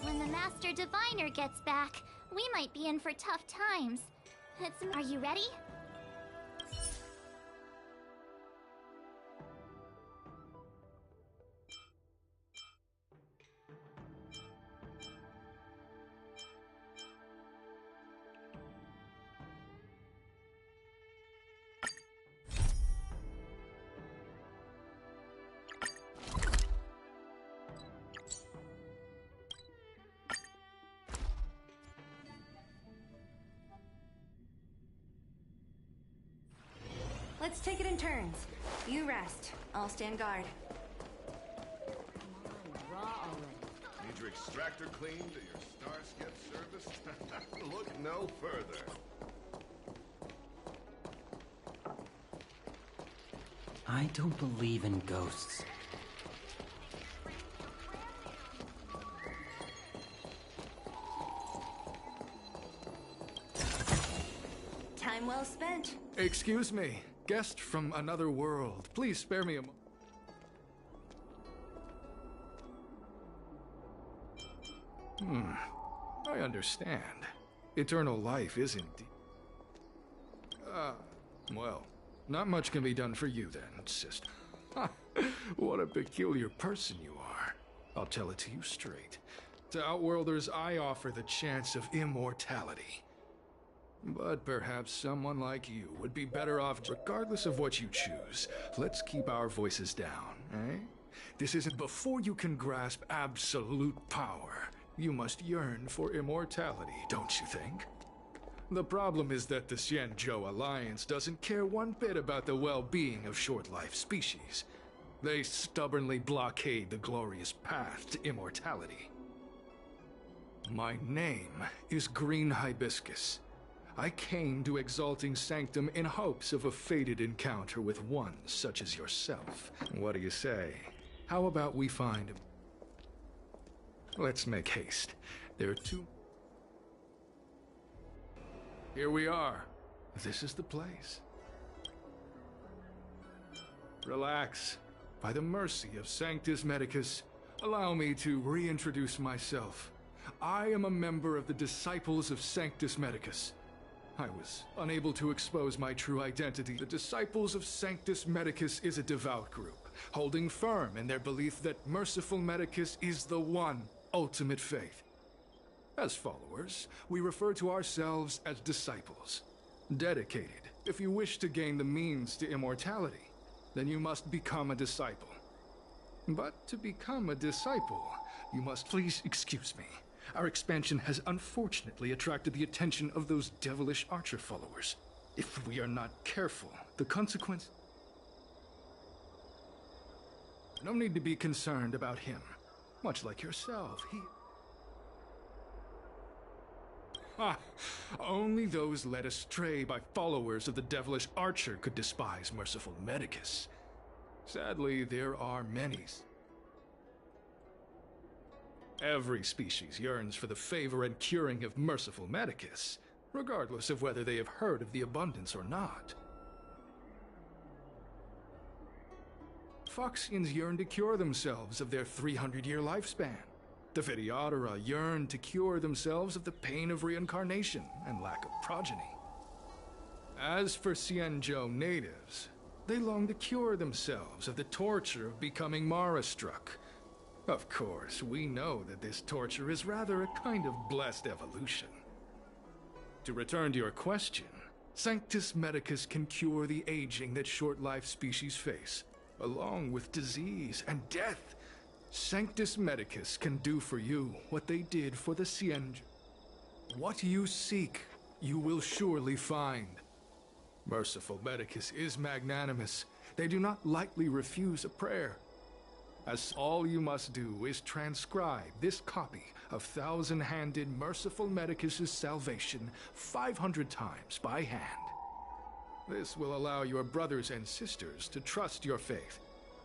When the Master Diviner gets back, we might be in for tough times. Are you ready? Let's take it in turns. You rest. I'll stand guard. Come on, raw already. Need your extractor cleaned or your Starskip serviced? Look no further. I don't believe in ghosts. Time well spent. Excuse me, guest from another world. Please spare me a moment. I understand. Eternal life is indeed. Well, not much can be done for you then, sister. What a peculiar person you are. I'll tell it to you straight. To Outworlders, I offer the chance of immortality. But perhaps someone like you would be better off regardless of what you choose. Let's keep our voices down, eh? This isn't before you can grasp absolute power. You must yearn for immortality, don't you think? The problem is that the Xianzhou Alliance doesn't care one bit about the well-being of short-life species. They stubbornly blockade the glorious path to immortality. My name is Green Hibiscus. I came to Exalting Sanctum in hopes of a fated encounter with one such as yourself. What do you say? How about we find... Let's make haste. There are two... Here we are. This is the place. Relax. By the mercy of Sanctus Medicus, allow me to reintroduce myself. I am a member of the Disciples of Sanctus Medicus. I was unable to expose my true identity. The Disciples of Sanctus Medicus is a devout group, holding firm in their belief that Merciful Medicus is the one ultimate faith. As followers, we refer to ourselves as disciples. Dedicated. If you wish to gain the means to immortality, then you must become a disciple. But to become a disciple, you must... Please excuse me. Our expansion has unfortunately attracted the attention of those devilish archer followers. If we are not careful, the consequence... No need to be concerned about him. Much like yourself, he... Only those led astray by followers of the devilish archer could despise Merciful Medicus. Sadly, there are many. Every species yearns for the favor and curing of Merciful Medicus, regardless of whether they have heard of the abundance or not. Foxians yearn to cure themselves of their 300-year lifespan. The Videodora yearn to cure themselves of the pain of reincarnation and lack of progeny. As for Xianzhou natives, they long to cure themselves of the torture of becoming Mara-struck. Of course, we know that this torture is rather a kind of blessed evolution. To return to your question, Sanctus Medicus can cure the aging that short-life species face, along with disease and death. Sanctus Medicus can do for you what they did for the Xianzhou. What you seek, you will surely find. Merciful Medicus is magnanimous. They do not lightly refuse a prayer. As all you must do is transcribe this copy of thousand-handed Merciful Medicus's salvation 500 times by hand. This will allow your brothers and sisters to trust your faith.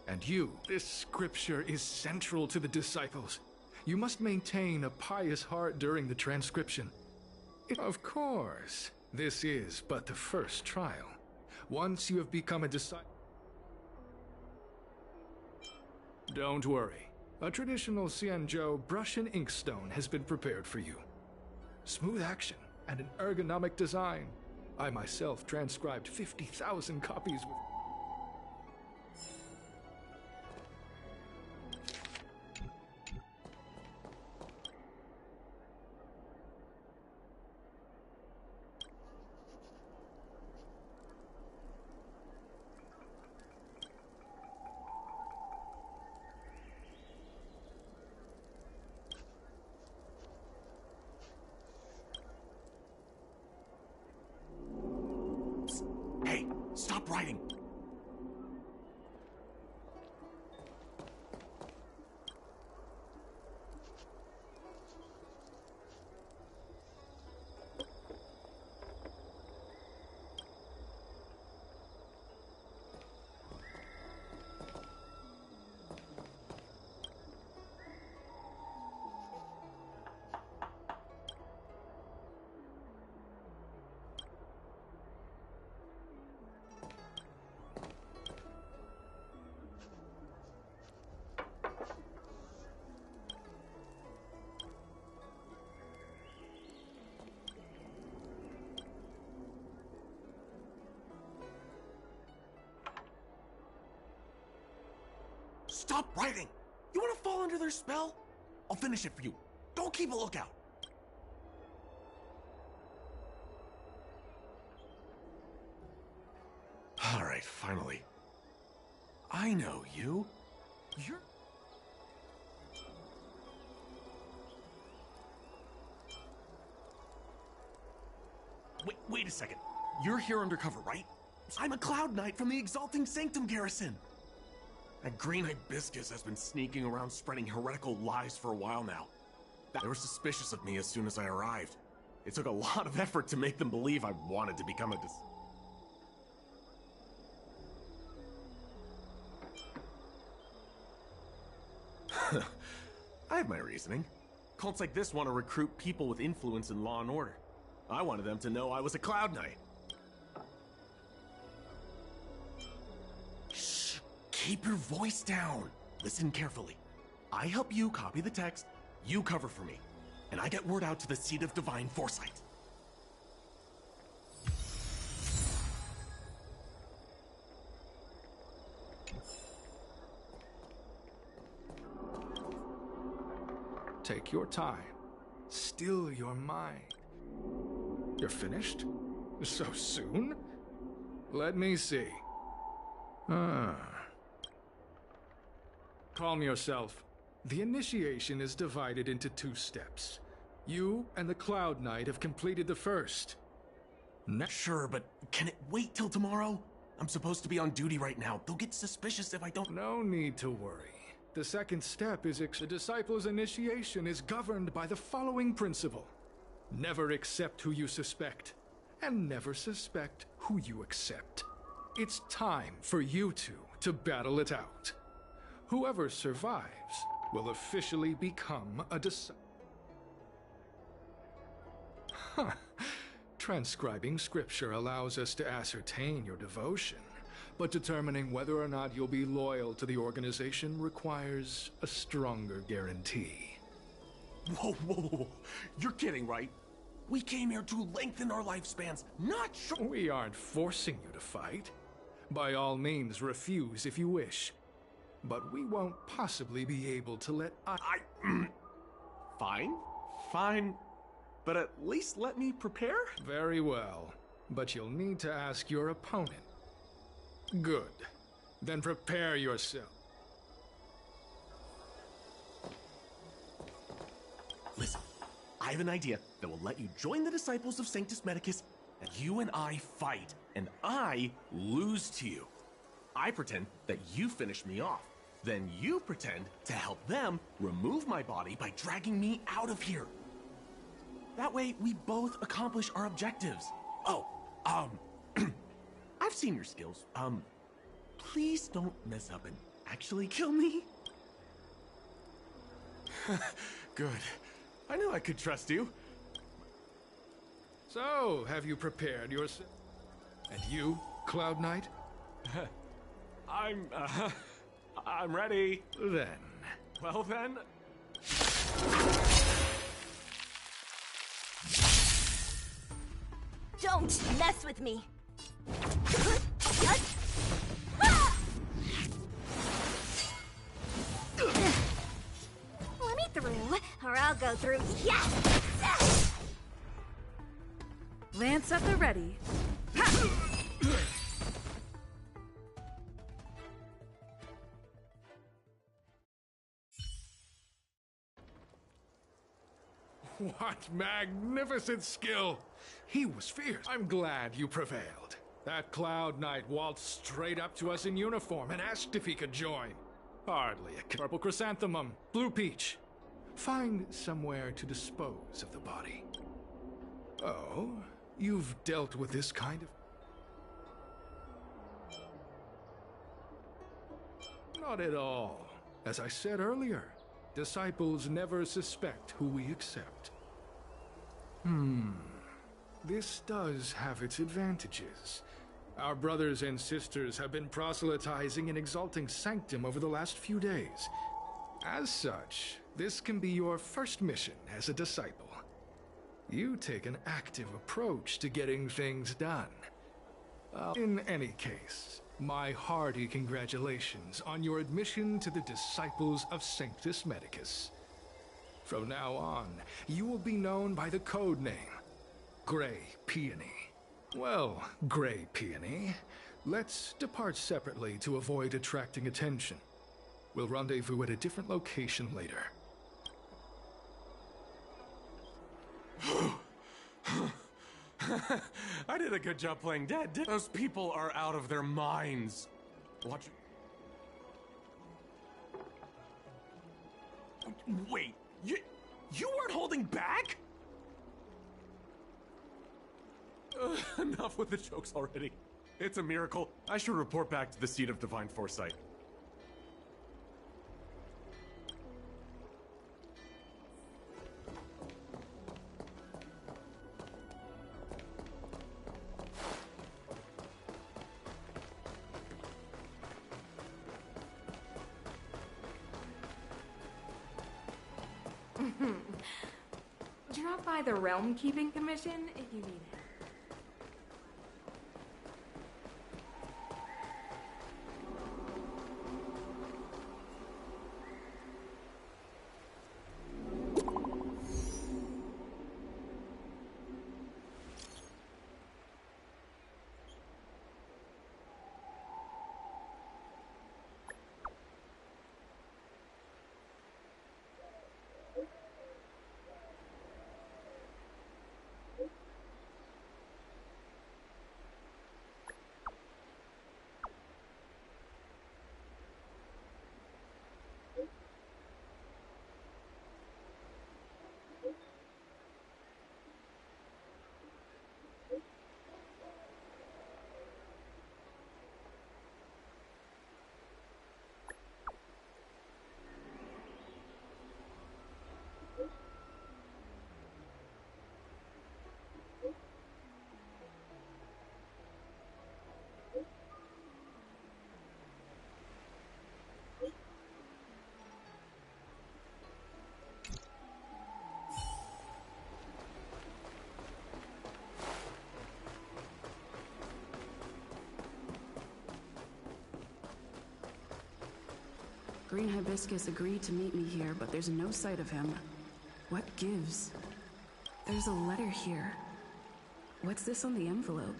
And you, this scripture is central to the disciples. You must maintain a pious heart during the transcription. Of course, this is but the first trial. Once you have become a disciple... Don't worry. A traditional Xianzhou brush and inkstone has been prepared for you. Smooth action and an ergonomic design. I myself transcribed 50,000 copies with... Hey, stop writing! Stop writing! You want to fall under their spell? I'll finish it for you. Don't keep a lookout. Alright, finally. I know you. You're... Wait a second. You're here undercover, right? I'm a Cloud Knight from the Exalting Sanctum Garrison. That green hibiscus has been sneaking around spreading heretical lies for a while now. They were suspicious of me as soon as I arrived. It took a lot of effort to make them believe I wanted to become a I have my reasoning. Cults like this want to recruit people with influence in law and order. I wanted them to know I was a Cloud Knight. Shh! Keep your voice down. Listen carefully. I help you copy the text, you cover for me, and I get word out to the Seat of Divine Foresight. Take your time. Still your mind. You're finished? So soon? Let me see. Calm yourself. The initiation is divided into 2 steps. You and the Cloud Knight have completed the first. Sure, but can it wait till tomorrow? I'm supposed to be on duty right now. They'll get suspicious if I don't... No need to worry. The second step is the disciple's initiation is governed by the following principle. Never accept who you suspect, and never suspect who you accept. It's time for you two to battle it out. Whoever survives will officially become a disciple. Huh. Transcribing scripture allows us to ascertain your devotion, but determining whether or not you'll be loyal to the organization requires a stronger guarantee. Whoa, whoa, whoa. You're kidding, right? We came here to lengthen our lifespans, not We aren't forcing you to fight. By all means, refuse if you wish. But we won't possibly be able to let Fine. But at least let me prepare? Very well. But you'll need to ask your opponent. Good. Then prepare yourself. Listen, I have an idea that will let you join the Disciples of Sanctus Medicus, and you and I fight, and I lose to you. I pretend that you finish me off. Then you pretend to help them remove my body by dragging me out of here. That way, we both accomplish our objectives. Oh, I've seen your skills. Please don't mess up and actually kill me. Good. I knew I could trust you. So, have you prepared yourself? And you, Cloud Knight? I'm ready. Then, Well then... Don't mess with me! Let me through, or I'll go through. Yes! Lance at the ready. What magnificent skill! He was fierce. I'm glad you prevailed. That Cloud Knight waltzed straight up to us in uniform and asked if he could join. Hardly a purple chrysanthemum, blue peach. Find somewhere to dispose of the body. Oh, you've dealt with this kind of... Not at all. As I said earlier, disciples never suspect who we accept. This does have its advantages. Our brothers and sisters have been proselytizing and exalting Sanctum over the last few days. As such, this can be your first mission as a disciple. You take an active approach to getting things done. In any case, my hearty congratulations on your admission to the Disciples of Sanctus Medicus. From now on, you will be known by the code name, Grey Peony. Well, Grey Peony, let's depart separately to avoid attracting attention. We'll rendezvous at a different location later. I did a good job playing dead. Those people are out of their minds. Watch. Wait, you weren't holding back? Enough with the jokes already. It's a miracle. I should report back to the seat of divine foresight. Drop by the Realm Keeping Commission if you need it. Green Hibiscus agreed to meet me here, but there's no sight of him. What gives? There's a letter here. What's this on the envelope?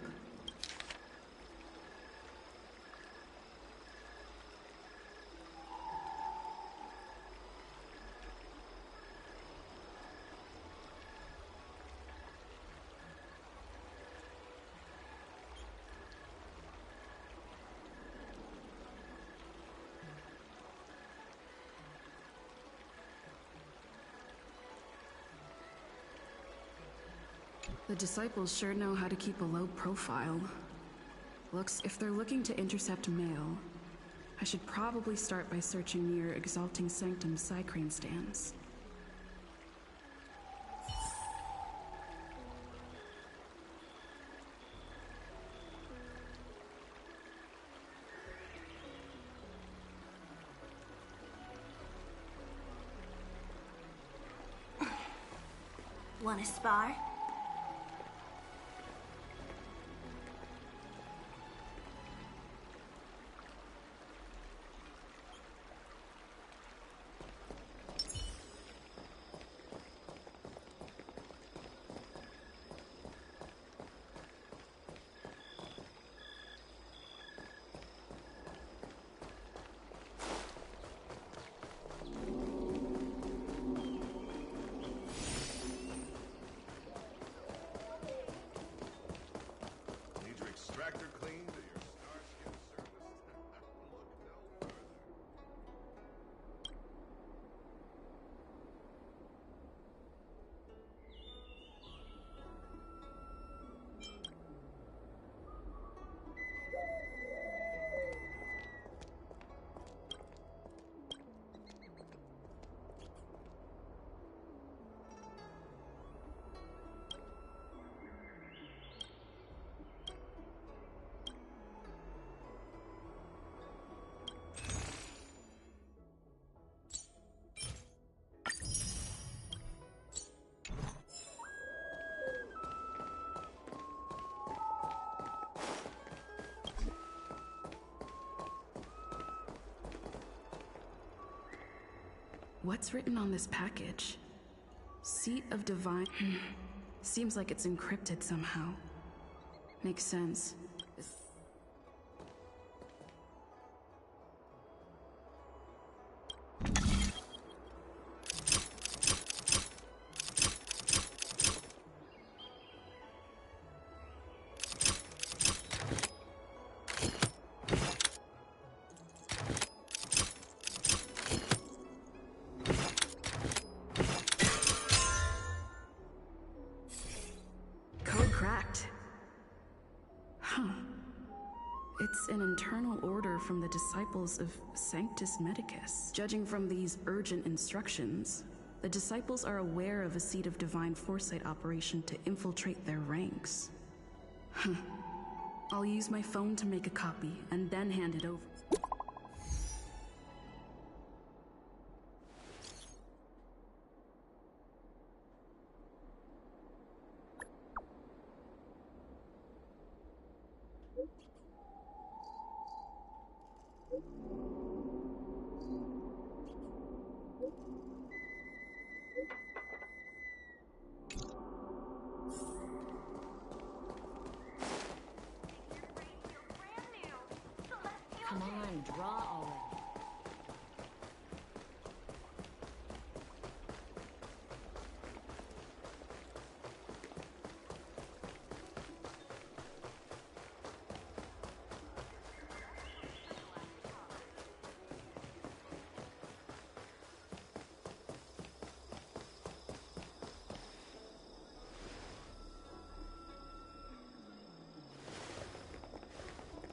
The disciples sure know how to keep a low profile. Looks, if they're looking to intercept mail, I should probably start by searching near Exalting Sanctum Psycrane stands. Wanna spar? Need your extractor cleaned or your Starskip serviced? Look no further. What's written on this package? Seat of Divine... Seems like it's encrypted somehow. Makes sense. Code cracked. Huh. It's an internal order from the disciples of Sanctus Medicus. Judging from these urgent instructions, the disciples are aware of a Seat of Divine Foresight operation to infiltrate their ranks. Huh. I'll use my phone to make a copy and then hand it over. Come on, draw already.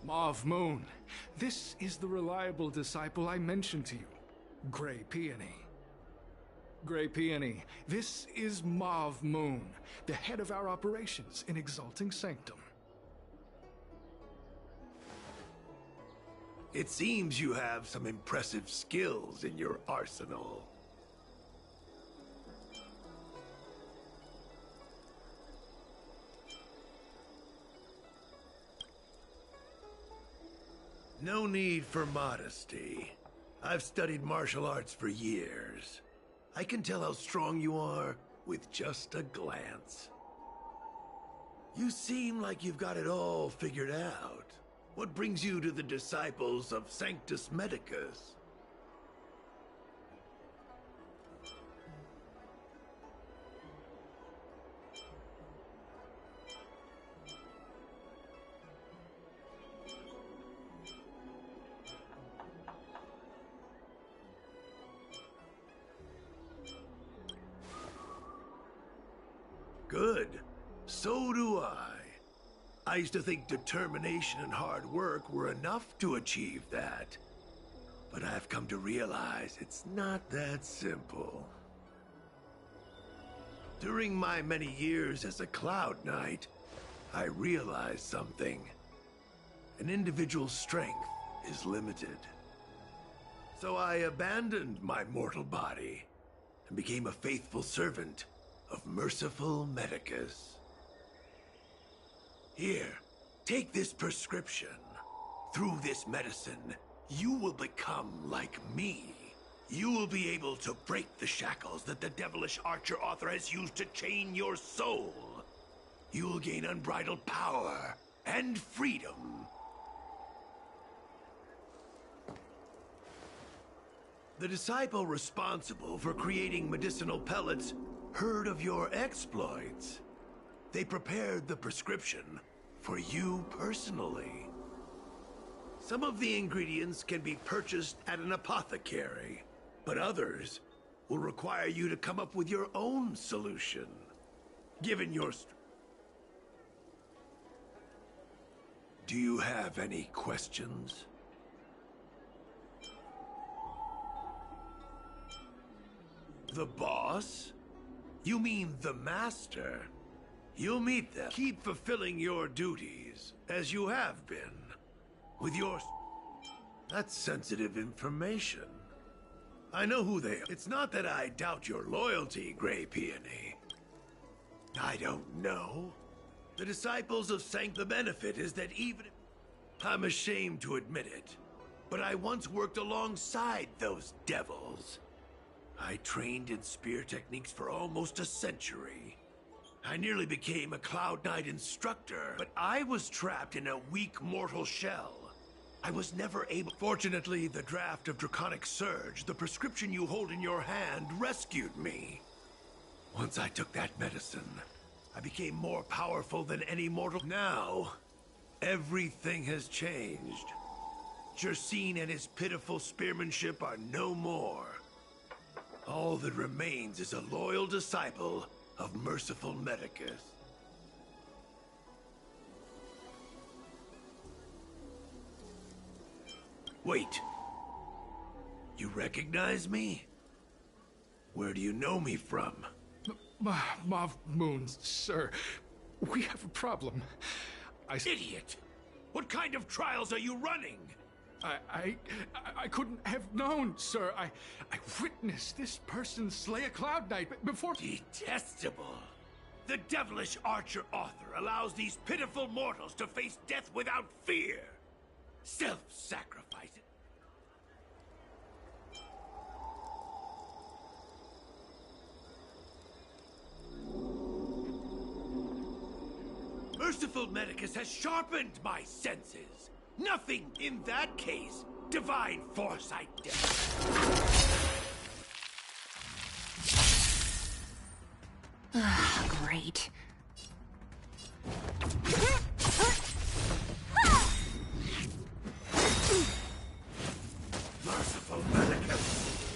Mauve Moon, this is the reliable disciple I mentioned to you, Grey Peony. Grey Peony, this is Mauve Moon, the head of our operations in Exalting Sanctum. It seems you have some impressive skills in your arsenal. No need for modesty. I've studied martial arts for years. I can tell how strong you are with just a glance. You seem like you've got it all figured out. What brings you to the disciples of Sanctus Medicus? Good. So do I. I used to think determination and hard work were enough to achieve that. But I've come to realize it's not that simple. During my many years as a Cloud Knight, I realized something. An individual's strength is limited. So I abandoned my mortal body and became a faithful servant of merciful Medicus. Here, take this prescription. Through this medicine, you will become like me. You will be able to break the shackles that the devilish archer author has used to chain your soul. You will gain unbridled power and freedom. The disciple responsible for creating medicinal pellets heard of your exploits. They prepared the prescription for you personally. Some of the ingredients can be purchased at an apothecary, but others will require you to come up with your own solution. Given your... Do you have any questions? The boss? You mean the master? You'll meet them. Keep fulfilling your duties, as you have been. With your... That's sensitive information. I know who they are. It's not that I doubt your loyalty, Grey Peony. I don't know. The disciples of the benefit is that even... I'm ashamed to admit it, but I once worked alongside those devils. I trained in spear techniques for almost a century. I nearly became a Cloud Knight instructor, but I was trapped in a weak mortal shell. I was never able... Fortunately, the draft of Draconic Surge, the prescription you hold in your hand, rescued me. Once I took that medicine, I became more powerful than any mortal. Now, everything has changed. Jersine and his pitiful spearmanship are no more. All that remains is a loyal disciple of merciful Medicus. Wait. You recognize me? Where do you know me from? Mav Moon, sir. We have a problem. Idiot! What kind of trials are you running? I couldn't have known, sir. I witnessed this person slay a Cloud Knight before... Detestable! The devilish archer author allows these pitiful mortals to face death without fear. Self-sacrifice. Merciful Medicus has sharpened my senses. Nothing in that case divine foresight does. Great. Merciful Medicus.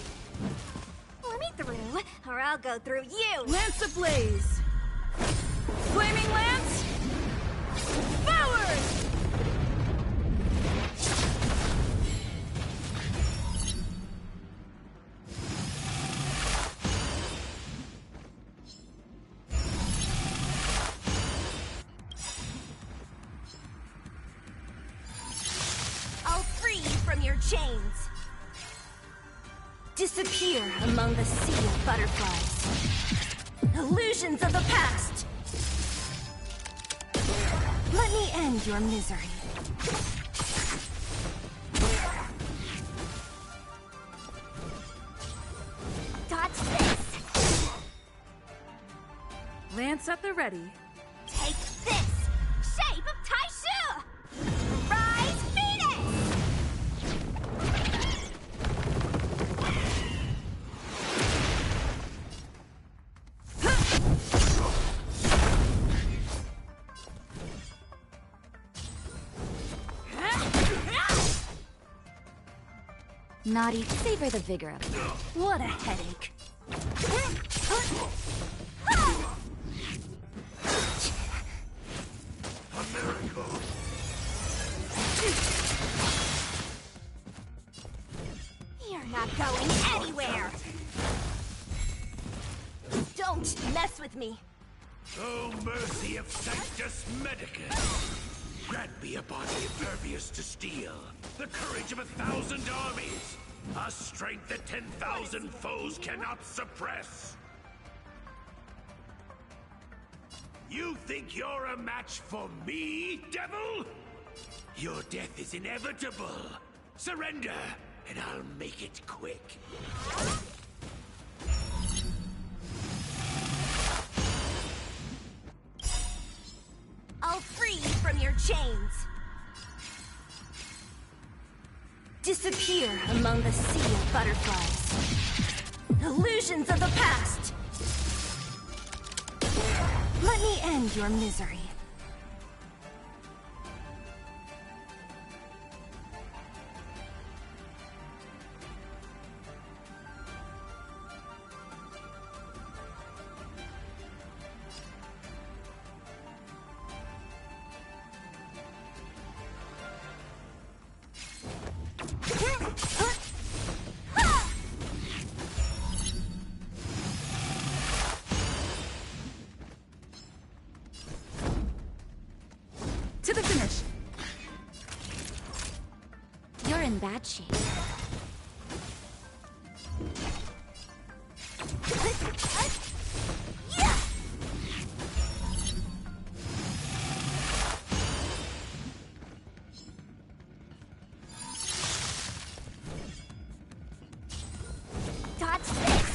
Let me through, or I'll go through you! Lance ablaze! Flaming lance! Forward! I'll free you from your chains! Disappear among the sea of butterflies. Illusions of the past! Let me end your misery. Dodge this! Lance at the ready. Take this! Shape of Taishu! Rise, Phoenix! Naughty, savor the vigor of it. What a headache. A miracle. You're not going anywhere! Don't mess with me! Oh, mercy of Sanctus Medicus! Grant me a body impervious to steel, the courage of 1,000 armies, a strength that 10,000 foes cannot suppress. You think you're a match for me, devil? Your death is inevitable. Surrender, and I'll make it quick. I'll free you from your chains. Disappear among the sea of butterflies. Illusions of the past. Let me end your misery. To the finish! You're in bad shape. Dodge this!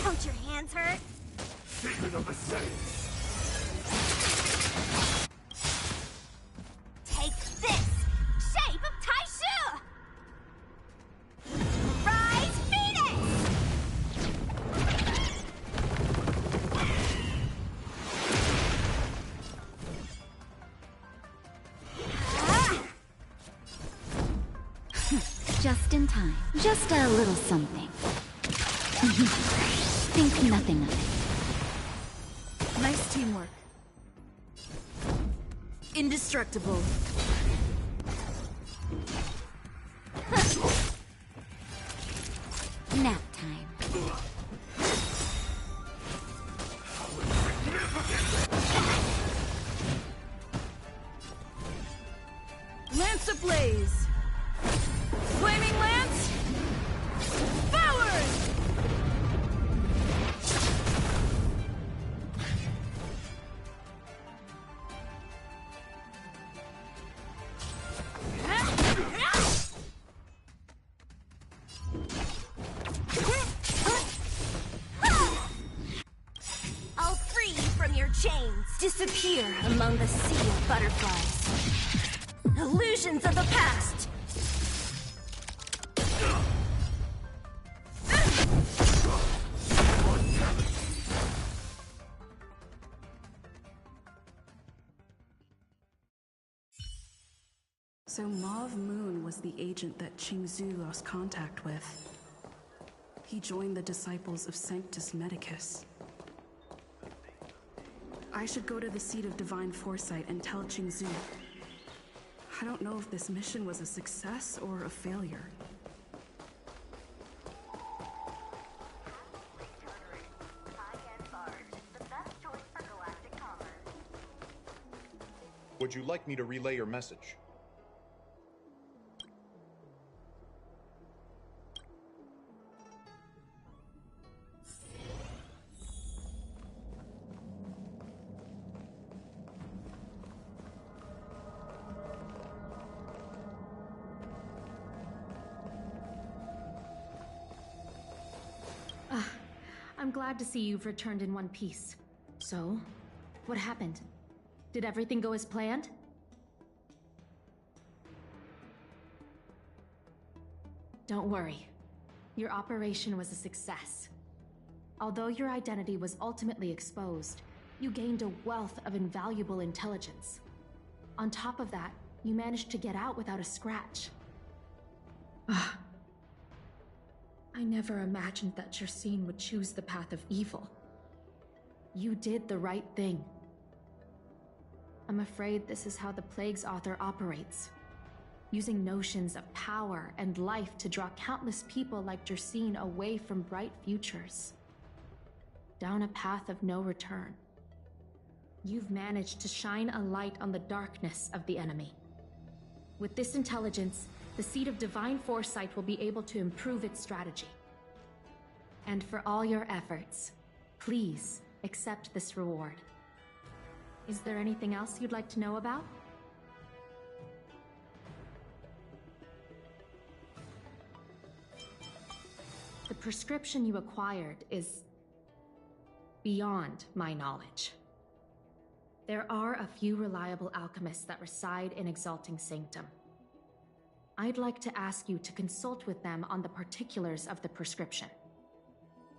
Don't your hands hurt? Secret of the Saints. Take this! Shape of Taishu! Rise, Phoenix! Just in time. Just a little something. Think nothing of it. Nice teamwork. Indestructible. Nap time. Lance ablaze! Flaming lance! Forward! I'll free you from your chains. Disappear among the sea of butterflies. Illusions of the past. So Mauve Moon was the agent that Qingzhu lost contact with. He joined the disciples of Sanctus Medicus. I should go to the seat of divine foresight and tell Qingzhu. I don't know if this mission was a success or a failure. Would you like me to relay your message? I'm glad to see you've returned in one piece. So, what happened? Did everything go as planned? Don't worry. Your operation was a success. Although your identity was ultimately exposed, you gained a wealth of invaluable intelligence. On top of that, you managed to get out without a scratch. I never imagined that Jersine would choose the path of evil. You did the right thing. I'm afraid this is how the Plague's author operates, using notions of power and life to draw countless people like Jersine away from bright futures, down a path of no return. You've managed to shine a light on the darkness of the enemy. With this intelligence, the Seat of Divine Foresight will be able to improve its strategy. And for all your efforts, Please, accept this reward. Is there anything else you'd like to know about? The prescription you acquired is beyond my knowledge. There are a few reliable alchemists that reside in Exalting Sanctum. I'd like to ask you to consult with them on the particulars of the prescription.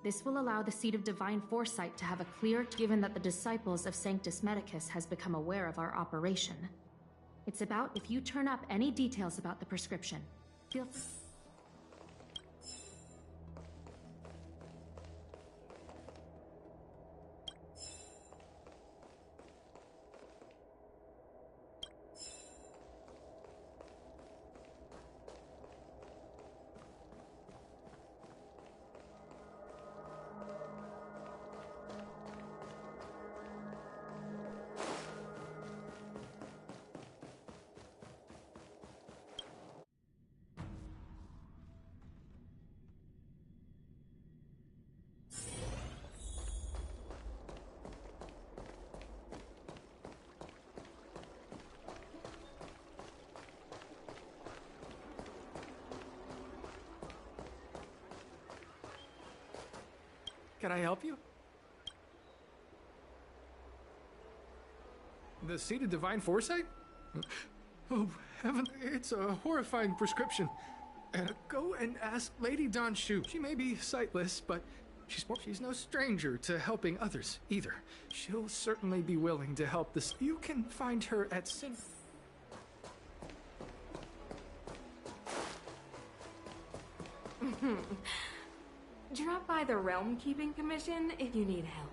This will allow the Seed of Divine Foresight to have a clear, given that the disciples of Sanctus Medicus has become aware of our operation. It's about if you turn up any details about the prescription. Feel Can I help you? The Seed of Divine Foresight? Oh, heaven, it's a horrifying prescription. Go and ask Lady Don Shu. She may be sightless, but she's no stranger to helping others, either. She'll certainly be willing to help this. You can find her at Sin... Drop by the Realm Keeping Commission if you need help.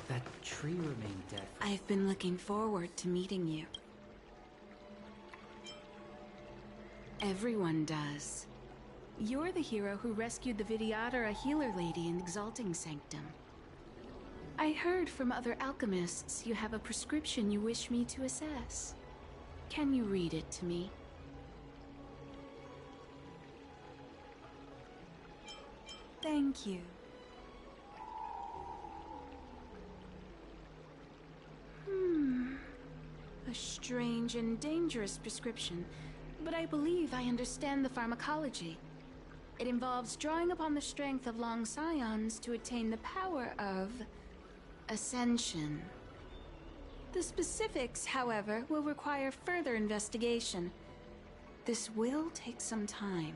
That tree remained dead. I've been looking forward to meeting you. Everyone does. You're the hero who rescued the Vidyadhara healer lady in Exalting Sanctum. I heard from other alchemists you have a prescription you wish me to assess. Can you read it to me? Thank you. A strange and dangerous prescription. But I believe I understand the pharmacology. It involves drawing upon the strength of long scions to attain the power of... ascension. The specifics, however, will require further investigation. This will take some time.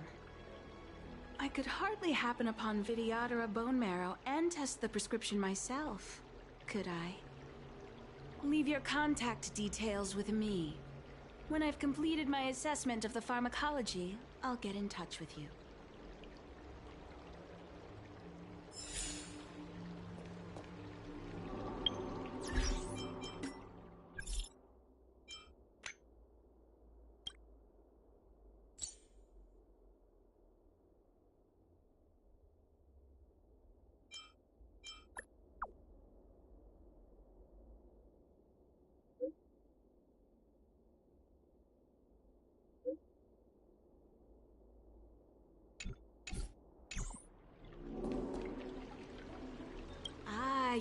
I could hardly happen upon Vidyadhara bone marrow and test the prescription myself, could I? Leave your contact details with me. When I've completed my assessment of the pharmacology, I'll get in touch with you.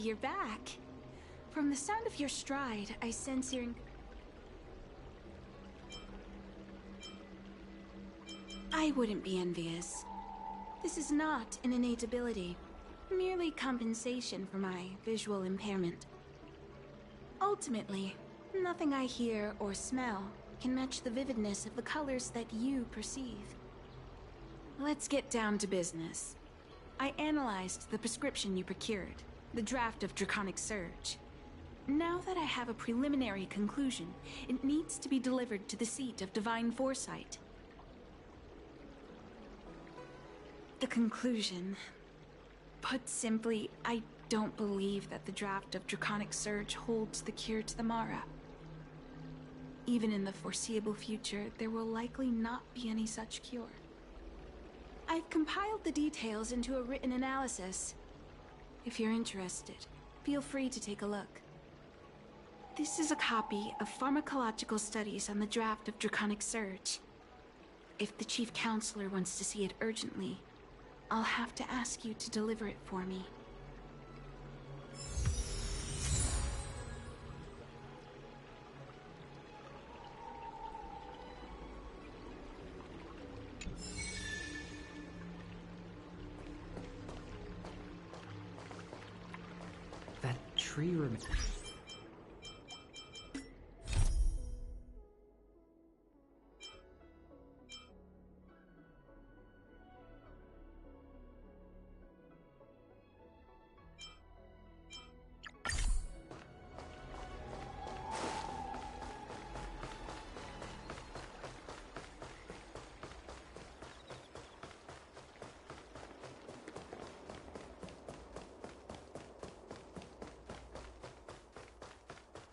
You're back. From the sound of your stride, I sense you're... I wouldn't be envious. This is not an innate ability, merely compensation for my visual impairment. Ultimately, nothing I hear or smell can match the vividness of the colors that you perceive. Let's get down to business. I analyzed the prescription you procured. The draft of Draconic Surge. Now that I have a preliminary conclusion, it needs to be delivered to the Seat of Divine Foresight. The conclusion. Put simply, I don't believe that the draft of Draconic Surge holds the cure to the Mara. Even in the foreseeable future, there will likely not be any such cure. I've compiled the details into a written analysis. If you're interested, feel free to take a look. This is a copy of Pharmacological Studies on the draft of Draconic Surge. If the Chief Counselor wants to see it urgently, I'll have to ask you to deliver it for me. That tree remains.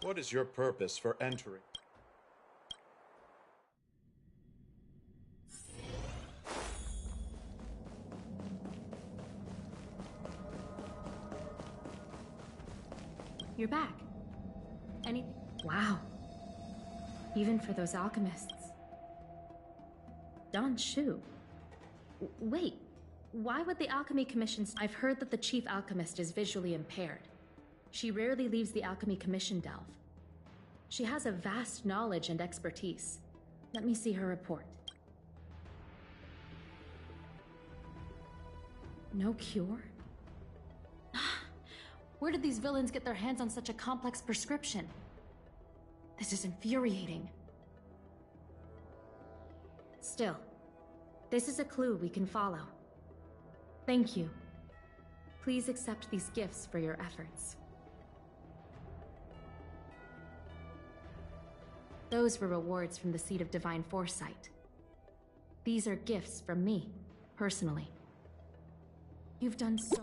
What is your purpose for entering? You're back. Anything? Wow. Even for those alchemists. Don Shu. Wait, why would the Alchemy Commission... I've heard that the chief alchemist is visually impaired. She rarely leaves the Alchemy Commission delve. She has a vast knowledge and expertise. Let me see her report. No cure? Where did these villains get their hands on such a complex prescription? This is infuriating. Still, this is a clue we can follow. Thank you. Please accept these gifts for your efforts. Those were rewards from the Seat of Divine Foresight. These are gifts from me, personally. You've done so...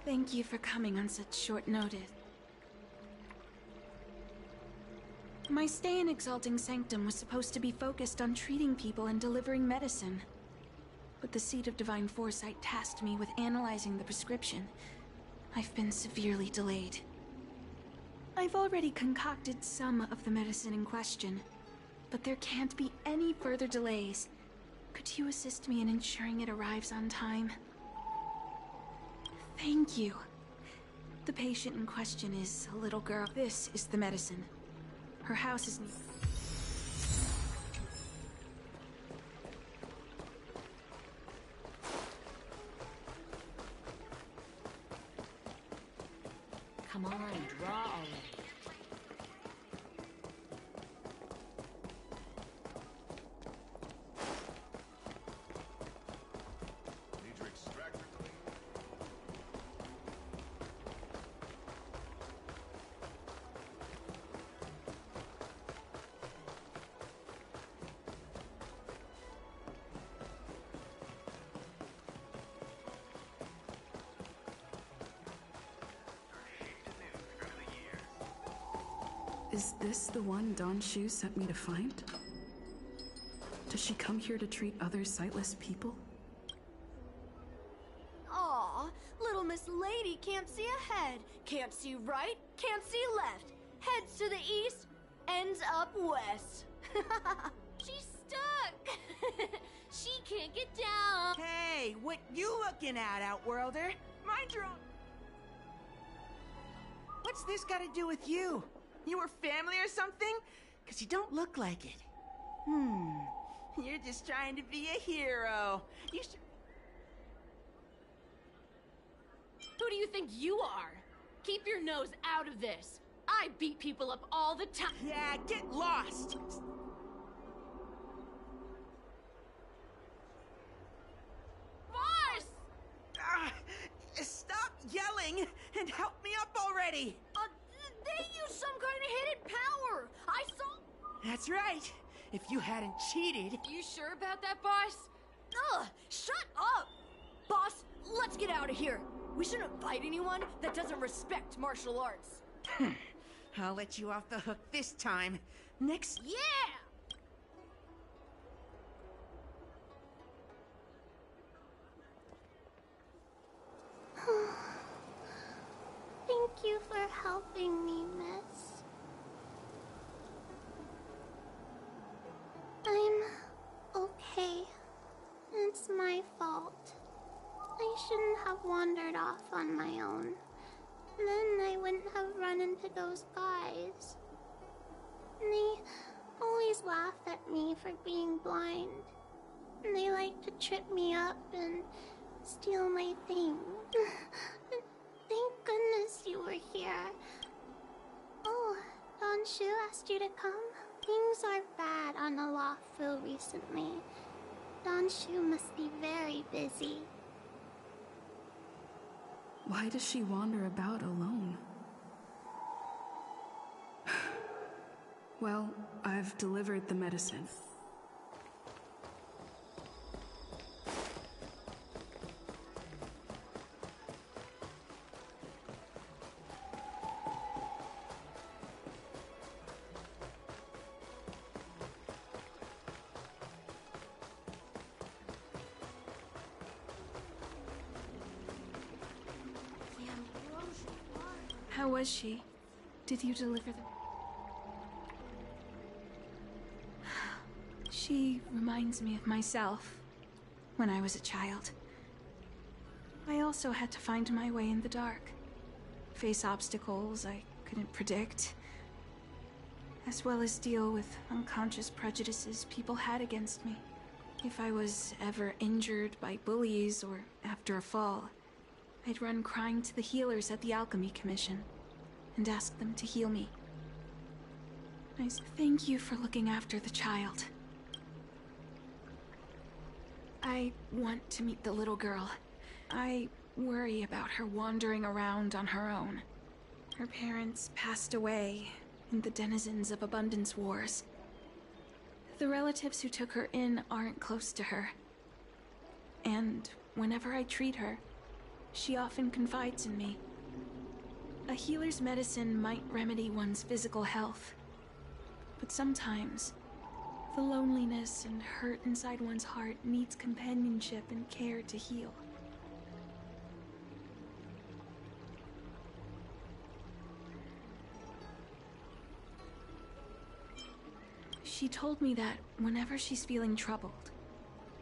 Thank you for coming on such short notice. My stay in Exalting Sanctum was supposed to be focused on treating people and delivering medicine. But the Seat of Divine Foresight tasked me with analyzing the prescription. I've been severely delayed. I've already concocted some of the medicine in question, but there can't be any further delays. Could you assist me in ensuring it arrives on time? Thank you. The patient in question is a little girl. This is the medicine. Her house is... Come on, draw already. Need your extractor clean? Is this the one Don Shu sent me to find? Does she come here to treat other sightless people? Aw, little Miss Lady can't see ahead, can't see right, can't see left. Heads to the east, ends up west. She's stuck! She can't get down! Hey, what you looking at, Outworlder? Mind your own... What's this got to do with you? You were family or something? 'Cause you don't look like it. You're just trying to be a hero. You should... Who do you think you are? Keep your nose out of this. I beat people up all the time. Yeah, get lost! Boss! Stop yelling and help me up already! They used some kind of hidden power! I saw... That's right. If you hadn't cheated... You sure about that, boss? Ugh! Shut up! Boss, let's get out of here. We shouldn't fight anyone that doesn't respect martial arts. I'll let you off the hook this time. Next... Yeah! Thank you for helping me, miss. I'm okay. It's my fault. I shouldn't have wandered off on my own. Then I wouldn't have run into those guys. They always laugh at me for being blind. They like to trip me up and steal my things. Thank goodness you were here. Oh, Don Shu asked you to come? Things are bad on Alafu recently. Don Shu must be very busy. Why does she wander about alone? Well, I've delivered the medicine. How was she? Did you deliver them? She reminds me of myself when I was a child. I also had to find my way in the dark, face obstacles I couldn't predict, as well as deal with unconscious prejudices people had against me. If I was ever injured by bullies or after a fall, I'd run crying to the healers at the Alchemy Commission and ask them to heal me. I thank you for looking after the child. I want to meet the little girl. I worry about her wandering around on her own. Her parents passed away in the denizens of Abundance Wars. The relatives who took her in aren't close to her. And whenever I treat her, she often confides in me. A healer's medicine might remedy one's physical health, but sometimes the loneliness and hurt inside one's heart needs companionship and care to heal. She told me that whenever she's feeling troubled,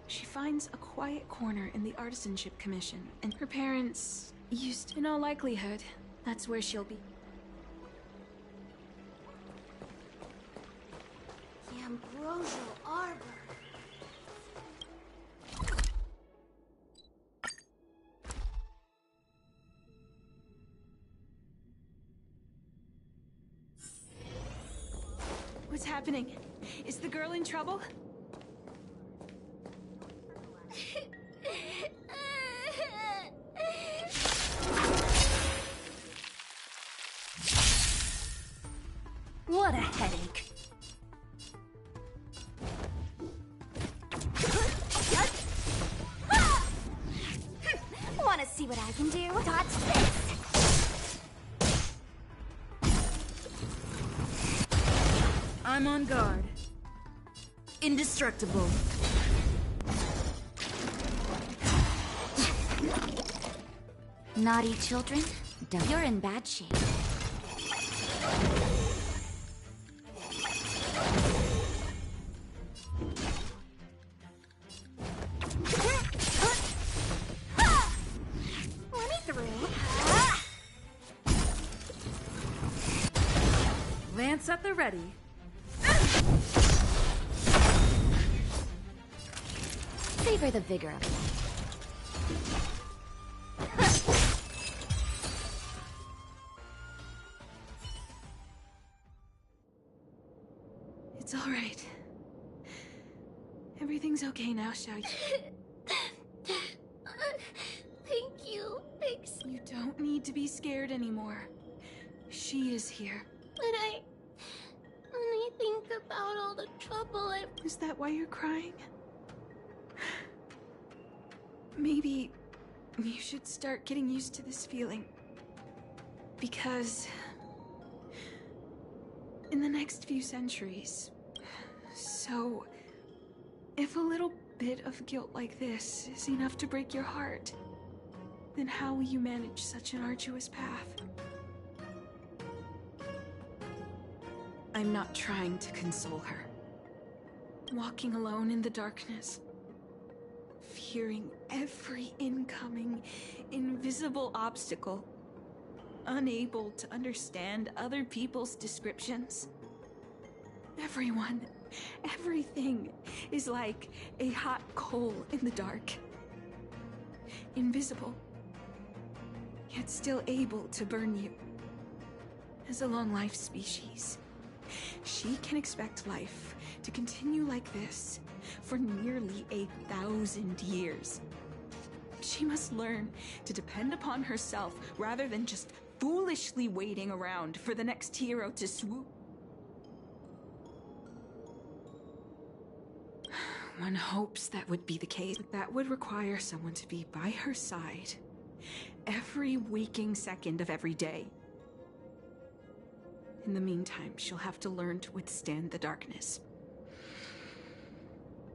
she finds a quiet corner in the Artisanship Commission, and her parents used... In all likelihood, that's where she'll be. The Ambrosial Arbor. What's happening? Is the girl in trouble? What a headache. Wanna see what I can do? Touch this! I'm on guard. Indestructible. Naughty children, you're in bad shape. Let me through. Lance at the ready. Savor the vigor of life. It's all right. Everything's okay now, Xiao. Thank you, Pixie. You don't need to be scared anymore. She is here. But when I think about all the trouble I've... Is that why you're crying? Maybe you should start getting used to this feeling. Because in the next few centuries, so if a little bit of guilt like this is enough to break your heart, then how will you manage such an arduous path? I'm not trying to console her. Walking alone in the darkness, fearing every incoming, invisible obstacle, unable to understand other people's descriptions. Everyone, everything is like a hot coal in the dark. Invisible, yet still able to burn you. As a long-life species, she can expect life to continue like this for nearly 1,000 years. She must learn to depend upon herself rather than just foolishly waiting around for the next hero to swoop. One hopes that would be the case, but that would require someone to be by her side every waking second of every day. In the meantime, she'll have to learn to withstand the darkness.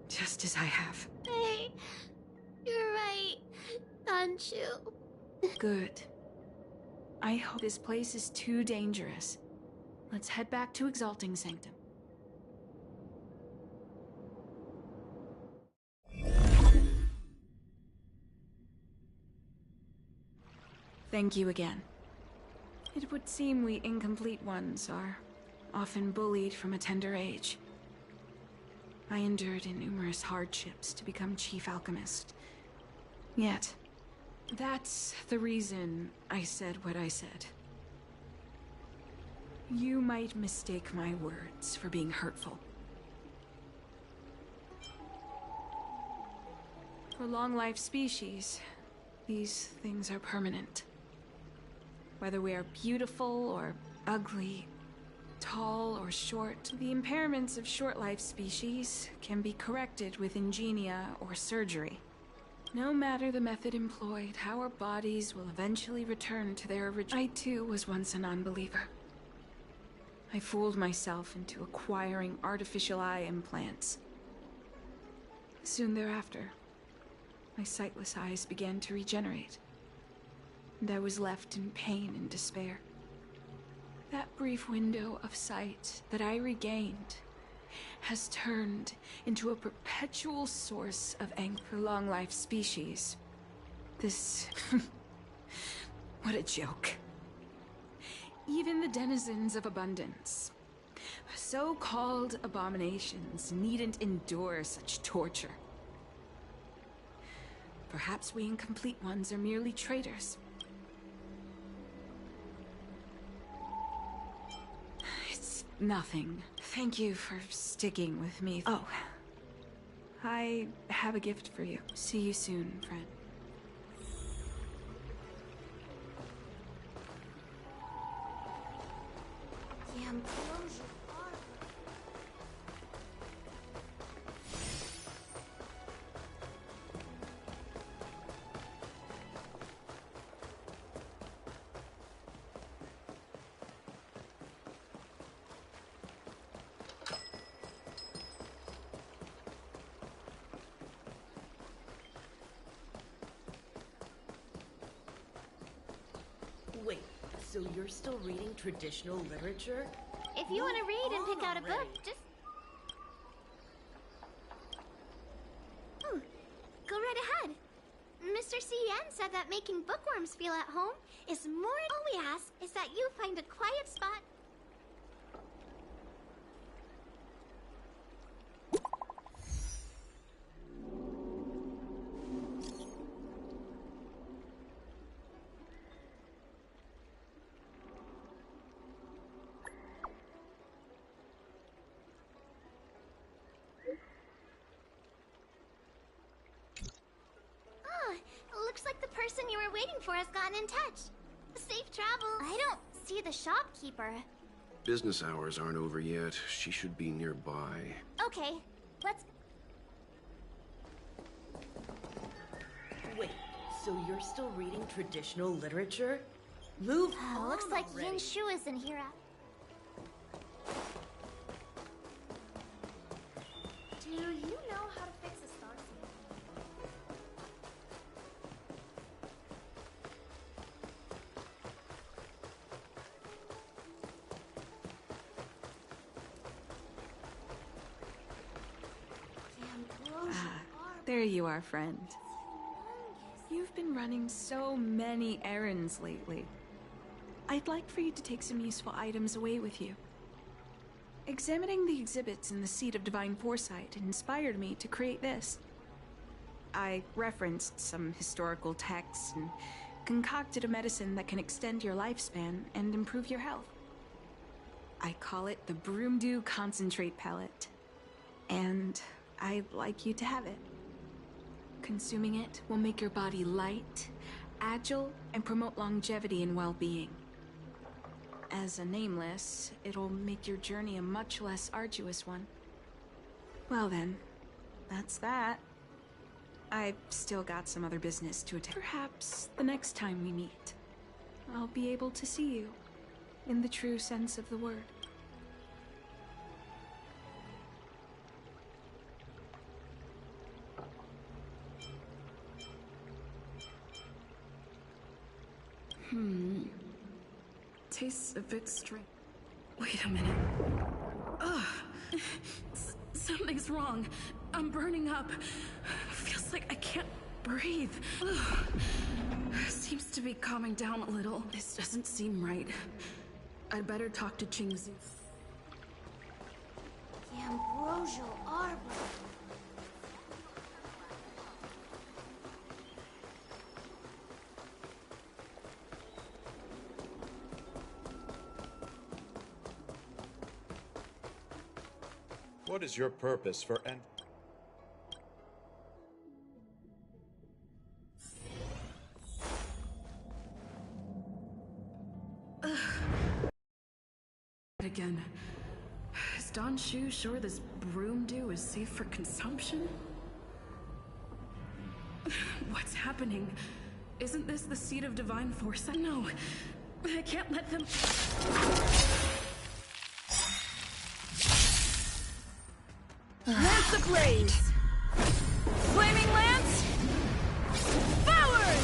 Just as I have. Hey, you're right, don't you? Good. I hope this place is too dangerous. Let's head back to Exalting Sanctum. Thank you again. It would seem we incomplete ones are often bullied from a tender age. I endured numerous hardships to become chief alchemist. Yet, that's the reason I said what I said. You might mistake my words for being hurtful. For long-life species, these things are permanent. Whether we are beautiful or ugly, tall or short, the impairments of short-life species can be corrected with ingenia or surgery. No matter the method employed, our bodies will eventually return to their original. I too was once a non-believer. I fooled myself into acquiring artificial eye implants. Soon thereafter, my sightless eyes began to regenerate, and I was left in pain and despair. That brief window of sight that I regained has turned into a perpetual source of anger for long-life species. This... what a joke. Even the denizens of abundance, so-called abominations, needn't endure such torture. Perhaps we incomplete ones are merely traitors. It's nothing. Thank you for sticking with me. Oh, I have a gift for you. See you soon, friend. Wait, so you're still reading traditional literature? If you want to read and pick out a book, just... Oh, go right ahead. Mr. C.N. said that making bookworms feel at home is more... All we ask is that you find a quiet spot... person you were waiting for has gotten in touch. Safe travels. I don't see the shopkeeper. Business hours aren't over yet. She should be nearby. Okay, let's... Wait, so you're still reading traditional literature? Move on looks like already. Yin Shu isn't here. Do you know how to fix a star seal? There you are, friend. You've been running so many errands lately. I'd like for you to take some useful items away with you. Examining the exhibits in the Seat of Divine Foresight inspired me to create this. I referenced some historical texts and concocted a medicine that can extend your lifespan and improve your health. I call it the Broomdew Concentrate Pellet, and I'd like you to have it. Consuming it will make your body light, agile, and promote longevity and well-being. As a nameless, it'll make your journey a much less arduous one. Well then, that's that. I've still got some other business to attend. Perhaps the next time we meet, I'll be able to see you, in the true sense of the word. Tastes a bit strange. Wait a minute. Ugh. Something's wrong. I'm burning up. Feels like I can't breathe. Ugh. Seems to be calming down a little. This doesn't seem right. I'd better talk to Qingzi. The ambrosial arbor. What is your purpose for entering? Again. Is Don Shu sure this broomdew is safe for consumption? What's happening? Isn't this the seat of divine foresight? No, I can't let them... Lance ablaze! Flaming lance! Forward!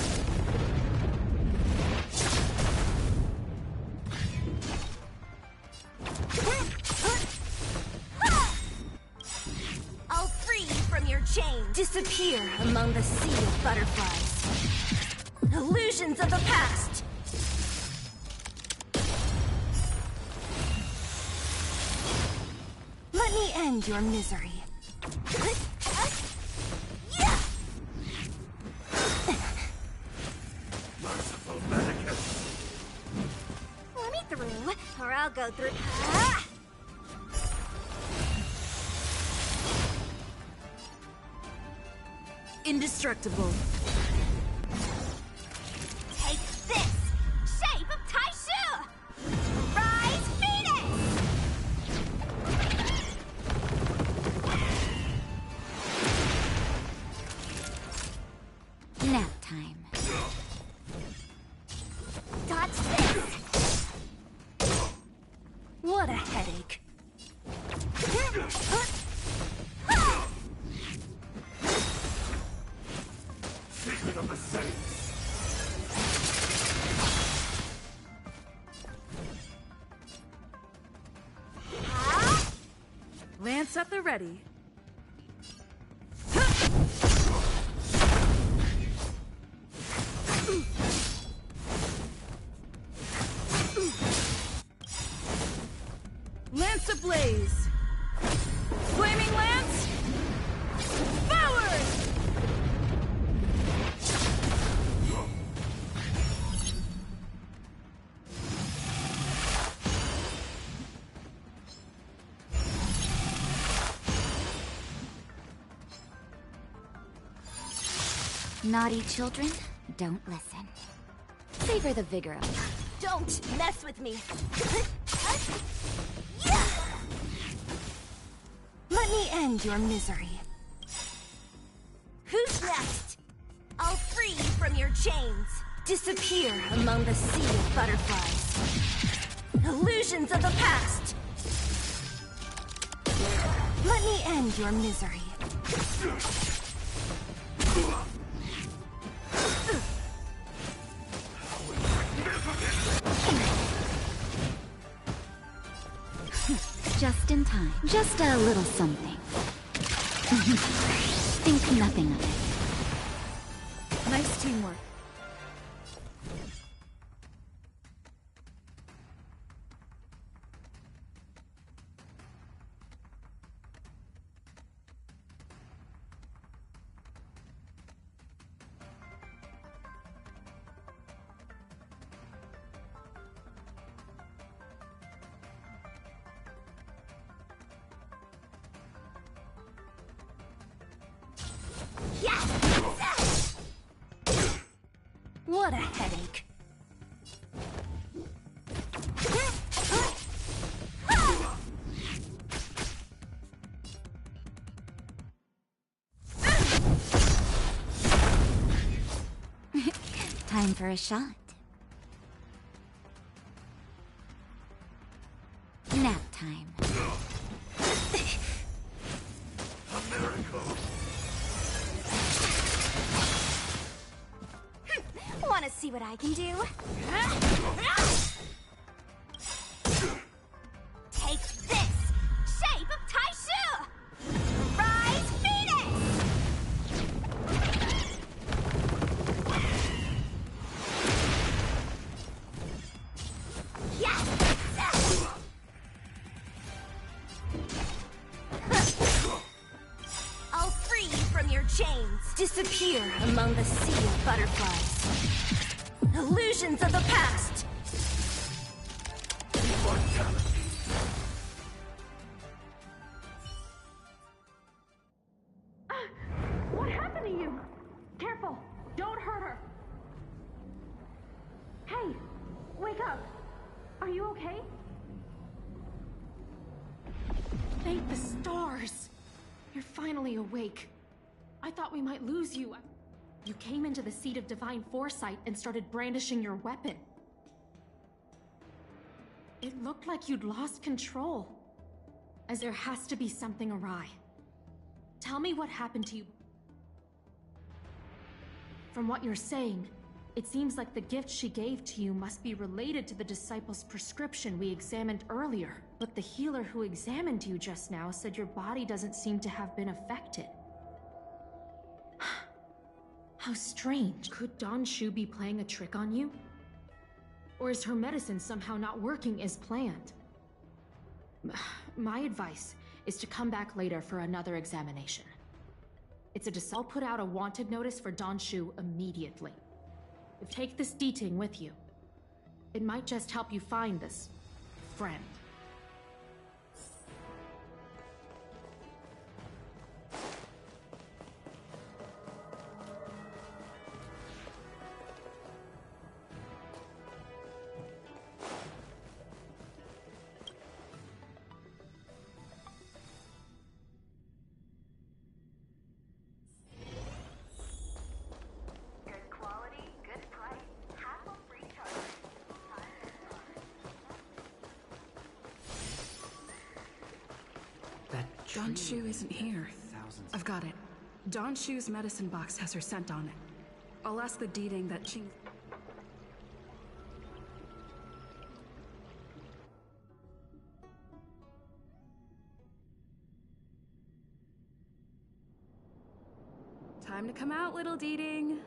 I'll free you from your chain. Disappear among the sea of butterflies. Illusions of the past. Let me end your misery. Merciful Medicus. Let me through, or I'll go through. Indestructible. Take this! Shape of Taishu! Rise, Phoenix! Nap time. Dodge this! What a headache. Secret of the Saints. Lance at the ready. Lance ablaze! Flaming lance! Forward! Naughty children, Don't listen. Savor the vigor of it. Don't mess with me. Let me end your misery. Who's next? I'll free you from your chains. Disappear among the sea of butterflies. Illusions of the past. Let me end your misery. Just in time. Just a little something. Think nothing of it. Nice teamwork. What a headache. Time for a shot. Nap time. Want to see what I can do? Take this! Shape of Taishu! Rise, Phoenix! Yes! I'll free you from your chains. Disappear among the sea of butterflies. Illusions of the past! What happened to you? Careful! Don't hurt her! Hey! Wake up! Are you okay? Thank the stars! You're finally awake. I thought we might lose you. You came into the seat of divine foresight and started brandishing your weapon. It looked like you'd lost control. As there has to be something awry. Tell me what happened to you. From what you're saying, it seems like the gift she gave to you must be related to the disciple's prescription we examined earlier. But the healer who examined you just now said your body doesn't seem to have been affected. How strange. Could Don Shu be playing a trick on you? Or is her medicine somehow not working as planned? My advice is to come back later for another examination. I'll put out a wanted notice for Don Shu immediately. Take this deeting with you. It might just help you find this friend. Don Shu isn't here. I've got it. Don Shu's medicine box has her scent on it. I'll ask the Deeding that Ching... Time to come out, little Deeding.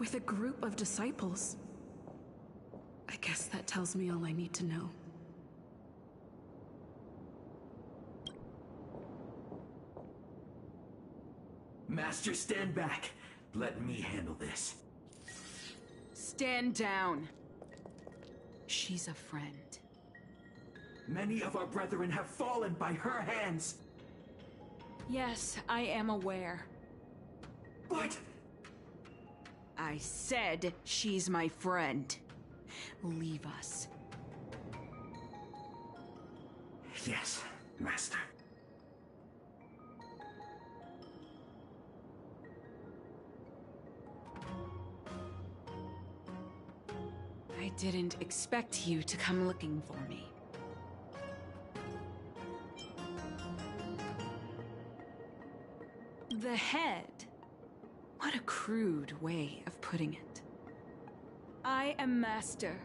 with a group of disciples. I guess that tells me all I need to know. Master, stand back. Let me handle this. Stand down. She's a friend. Many of our brethren have fallen by her hands. Yes, I am aware. But... I said she's my friend. Leave us. Yes, Master. I didn't expect you to come looking for me. The head. What a crude way of putting it. I am master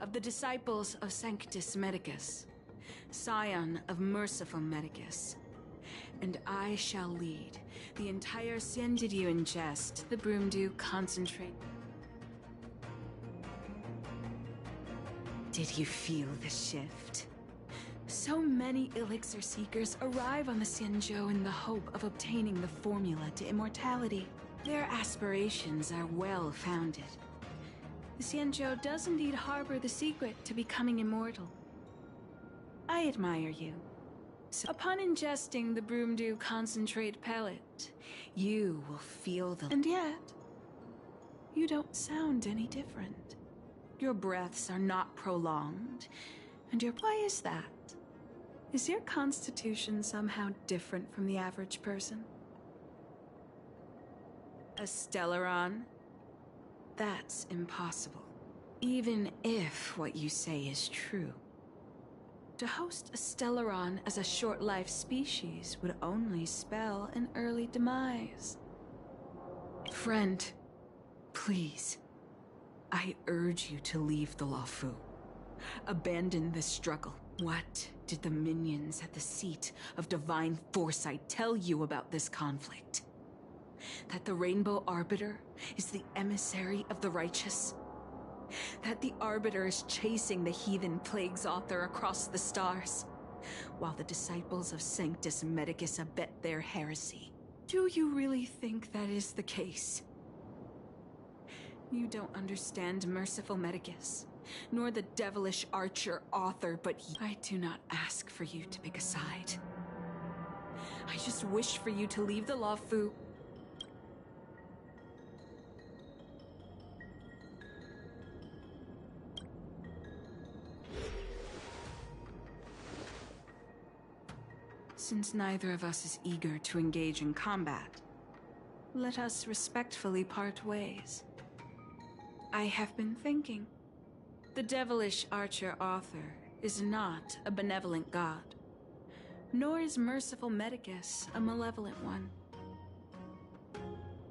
of the disciples of Sanctus Medicus, scion of Merciful Medicus, and I shall lead the entire Did you ingest the Broomdew concentrate? Did you feel the shift? So many elixir seekers arrive on the Xianzhou in the hope of obtaining the formula to immortality. Their aspirations are well-founded. The Xianzhou does indeed harbor the secret to becoming immortal. I admire you. So upon ingesting the Broomdew concentrate pellet, you will feel the... And yet, you don't sound any different. Your breaths are not prolonged, and your... Why is that? Is your constitution somehow different from the average person? A Stellaron? That's impossible. Even if what you say is true. To host a Stellaron as a short-life species would only spell an early demise. Friend, please. I urge you to leave the Luofu. Abandon this struggle. What did the minions at the seat of divine foresight tell you about this conflict? That the Rainbow Arbiter is the emissary of the righteous? That the Arbiter is chasing the heathen plague's author across the stars, while the disciples of Sanctus Medicus abet their heresy? Do you really think that is the case? You don't understand Merciful Medicus, nor the devilish archer author, but I do not ask for you to pick a side. I just wish for you to leave the Luofu. Since neither of us is eager to engage in combat, let us respectfully part ways. I have been thinking. The devilish archer author is not a benevolent god, nor is Merciful Medicus a malevolent one.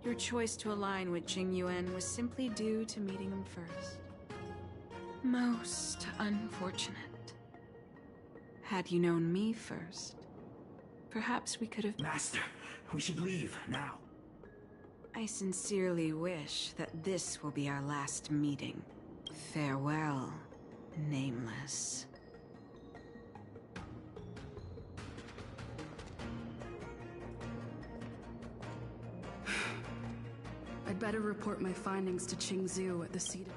Your choice to align with Jing Yuan was simply due to meeting him first. Most unfortunate. Had you known me first, perhaps we could have... Master, we should leave now. I sincerely wish that this will be our last meeting. Farewell, Nameless. I'd better report my findings to Qingzhou at the seat of...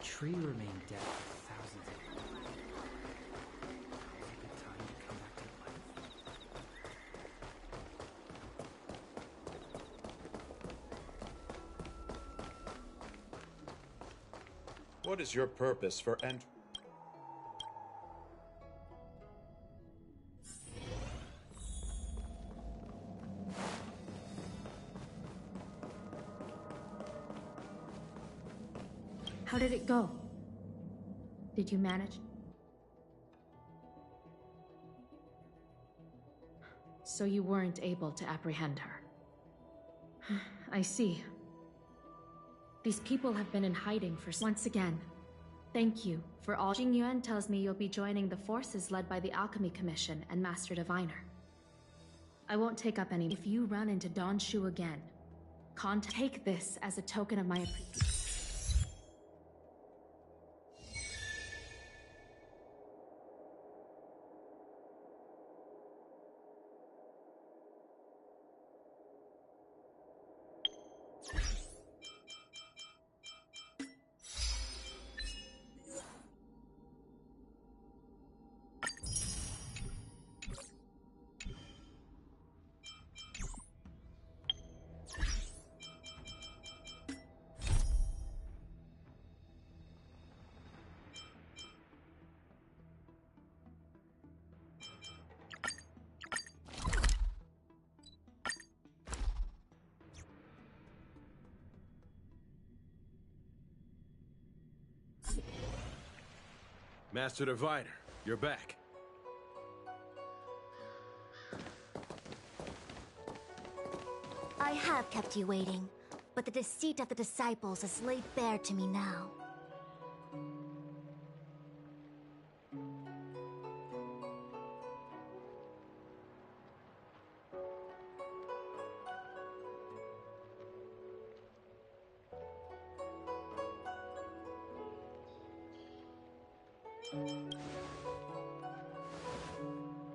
Tree remained dead for thousands of years. It's a good time to come back to life. What is your purpose for How did it go? Did you manage? So you weren't able to apprehend her. I see. These people have been in hiding for once again. Thank you for all. Jing Yuan tells me you'll be joining the forces led by the Alchemy Commission and Master Diviner. I won't take up any. If you run into Don Shu again, take this as a token of my appreciation. Master Diviner, you're back. I have kept you waiting, but the deceit of the disciples is laid bare to me now.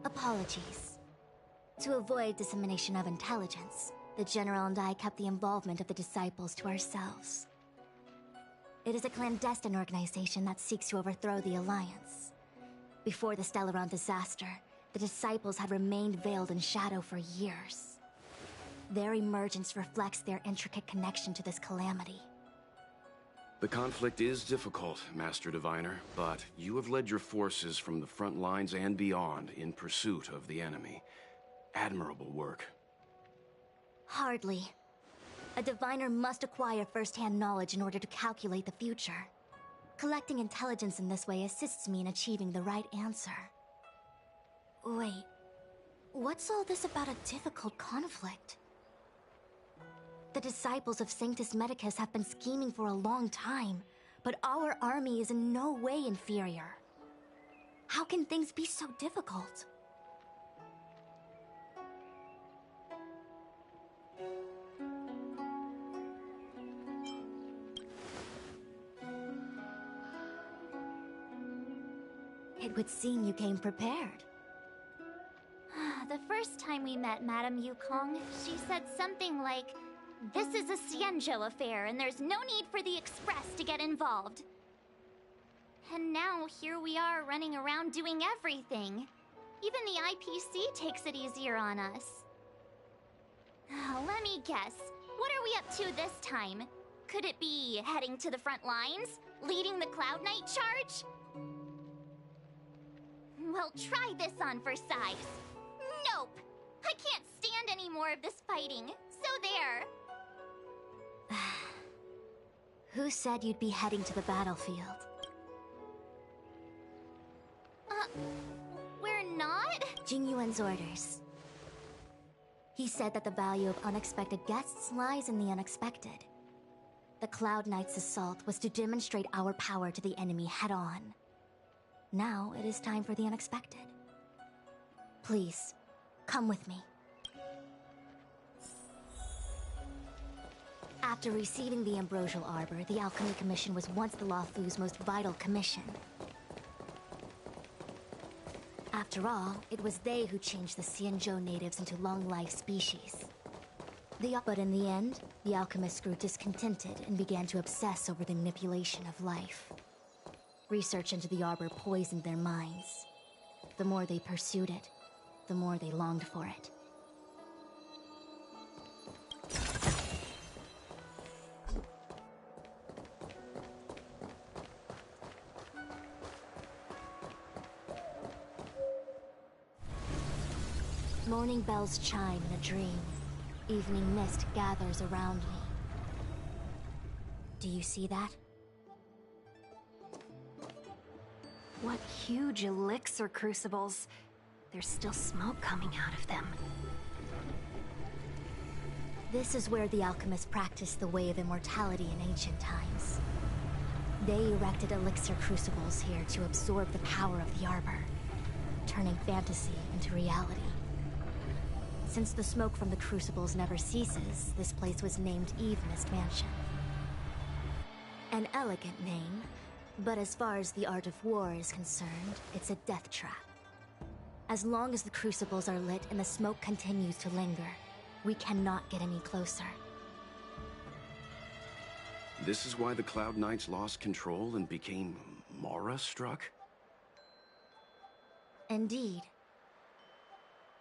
Apologies. To avoid dissemination of intelligence, the General and I kept the involvement of the disciples to ourselves. It is a clandestine organization that seeks to overthrow the Alliance. Before the Stellaron disaster, the disciples had remained veiled in shadow for years. Their emergence reflects their intricate connection to this calamity. The conflict is difficult, Master Diviner, but you have led your forces from the front lines and beyond in pursuit of the enemy. Admirable work. Hardly. A diviner must acquire first-hand knowledge in order to calculate the future. Collecting intelligence in this way assists me in achieving the right answer. Wait, what's all this about a difficult conflict? The disciples of Sanctus Medicus have been scheming for a long time, but our army is in no way inferior. How can things be so difficult? It would seem you came prepared. The first time we met Madame Yukong, she said something like, "This is a Xianzhou affair, and there's no need for the Express to get involved." And now here we are running around doing everything. Even the IPC takes it easier on us. Let me guess, what are we up to this time? Could it be heading to the front lines? Leading the Cloud Knight charge? Well, try this on for size. Nope! I can't stand any more of this fighting, so there! Who said you'd be heading to the battlefield? We're not? Jing Yuan's orders. He said that the value of unexpected guests lies in the unexpected. The Cloud Knight's assault was to demonstrate our power to the enemy head-on. Now it is time for the unexpected. Please, come with me. After receiving the Ambrosial Arbor, the Alchemy Commission was once the Luofu's most vital commission. After all, it was they who changed the Xianzhou natives into long-life species. But in the end, the alchemists grew discontented and began to obsess over the manipulation of life. Research into the Arbor poisoned their minds. The more they pursued it, the more they longed for it. Morning bells chime in a dream. Evening mist gathers around me. Do you see that? What huge elixir crucibles. There's still smoke coming out of them. This is where the alchemists practiced the way of immortality in ancient times. They erected elixir crucibles here to absorb the power of the arbor, turning fantasy into reality. Since the smoke from the crucibles never ceases, this place was named Eve Mist Mansion. An elegant name, but as far as the art of war is concerned, it's a death trap. As long as the crucibles are lit and the smoke continues to linger, we cannot get any closer. This is why the Cloud Knights lost control and became Mara-struck? Indeed.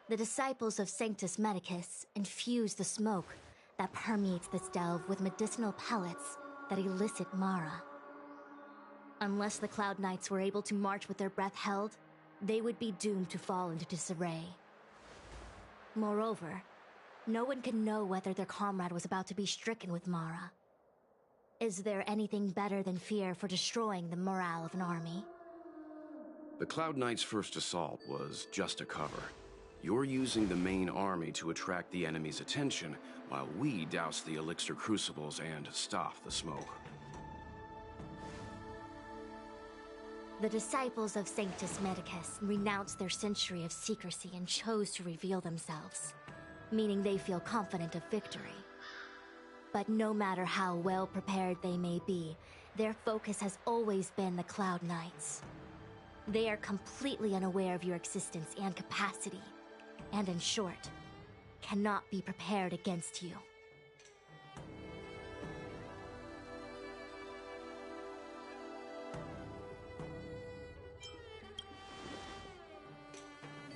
The disciples of Sanctus Medicus infuse the smoke that permeates this delve with medicinal pellets that elicit Mara. Unless the Cloud Knights were able to march with their breath held, they would be doomed to fall into disarray. Moreover, no one can know whether their comrade was about to be stricken with Mara. Is there anything better than fear for destroying the morale of an army? The Cloud Knights' first assault was just a cover. You're using the main army to attract the enemy's attention, while we douse the elixir crucibles and stop the smoke. The disciples of Sanctus Medicus renounced their century of secrecy and chose to reveal themselves, meaning they feel confident of victory. But no matter how well prepared they may be, their focus has always been the Cloud Knights. They are completely unaware of your existence and capacity, and in short, cannot be prepared against you.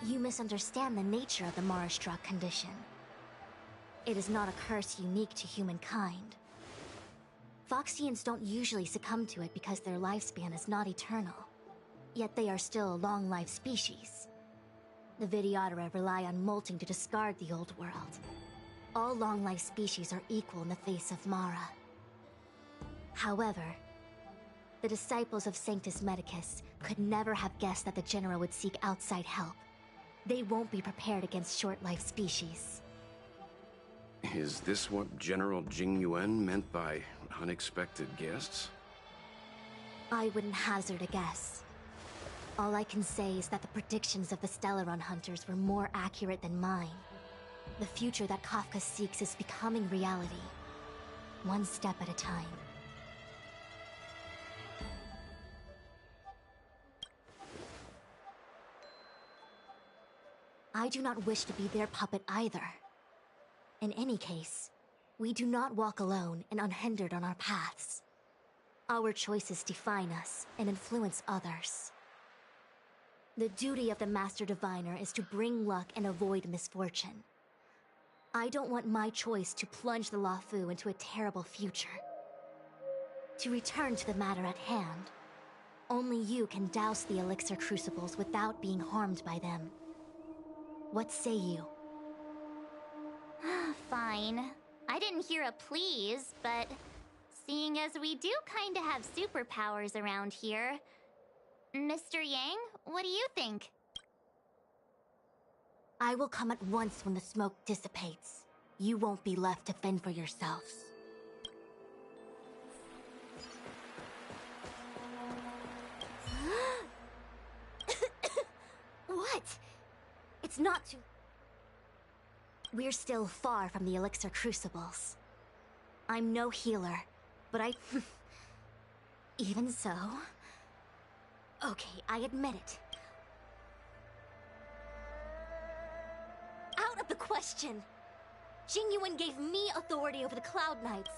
You misunderstand the nature of the Mara-struck condition. It is not a curse unique to humankind. Foxians don't usually succumb to it because their lifespan is not eternal. Yet they are still a long-lived species. The Vidyadhara rely on molting to discard the old world. All long-lived species are equal in the face of Mara. However, the disciples of Sanctus Medicus could never have guessed that the General would seek outside help. They won't be prepared against short-lived species. Is this what General Jing Yuan meant by unexpected guests? I wouldn't hazard a guess. All I can say is that the predictions of the Stellaron hunters were more accurate than mine. The future that Kafka seeks is becoming reality, one step at a time. I do not wish to be their puppet either. In any case, we do not walk alone and unhindered on our paths. Our choices define us and influence others. The duty of the Master Diviner is to bring luck and avoid misfortune. I don't want my choice to plunge the Luofu into a terrible future. To return to the matter at hand, only you can douse the elixir crucibles without being harmed by them. What say you? Fine. I didn't hear a please, but seeing as we do kinda have superpowers around here, Mr. Yang, what do you think? I will come at once when the smoke dissipates. You won't be left to fend for yourselves. What? It's not too... We're still far from the elixir crucibles. I'm no healer, but I... Even so... Okay, I admit it. Out of the question! Jing Yuan gave me authority over the Cloud Knights.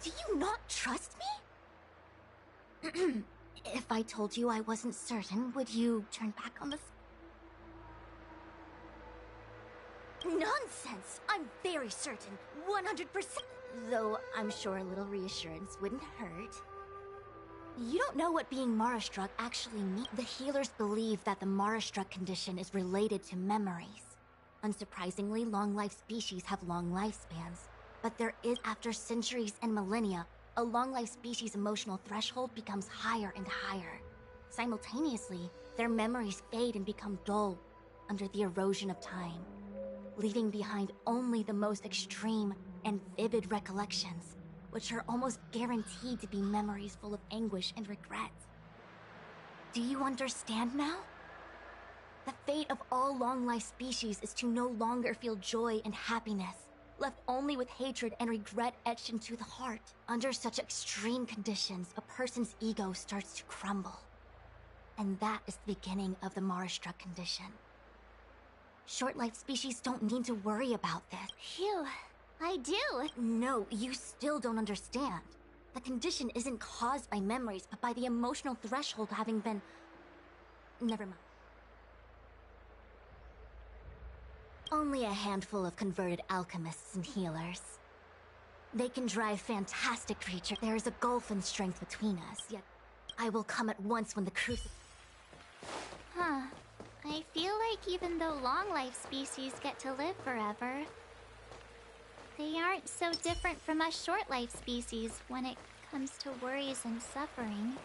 Do you not trust me? If I told you I wasn't certain, would you turn back on this? Nonsense! I'm very certain, 100%. Though I'm sure a little reassurance wouldn't hurt. You don't know what being Mara-struck actually means. The healers believe that the Mara-struck condition is related to memories. Unsurprisingly, long-life species have long lifespans. But there is, after centuries and millennia, a long-life species' emotional threshold becomes higher and higher. Simultaneously, their memories fade and become dull under the erosion of time, leaving behind only the most extreme and vivid recollections, which are almost guaranteed to be memories full of anguish and regret. Do you understand now? The fate of all long-life species is to no longer feel joy and happiness, left only with hatred and regret etched into the heart. Under such extreme conditions, a person's ego starts to crumble. And that is the beginning of the Mara-struck condition. Short-life species don't need to worry about this. Phew, I do. No, you still don't understand. The condition isn't caused by memories, but by the emotional threshold having been... Never mind. Only a handful of converted alchemists and healers. They can drive fantastic creatures. There is a gulf in strength between us, yet I will come at once when the crucifix... Huh. I feel like even though long-life species get to live forever, they aren't so different from us short-life species when it comes to worries and suffering.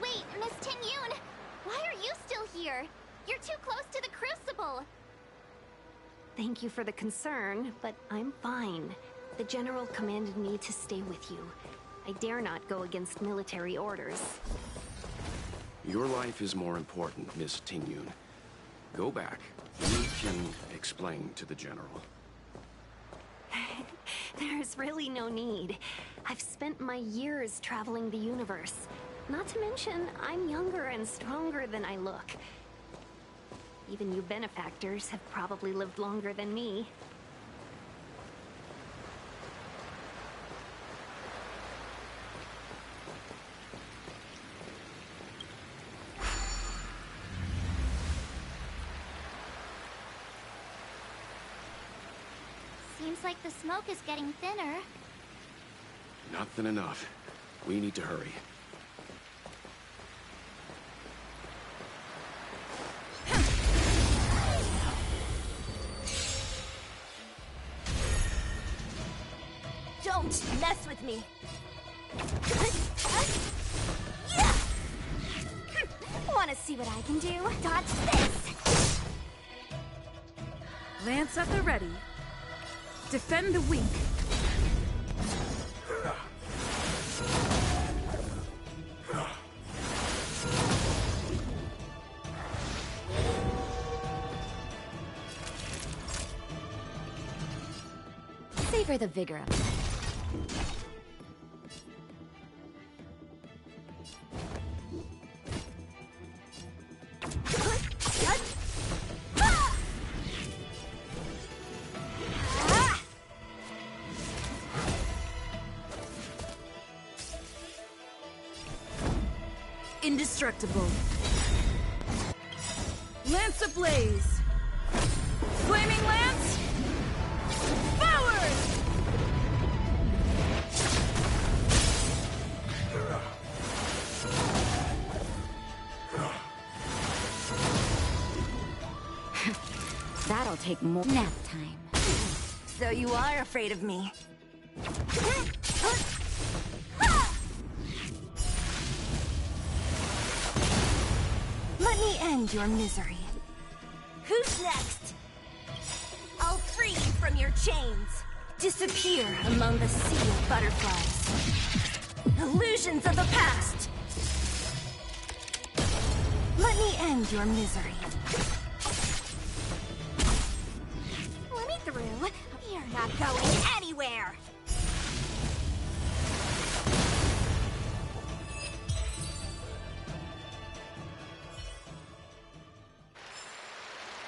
Wait, Miss Ting-Yun! Why are you still here? You're too close to the Crucible! Thank you for the concern, but I'm fine. The General commanded me to stay with you. I dare not go against military orders. Your life is more important, Miss Ting-Yun. Go back. We can explain to the General. There's really no need. I've spent my years traveling the universe. Not to mention, I'm younger and stronger than I look. Even you benefactors have probably lived longer than me. Seems like the smoke is getting thinner. Not thin enough. We need to hurry. Don't mess with me! Wanna see what I can do? Dodge this! Lance at the ready. Defend the weak. Savor the vigor of it. Indestructible. Lance ablaze. Flaming lance. Forward! That'll take more nap time. So you are afraid of me. Let me end your misery. Who's next? I'll free you from your chains. Disappear among the sea of butterflies. Illusions of the past. Let me end your misery. Let me through. You're not going anywhere.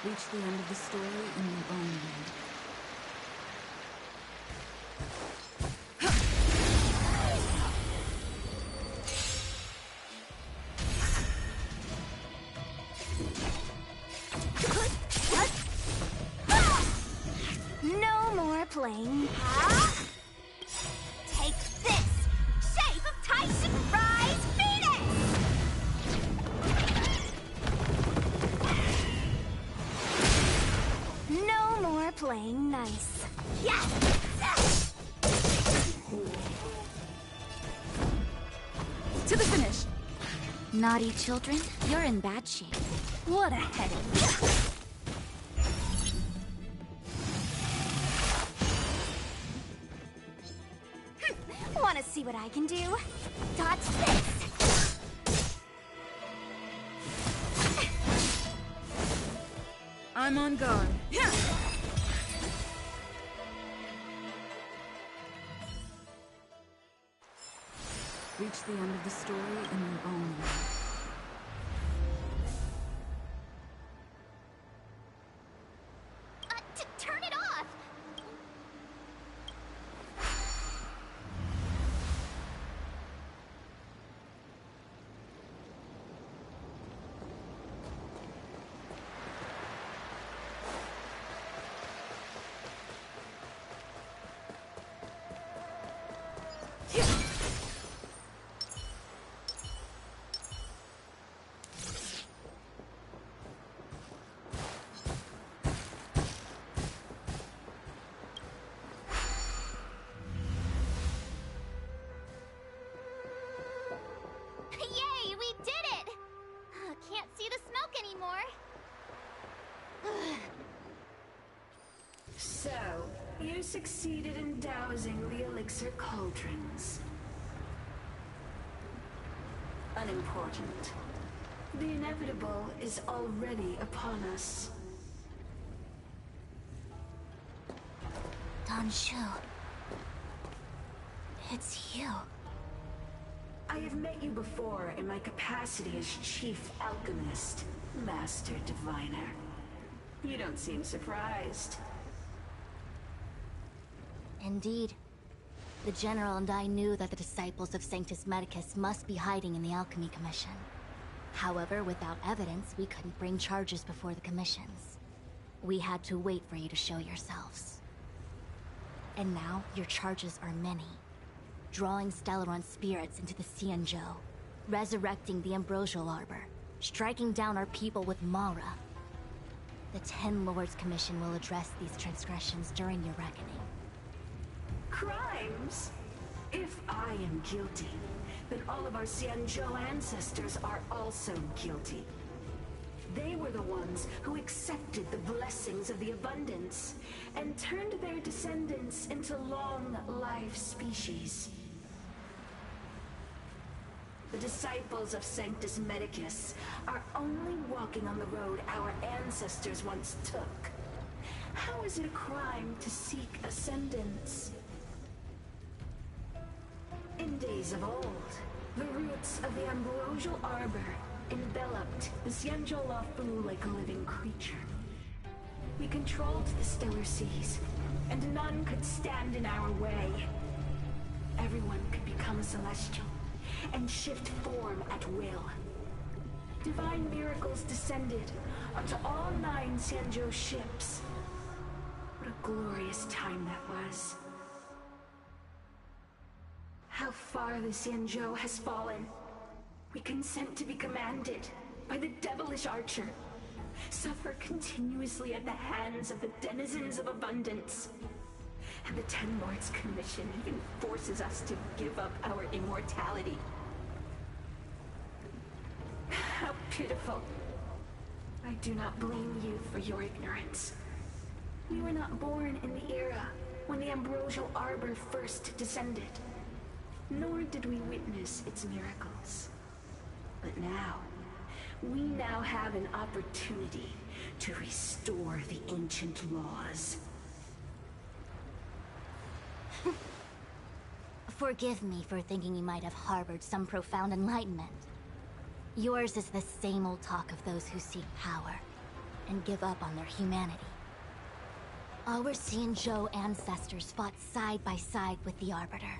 Reach the end of the story in your own way. flame path. Take this! Shape of Titan Rise Phoenix! No more playing nice. Yes! To the finish! Naughty children, you're in bad shape. What a headache. Wanna see what I can do? Dodge this! I'm on guard. Reach the end of the story in your own way. Turn it off! Yay, we did it! Can't see the smoke anymore. So, you succeeded in dousing the elixir cauldrons. Unimportant. The inevitable is already upon us. Shu, it's you. I have met you before in my capacity as Chief Alchemist, Master Diviner. You don't seem surprised. Indeed. The General and I knew that the disciples of Sanctus Medicus must be hiding in the Alchemy Commission. However, without evidence, we couldn't bring charges before the commissions. We had to wait for you to show yourselves. And now, your charges are many. Drawing Stellaron spirits into the Xianzhou, resurrecting the Ambrosial Arbor, striking down our people with Mara. The Ten Lords Commission will address these transgressions during your reckoning. Crimes? If I am guilty, then all of our Xianzhou ancestors are also guilty. They were the ones who accepted the blessings of the abundance and turned their descendants into long-life species. The disciples of Sanctus Medicus are only walking on the road our ancestors once took. How is it a crime to seek ascendance? In days of old, the roots of the Ambrosial Arbor enveloped the Xianzhou Lafu like a living creature. We controlled the stellar seas, and none could stand in our way. Everyone could become a celestial, and shift form at will. Divine miracles descended onto all 9 Xianzhou ships. What a glorious time that was. How far the Xianzhou has fallen. We consent to be commanded by the devilish archer. Suffer continuously at the hands of the denizens of abundance. And the Ten Lords Commission even forces us to give up our immortality. How pitiful. I do not blame you for your ignorance. We were not born in the era when the Ambrosial Arbor first descended. Nor did we witness its miracles. But now, we now have an opportunity to restore the ancient laws. Forgive me for thinking you might have harbored some profound enlightenment. Yours is the same old talk of those who seek power and give up on their humanity. Our Xianzhou ancestors fought side by side with the Arbiter,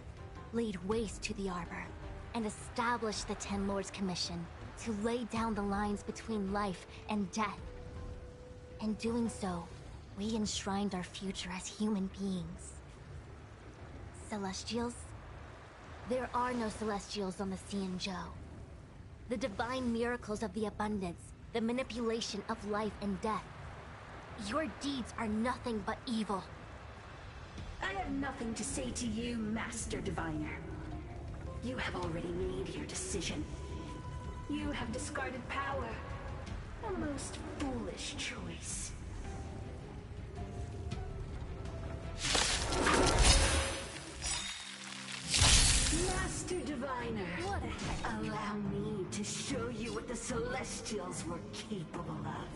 laid waste to the Arbor, and established the Ten Lords Commission to lay down the lines between life and death. In doing so, We enshrined our future as human beings. Celestials? There are no Celestials on the Xianzhou. The divine miracles of the abundance, the manipulation of life and death. Your deeds are nothing but evil. I have nothing to say to you, Master Diviner. You have already made your decision. You have discarded power. A most foolish choice. Master Diviner, allow me to show you what the Celestials were capable of.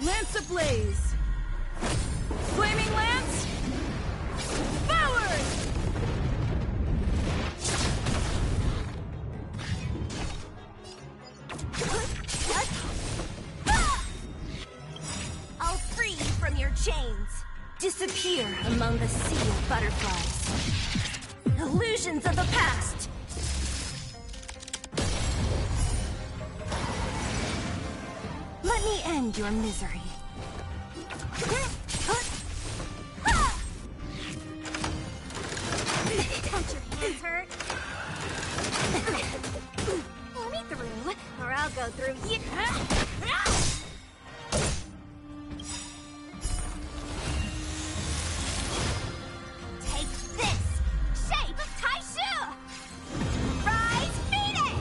Lance ablaze! Flaming lance! Forward! I'll free you from your chains. Disappear among the sea of butterflies. Illusions of the past. Let me end your misery. Don't your hands hurt? Let me through, or I'll go through you. Take this! Shape of Taishu! Rise, Phoenix!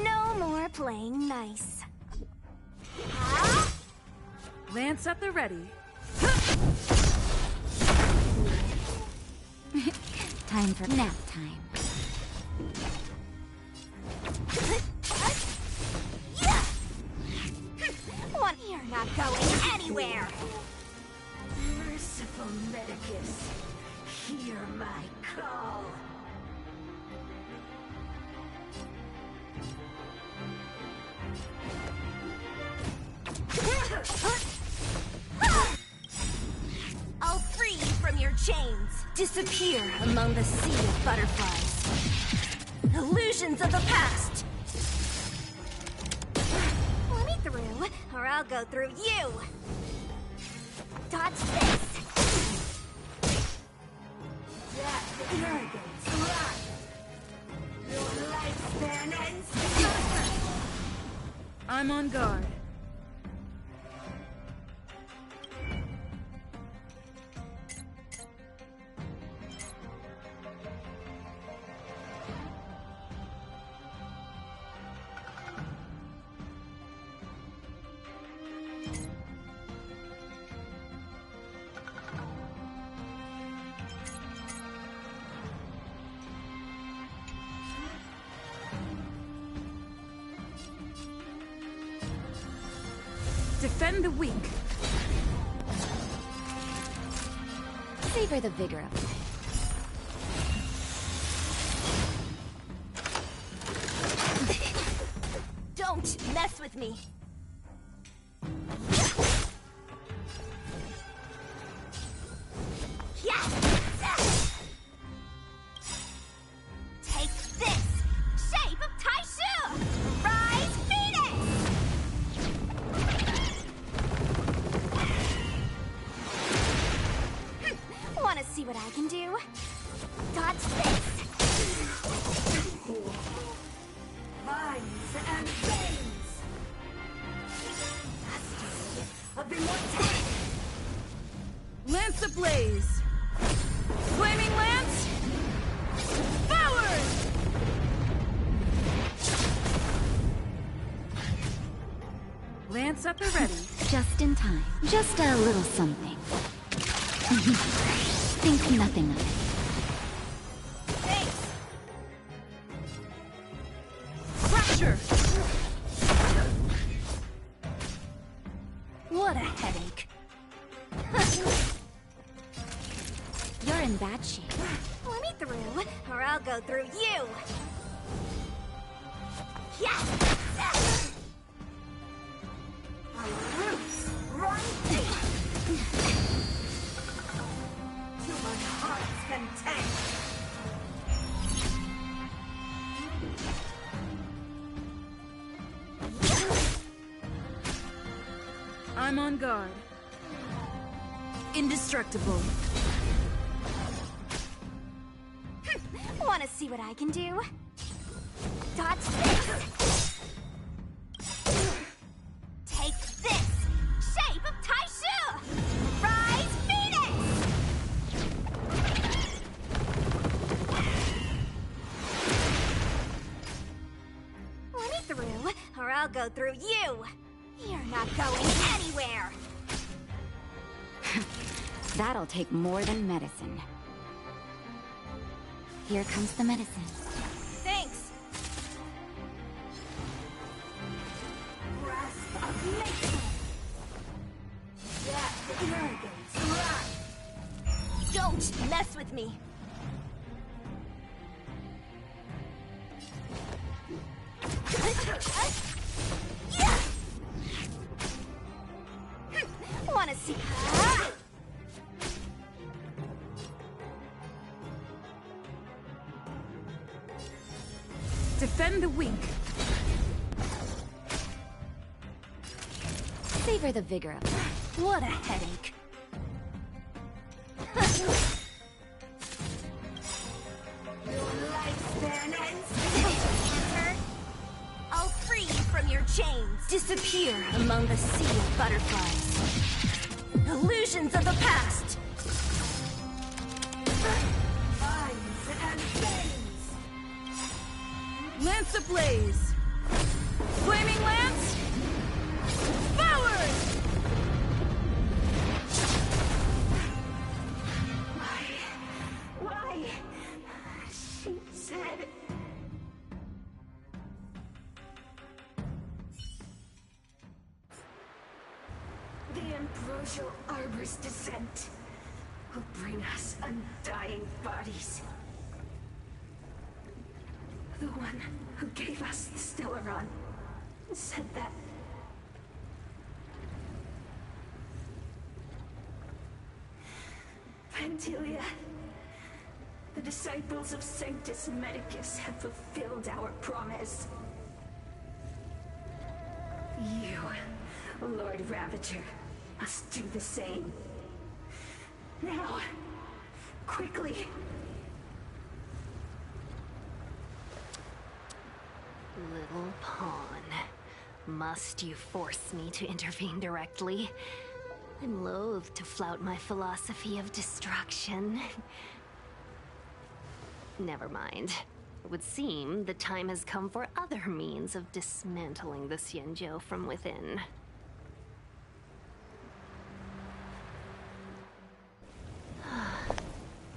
No more playing nice. Lance at the ready. Time for nap time. You're not going anywhere! Merciful Medicus, hear my call. I'll free you from your chains. Disappear among the sea of butterflies. Illusions of the past. Let me through, or I'll go through you. Dodge this. That arrogance, run! Your lifespan ends. I'm on guard. Defend the weak. Savor the vigor of life. Don't mess with me. Take this! Shape of Taishu! Rise, Phoenix! Wanna see what I can do? Dodge this! Vines and veins! Masters of immortality! Lance ablaze! Flaming lance! Forward! Lance at the ready. Just in time. Just a little something. Think nothing of it. Thanks! Fracture! What a headache. You're in bad shape. Let me through, or I'll go through you. My roots run deep to my heart's content. I'm on guard. Indestructible. Wanna see what I can do? Dodge this! Take this! Shape of Taishu! Rise Phoenix! Let me through, or I'll go through you! You're not going anywhere! That'll take more than medicine. Here comes the medicine. Thanks! Grasp of nature. That arrogance, right? Don't mess with me! Wanna see? Defend the weak. Savor the vigor of it. What a headache. Your lifespan ends. Enter. I'll free you from your chains. Disappear among the sea of butterflies. Illusions of the past. Eyes and veins. Lance ablaze. Flaming lance. Forward! Why? She said... The ambrosial arbor's descent will bring us undying bodies. The one who gave us the Stellaron said that. Pantilia, the disciples of Sanctus Medicus have fulfilled our promise. You, Lord Ravager, must do the same. Now, quickly. Little pawn. Must you force me to intervene directly? I'm loath to flout my philosophy of destruction. Never mind. It would seem the time has come for other means of dismantling the Xianzhou from within.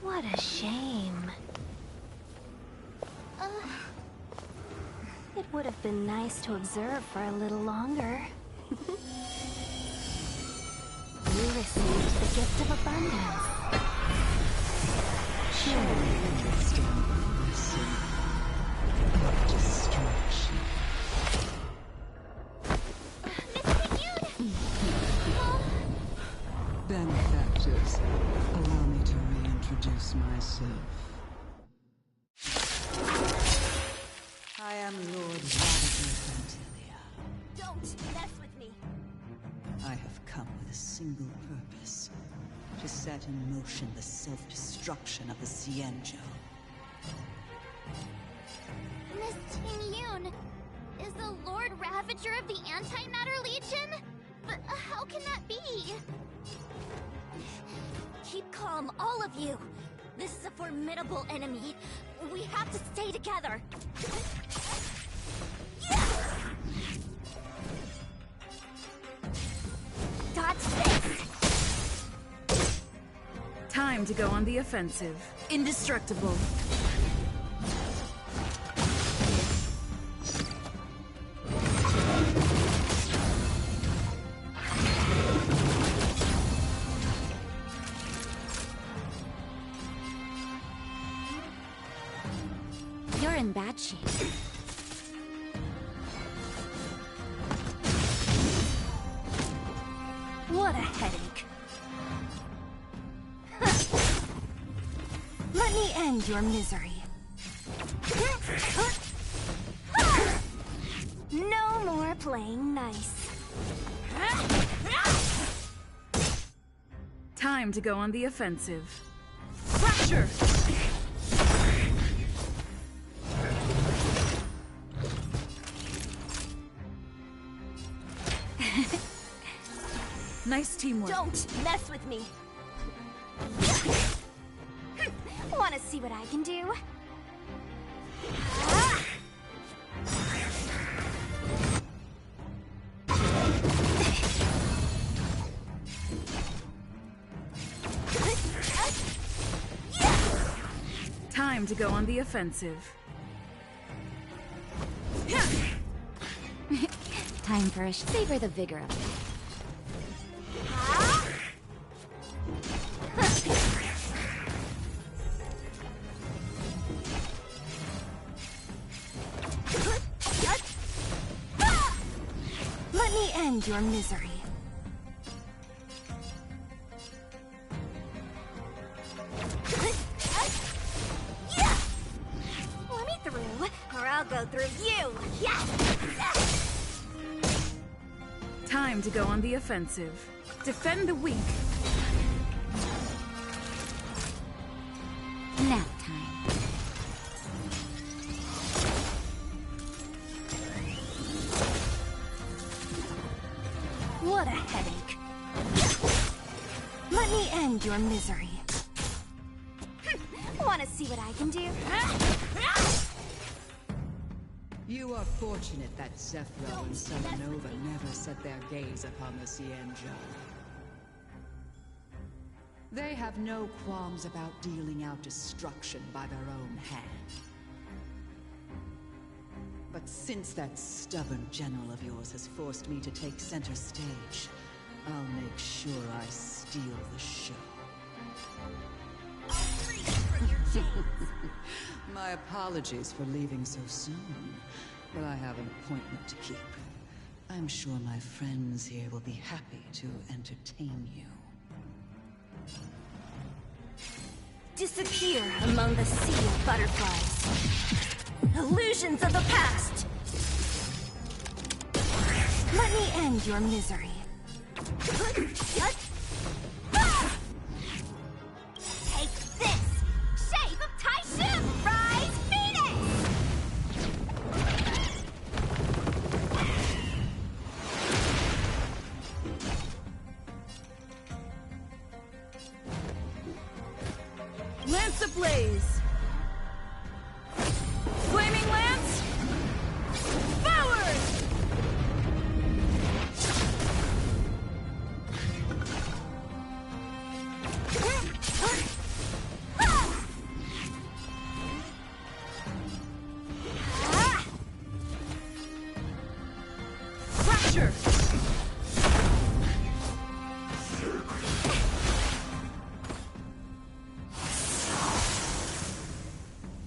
What a shame. It would have been nice to observe for a little longer. You received the gift of abundance. Surely interesting lesson of destruction. Benefactors, allow me to reintroduce myself. I am Lord Ravager Pantilia. Don't mess with me. I have come with a single purpose. To set in motion the self-destruction of the Xianzhou. Miss Ting-Yun, is the Lord Ravager of the Antimatter Legion? But how can that be? Keep calm, all of you. This is a formidable enemy. We have to stay together. Dodge this! Time to go on the offensive. Indestructible. You're in bad shape. What a headache. Let me end your misery. No more playing nice. Time to go on the offensive. Fracture! Nice teamwork. Don't mess with me. Want to see what I can do? Time to go on the offensive. Time for a savor the vigor of it. Let me end your misery. Let me through, or I'll go through you. Time to go on the offensive. Defend the weak. Nap time. What a headache. Let me end your misery. Want to see what I can do? You are fortunate that Zephyro and Supernova never set their gaze upon the Cienjo. They have no qualms about dealing out destruction by their own hand. But since that stubborn general of yours has forced me to take center stage, I'll make sure I steal the show. My apologies for leaving so soon, but I have an appointment to keep. I'm sure my friends here will be happy to entertain you. Disappear among the sea of butterflies. Illusions of the past! Let me end your misery. Take this! Shape of Taishim! Rise, Phoenix! Lance ablaze! Flaming lance! Forward! Fracture!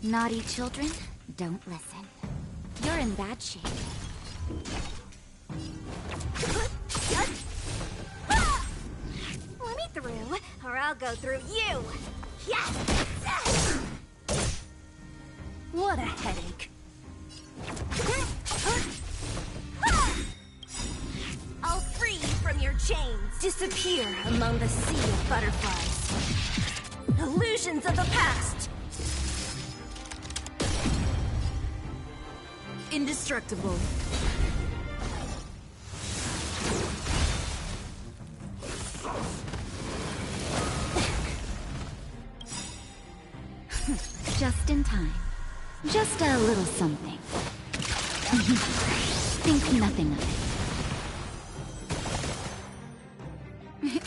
Naughty children, don't listen. You're in bad shape. Let me through, or I'll go through you! Yes! What a headache. I'll free you from your chains. Disappear among the sea of butterflies. Illusions of the past. Indestructible. Just in time. Just a little something. Think nothing of it.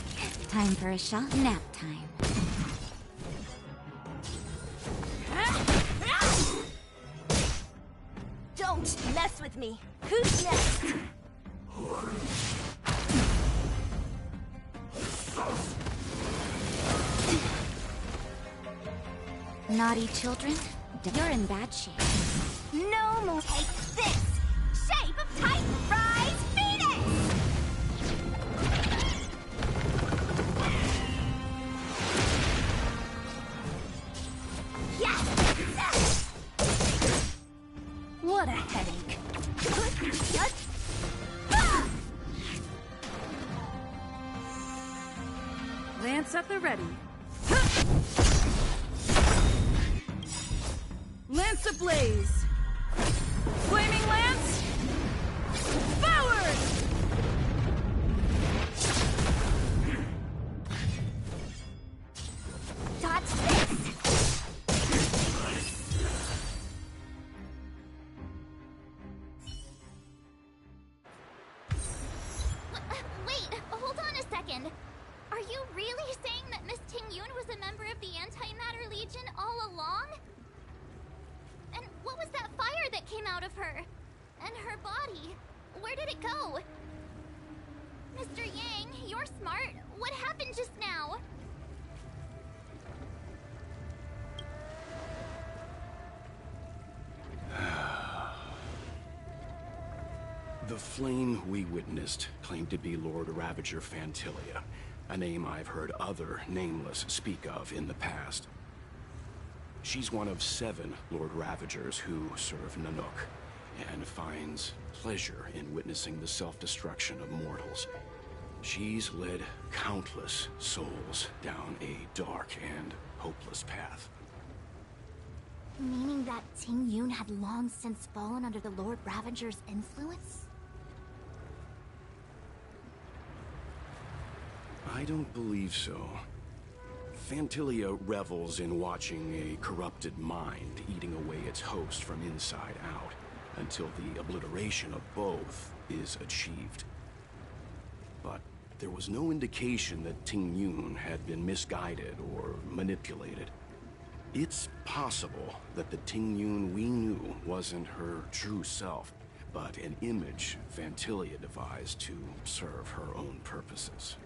Time for a shot. Nap time. Don't mess with me. Who's next? Naughty children, you're in bad shape. No more. Take this! Shape of Titan! Rise, Phoenix! Yes! What a headache. you're ready. Lance ablaze! Flaming lance! Forward! Dodge this! Wait, hold on a second. Are you really saying that Miss Ting-Yun was a member of the Antimatter Legion all along? And what was that fire that came out of her? And her body? Where did it go? Mr. Yang, you're smart. What happened just now? The flame we witnessed claimed to be Lord Ravager Fantilia, a name I've heard other Nameless speak of in the past. She's one of 7 Lord Ravagers who serve Nanook, and finds pleasure in witnessing the self-destruction of mortals. She's led countless souls down a dark and hopeless path. Meaning that Ting-Yun had long since fallen under the Lord Ravager's influence? I don't believe so. Fantilia revels in watching a corrupted mind eating away its host from inside out, until the obliteration of both is achieved. But there was no indication that Ting-Yun had been misguided or manipulated. It's possible that the Ting-Yun we knew wasn't her true self, but an image Fantilia devised to serve her own purposes.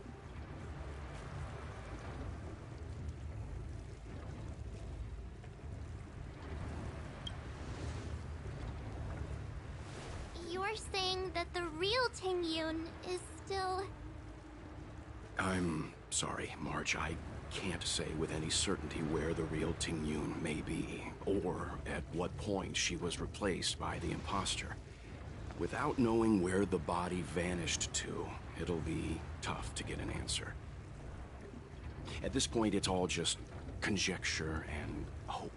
You're saying that the real Ting-Yun is still... I'm sorry, March. I can't say with any certainty where the real Ting-Yun may be, or at what point she was replaced by the imposter. Without knowing where the body vanished to, it'll be tough to get an answer. At this point, it's all just conjecture and hope.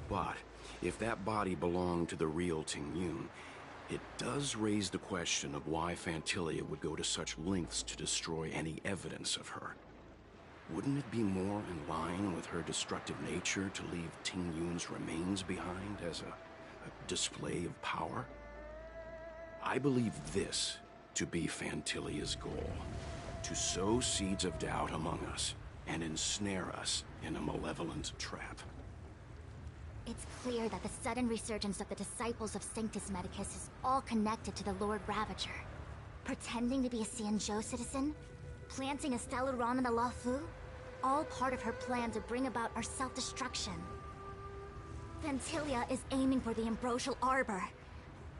But if that body belonged to the real Ting-Yun, it does raise the question of why Fantilia would go to such lengths to destroy any evidence of her. Wouldn't it be more in line with her destructive nature to leave Ting-Yun's remains behind as a display of power? I believe this to be Fantilia's goal: to sow seeds of doubt among us and ensnare us in a malevolent trap. It's clear that the sudden resurgence of the disciples of Sanctus Medicus is all connected to the Lord Ravager. Pretending to be a Xianzhou citizen? Planting a Stellaron in the Luofu? All part of her plan to bring about our self-destruction. Fantilia is aiming for the Ambrosial Arbor.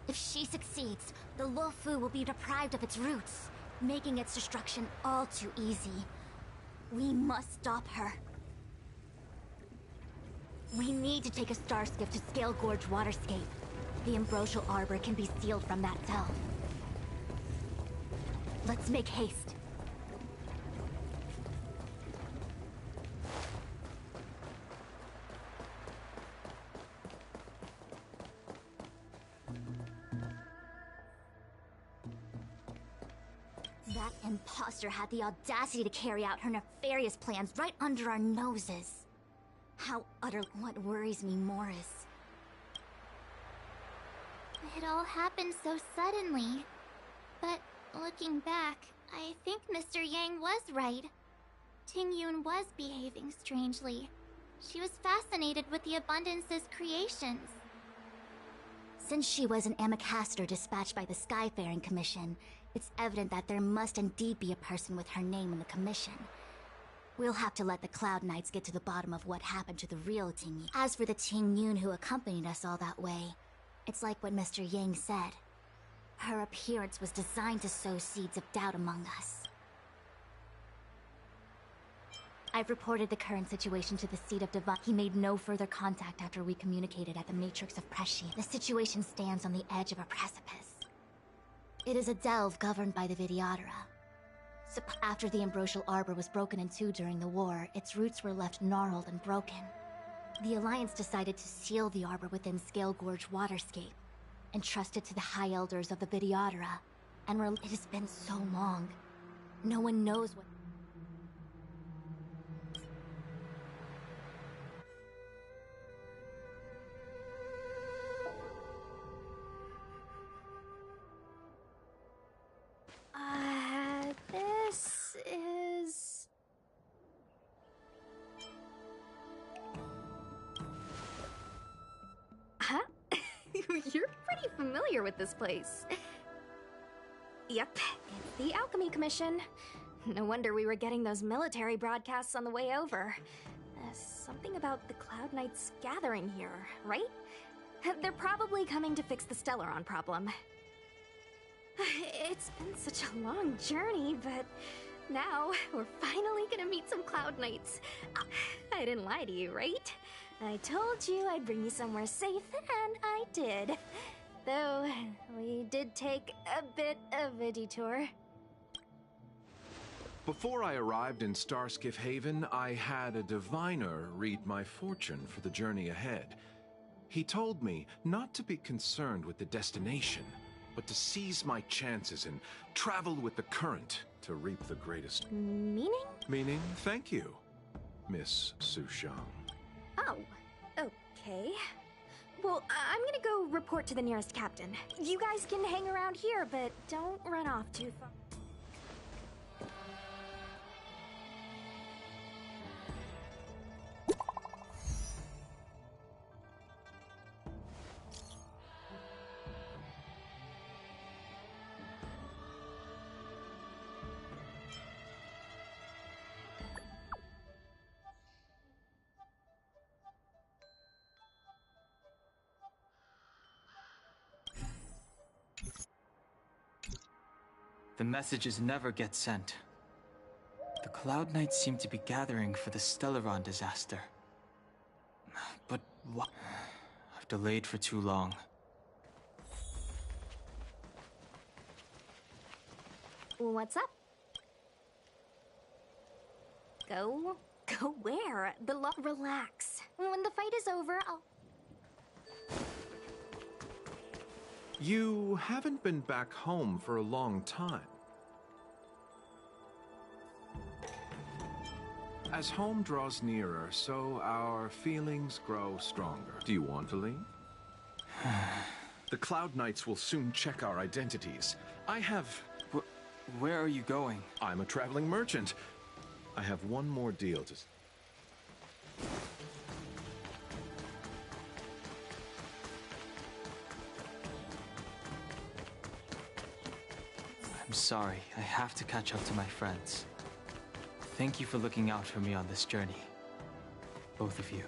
If she succeeds, the Luofu will be deprived of its roots, making its destruction all too easy. We must stop her. We need to take a star skiff to Scale Gorge Waterscape. The Ambrosial Arbor can be sealed from that delve. Let's make haste. That imposter had the audacity to carry out her nefarious plans right under our noses. What worries me more is... It all happened so suddenly. But looking back, I think Mr. Yang was right. Ting-Yun was behaving strangely. She was fascinated with the Abundance's creations. Since she was an Amicastor dispatched by the Skyfaring Commission, it's evident that there must indeed be a person with her name in the commission. We'll have to let the Cloud Knights get to the bottom of what happened to the real Ting-Yun. As for the Ting-Yun who accompanied us all that way, it's like what Mr. Yang said. Her appearance was designed to sow seeds of doubt among us. I've reported the current situation to the Seat of Divine. He made no further contact after we communicated at the Matrix of Presci. The situation stands on the edge of a precipice. It is a delve governed by the Videodara. After the Ambrosial Arbor was broken in two during the war, its roots were left gnarled and broken. The Alliance decided to seal the arbor within Scale Gorge Waterscape, and trust it to the High Elders of the Vidyadhara. And it has been so long. No one knows what... This is... Huh? You're pretty familiar with this place. Yep, it's the Alchemy Commission. No wonder we were getting those military broadcasts on the way over. Something about the Cloud Knights gathering here, right? They're probably coming to fix the Stellaron problem. It's been such a long journey, but now we're finally gonna meet some Cloud Knights. I didn't lie to you, right? I told you I'd bring you somewhere safe, and I did. Though, we did take a bit of a detour. Before I arrived in Starskiff Haven, I had a diviner read my fortune for the journey ahead. He told me not to be concerned with the destination, but to seize my chances and travel with the current to reap the greatest... Meaning? Meaning, thank you, Miss Sushang. Oh, okay. Well, I'm gonna go report to the nearest captain. You guys can hang around here, but don't run off too far. The messages never get sent. The Cloud Knights seem to be gathering for the Stellaron disaster. But what? I've delayed for too long. What's up? Go where? Relax. When the fight is over, I'll... You haven't been back home for a long time. As home draws nearer, so our feelings grow stronger. Do you want to leave? The Cloud Knights will soon check our identities. I have... Where are you going? I'm a traveling merchant. I have one more deal to... I'm sorry, I have to catch up to my friends. Thank you for looking out for me on this journey. Both of you.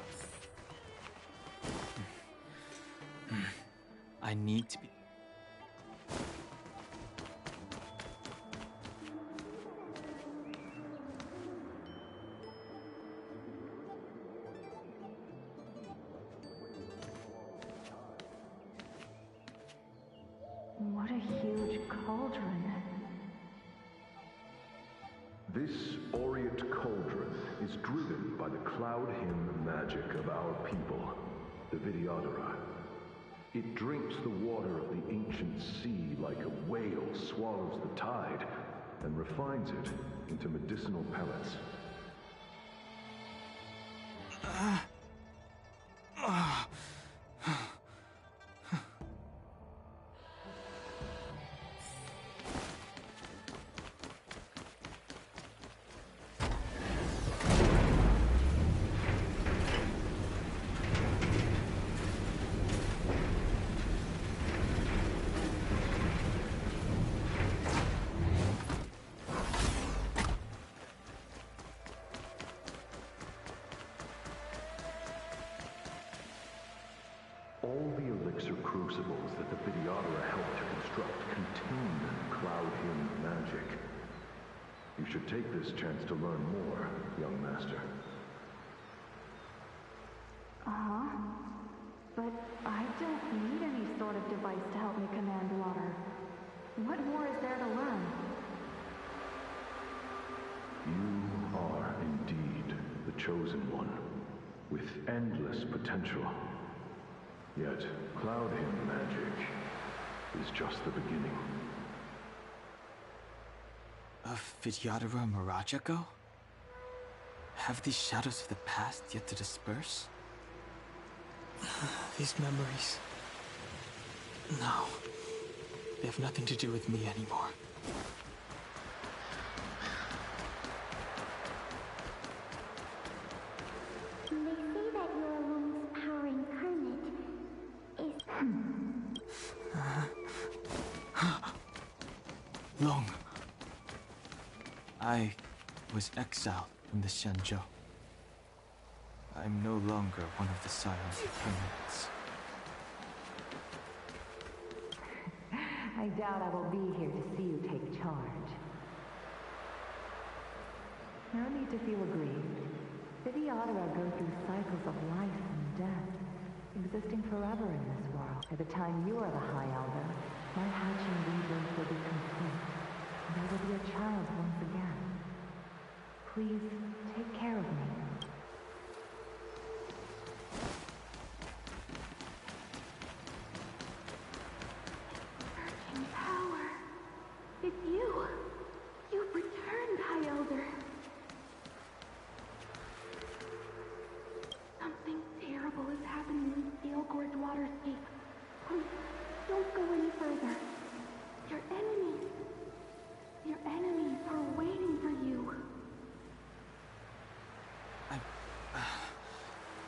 I need to be... What a huge cauldron. This aureate cauldron is driven by the cloud hymn magic of our people, the Vidyadhara. It drinks the water of the ancient sea like a whale swallows the tide, and refines it into medicinal pellets. All the elixir crucibles that the Vidyadhara helped to construct contain cloud hymn magic. You should take this chance to learn more, young master. Uh-huh. But I don't need any sort of device to help me command water. What more is there to learn? Chosen One, with endless potential. Yet, Cloud Hymn magic is just the beginning. Of Vidyadhara Mirajago? Have these shadows of the past yet to disperse? These memories... No. They have nothing to do with me anymore. They say that your Lung's powering Kermit is... Long. I was exiled from the Shenzhou. I'm no longer one of the Scions of Permanence. I doubt I will be here to see you take charge. No need to feel aggrieved. Vidyadhara go through cycles of life and death, existing forever in this world. By the time you are the High Elder, my hatching rebirth will be complete, and I will be a child once again. Please, take care of me. Searching power. It's you. You've returned, High Elder. Something terrible is happening in Steel Gorge Waterscape. Please, don't go any further. Your enemies are waiting for you.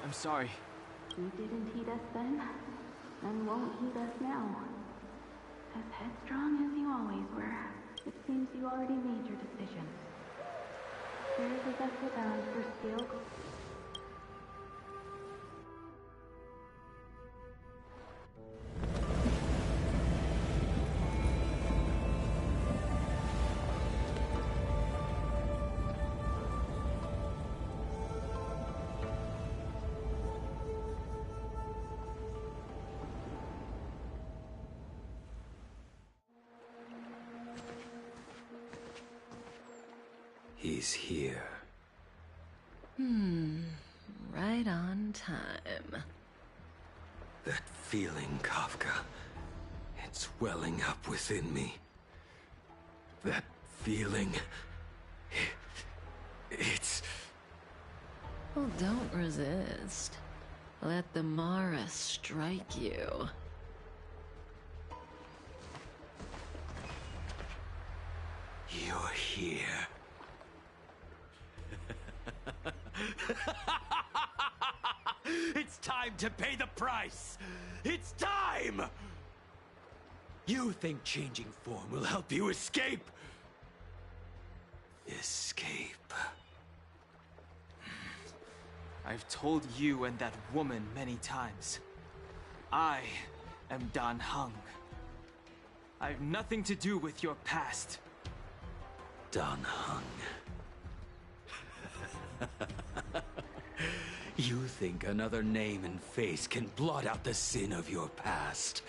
I'm sorry. You didn't heed us then, and won't heed us now. As headstrong as you always were, it seems you already made your decision. There is a vessel bound for Steel. He's here. Right on time. That feeling, Kafka. It's welling up within me. That feeling... It's... Well, don't resist. Let the Mara strike you. You're here. It's time to pay the price! It's time! You think changing form will help you escape? Escape. I've told you and that woman many times. I am Dan Heng. I have nothing to do with your past. Dan Heng. You think another name and face can blot out the sin of your past?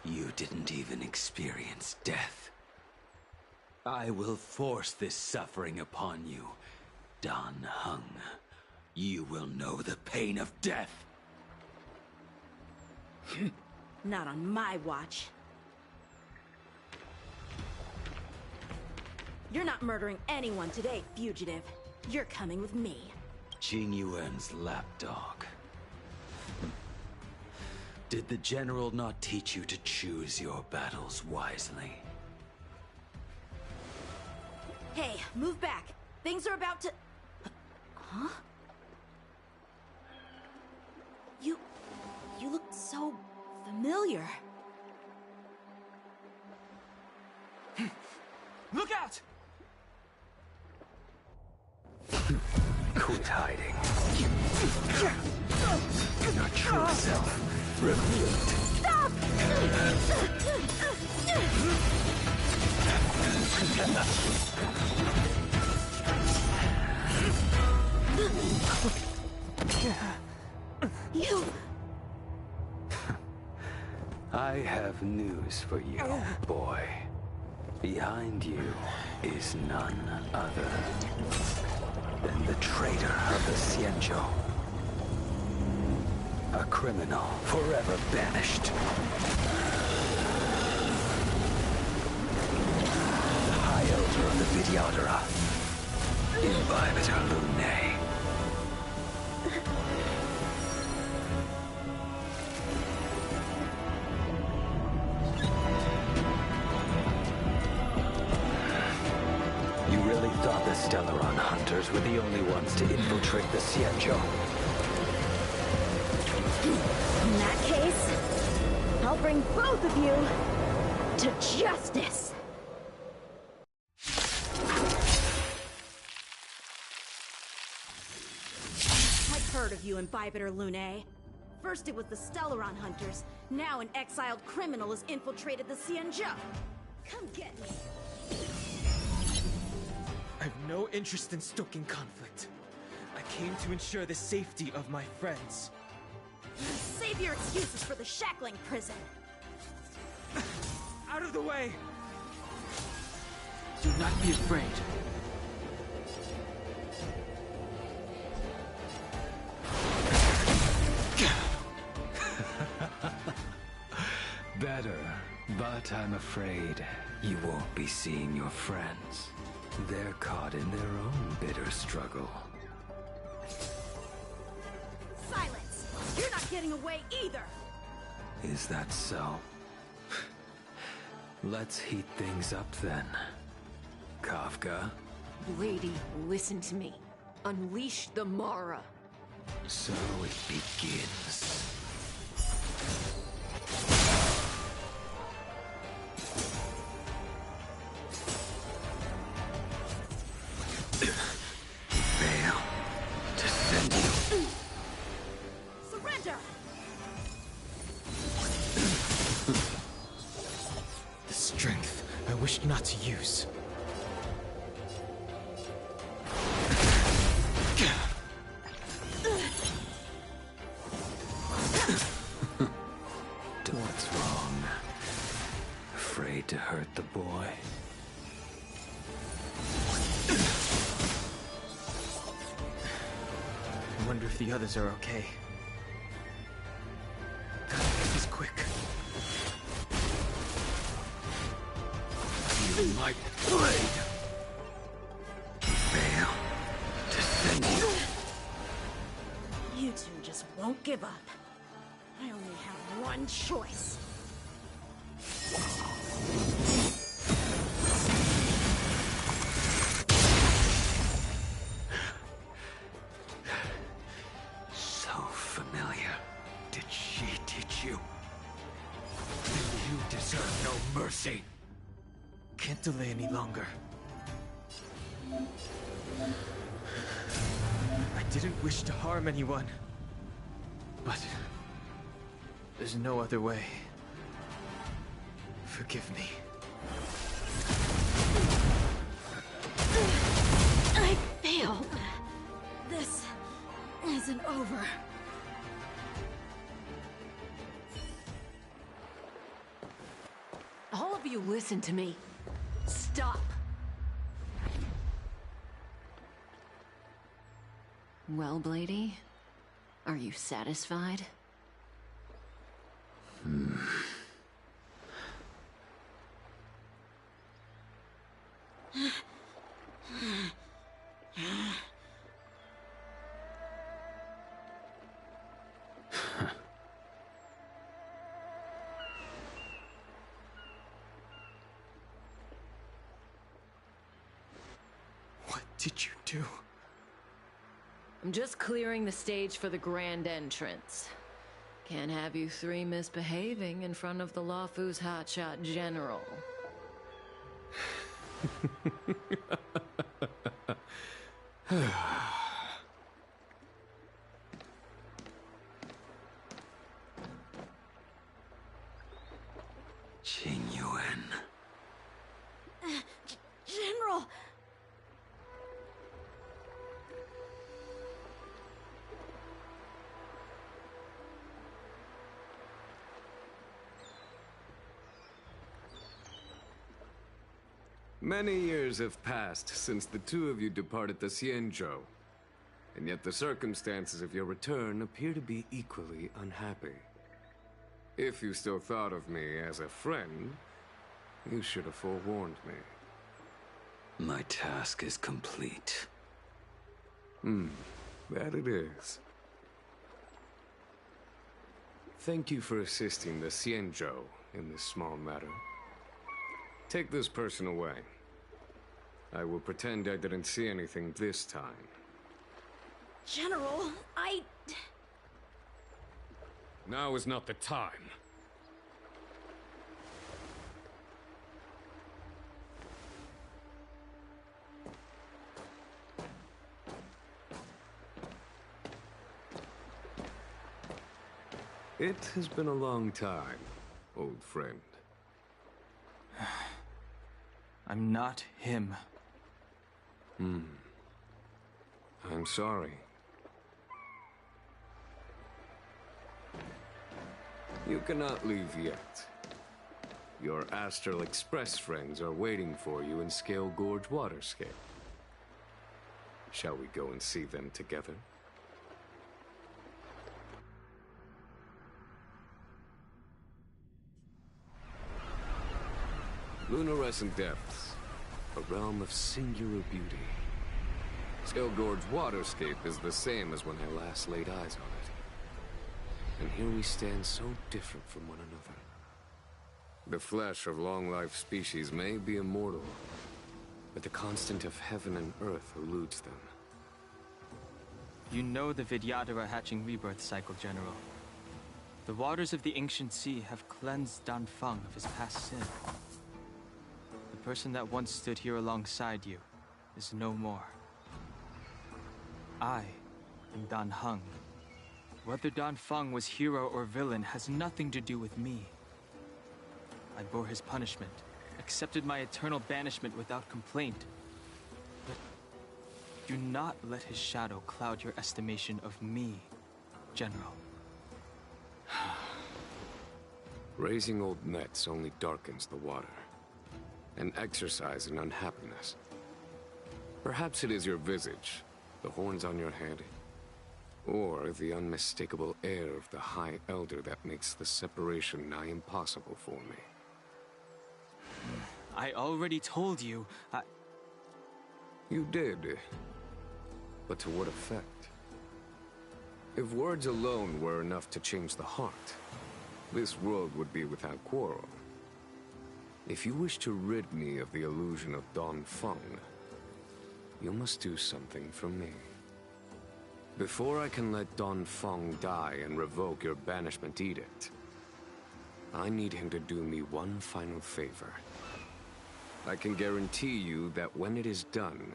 You didn't even experience death. I will force this suffering upon you, Dan Heng. You will know the pain of death. Not on my watch. You're not murdering anyone today, fugitive. You're coming with me. Jing Yuan's lapdog. Did the general not teach you to choose your battles wisely? Hey, move back. Things are about to... Huh? You look so familiar. Look out! Quit hiding. Your true self revealed. Stop! You... I have news for you, boy. Behind you is none other than the traitor of the Xianzhou. A criminal forever banished. The High Elder of the Vidyadhara, Imbibitor Lunae. You really thought the Stellaron hunters were the only ones to infiltrate the Xianzhou? In that case, I'll bring both of you to justice! I've heard of you, Imbibitor Lunae. First it was the Stellaron hunters, now an exiled criminal has infiltrated the Xianzhou. Come get me! I have no interest in stoking conflict. I came to ensure the safety of my friends. Save your excuses for the shackling prison! Out of the way! Do not be afraid. Better, but I'm afraid you won't be seeing your friends. They're caught in their own bitter struggle. Silence! You're not getting away either! Is that so? Let's heat things up then. Kafka? Lady, listen to me. Unleash the Mara. So it begins. Fail to send you. Surrender! The strength I wished not to use. What's wrong? Afraid to hurt the boy? I wonder if the others are okay. He's quick. You might blade. Fail to send you. You two just won't give up. I only have one choice. So familiar. Did she teach you? Then you deserve no mercy. Can't delay any longer. I didn't wish to harm anyone. But there's no other way. Forgive me. I failed. This isn't over. All of you listen to me. Stop. Well, Blady, are you satisfied? What did you do? I'm just clearing the stage for the grand entrance. Can't have you three misbehaving in front of the Lafu's hotshot general. Qingyuan. General! Many years have passed since the two of you departed the Xianzhou, and yet the circumstances of your return appear to be equally unhappy. If you still thought of me as a friend, you should have forewarned me. My task is complete. That it is. Thank you for assisting the Xianzhou in this small matter. Take this person away. I will pretend I didn't see anything this time. General, Now is not the time. It has been a long time, old friend. I'm not him. I'm sorry. You cannot leave yet. Your Astral Express friends are waiting for you in Scale Gorge Waterscape. Shall we go and see them together? Lunarescent Depths, a realm of singular beauty. Scale Gorge Waterscape is the same as when I last laid eyes on it. And here we stand so different from one another. The flesh of long-life species may be immortal, but the constant of heaven and earth eludes them. You know the Vidyadhara hatching rebirth cycle, General. The waters of the ancient sea have cleansed Danfeng of his past sin. The person that once stood here alongside you is no more. I am Dan Heng. Whether Danfeng was hero or villain has nothing to do with me. I bore his punishment, accepted my eternal banishment without complaint. But do not let his shadow cloud your estimation of me, General. Raising old nets only darkens the water. An exercise in unhappiness. Perhaps it is your visage, the horns on your head, or the unmistakable air of the High Elder that makes the separation nigh impossible for me. I already told you, You did. But to what effect? If words alone were enough to change the heart, this world would be without quarrel. If you wish to rid me of the illusion of Danfeng, you must do something for me. Before I can let Danfeng die and revoke your banishment edict, I need him to do me one final favor. I can guarantee you that when it is done,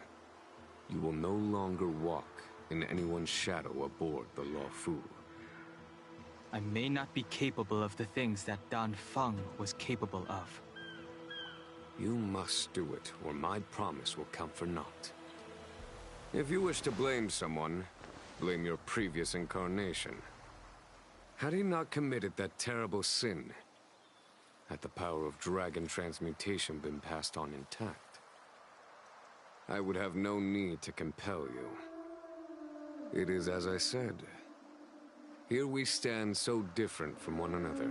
you will no longer walk in anyone's shadow aboard the Luofu. I may not be capable of the things that Danfeng was capable of. You must do it, or my promise will count for naught. If you wish to blame someone, blame your previous incarnation. Had he not committed that terrible sin, had the power of dragon transmutation been passed on intact, I would have no need to compel you. It is as I said. Here we stand so different from one another.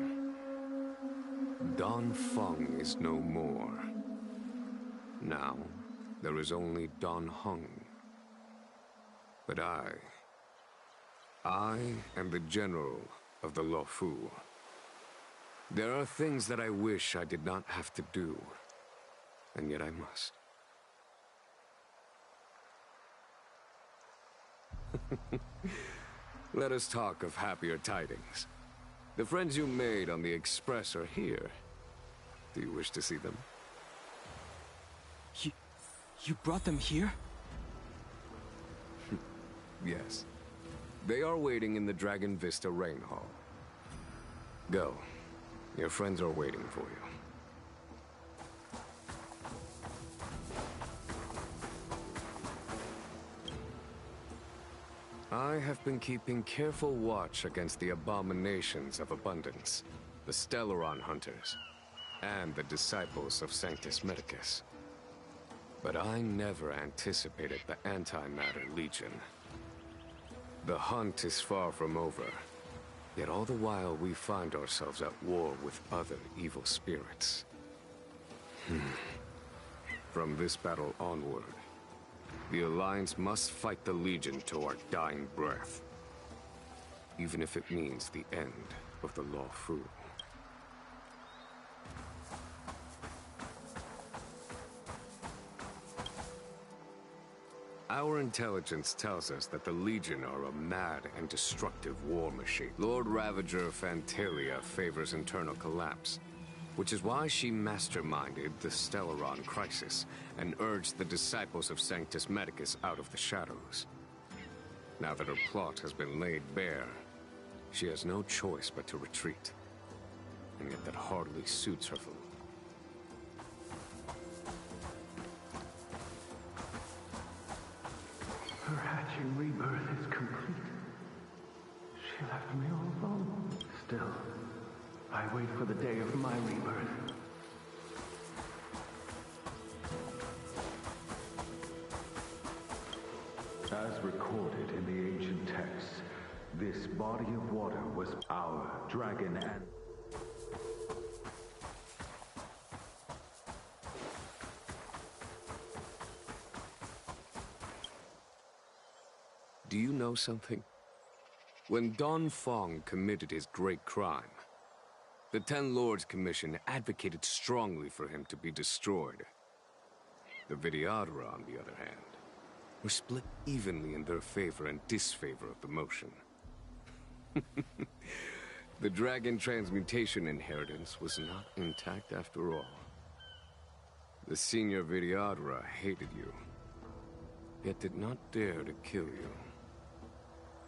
Danfeng is no more. Now, there is only Dan Heng. But I am the general of the Luofu. There are things that I wish I did not have to do, and yet I must. Let us talk of happier tidings. The friends you made on the Express are here. Do you wish to see them? You brought them here? Yes. They are waiting in the Dragon Vista Rain Hall. Go. Your friends are waiting for you. I have been keeping careful watch against the abominations of abundance, the Stellaron hunters, and the disciples of Sanctus Medicus. But I never anticipated the Antimatter Legion. The hunt is far from over. Yet all the while we find ourselves at war with other evil spirits. From this battle onward, the Alliance must fight the Legion to our dying breath. Even if it means the end of the Law Fu. Our intelligence tells us that the Legion are a mad and destructive war machine. Lord Ravager Fantalia favors internal collapse, which is why she masterminded the Stellaron crisis and urged the disciples of Sanctus Medicus out of the shadows. Now that her plot has been laid bare, she has no choice but to retreat. And yet that hardly suits her. Her hatching rebirth is complete. She left me all alone. Still, I wait for the day of my rebirth. As recorded in the ancient texts, this body of water was our dragon and... Do you know something? When Don Fong committed his great crime, the Ten Lords Commission advocated strongly for him to be destroyed. The Vidyadhara, on the other hand, were split evenly in their favor and disfavor of the motion. The dragon transmutation inheritance was not intact after all. The senior Vidyadhara hated you, yet did not dare to kill you.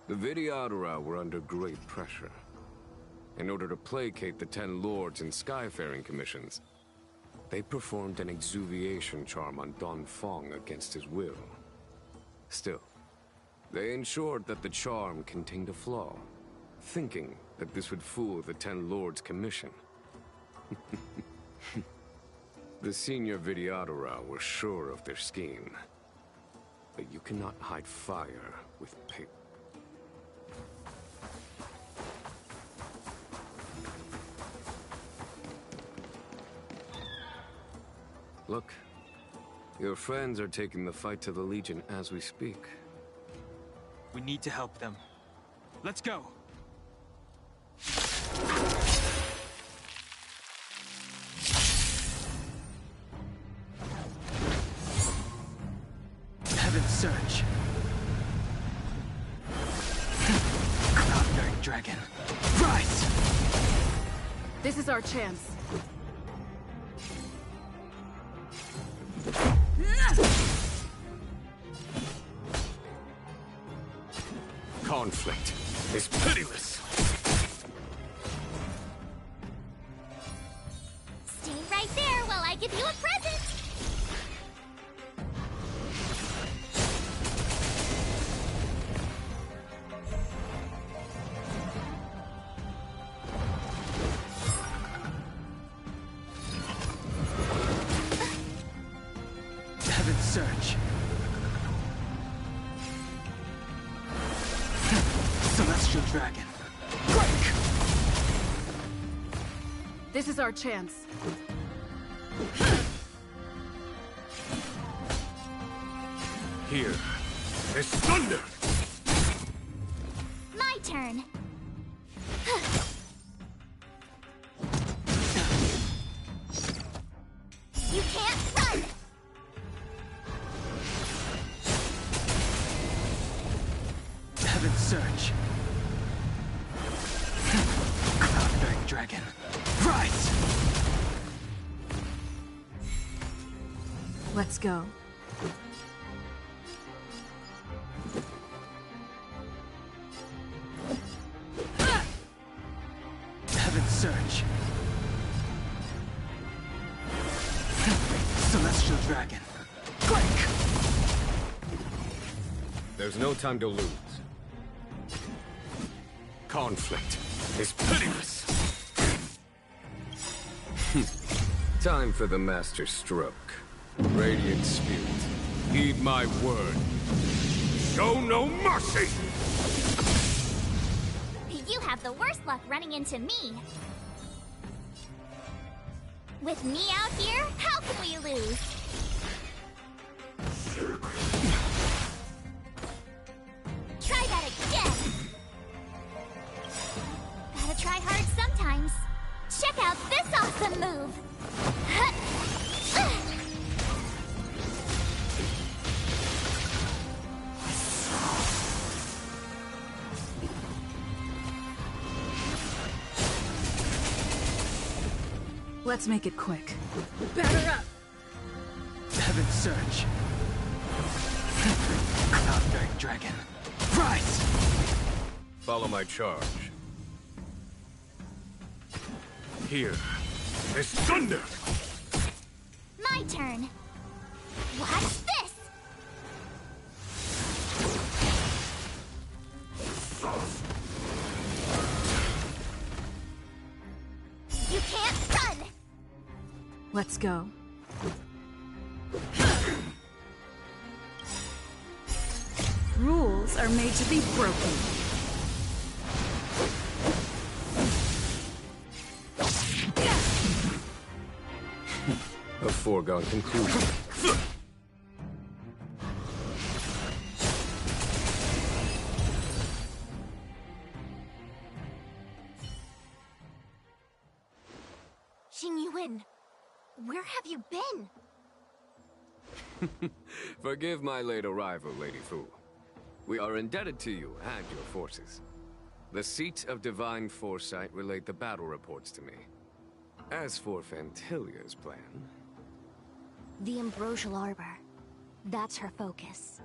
The Vidyadhara were under great pressure. In order to placate the Ten Lords and Skyfaring Commissions, they performed an exuviation charm on Don Fong against his will. Still, they ensured that the charm contained a flaw, thinking that this would fool the Ten Lords Commission. The senior Vidyadhara were sure of their scheme. But you cannot hide fire with paper. Look, your friends are taking the fight to the Legion as we speak. We need to help them. Let's go! Heaven's Surge. Cloud-bearing dragon. Rise! This is our chance. Conflict is pitiless. Stay right there while I give you a present. Heaven's Surge. Celestial Dragon. Break! This is our chance. Here is thunder! My turn. You can't run! Heaven's Surge. Cloud-bearing dragon. Rise! Let's go. Heaven's Surge. Celestial Dragon. Break! There's no time to lose. Conflict is pitiless. Time for the master stroke. Radiant Spirit, heed my word. Show no mercy! You have the worst luck running into me. With me out here, how can we lose? Try that again. Gotta try hard sometimes. Check out this awesome move. Let's make it quick. Batter up! Heaven Surge. Cloud-bearing dragon. Rise! Follow my charge. Here is thunder! My turn. Watch this! You can't run! Let's go. Rules are made to be broken. A foregone conclusion. Xingyuan, where have you been? Forgive my late arrival, Lady Fu. We are indebted to you and your forces. The Seat of Divine Foresight relayed the battle reports to me. As for Fantilia's plan... The Ambrosial Arbor. That's her focus.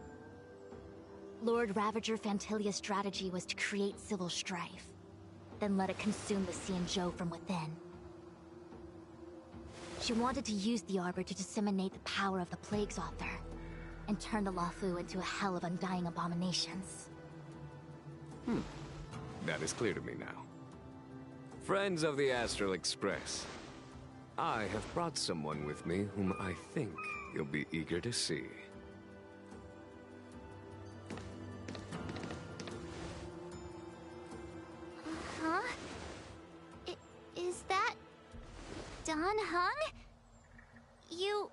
Lord Ravager Fantilia's strategy was to create civil strife, then let it consume the Xianzhou from within. She wanted to use the Arbor to disseminate the power of the Plague's author, and turn the Luofu into a hell of undying abominations. That is clear to me now. Friends of the Astral Express, I have brought someone with me whom I think you'll be eager to see. Huh? Is that... Dan Heng? You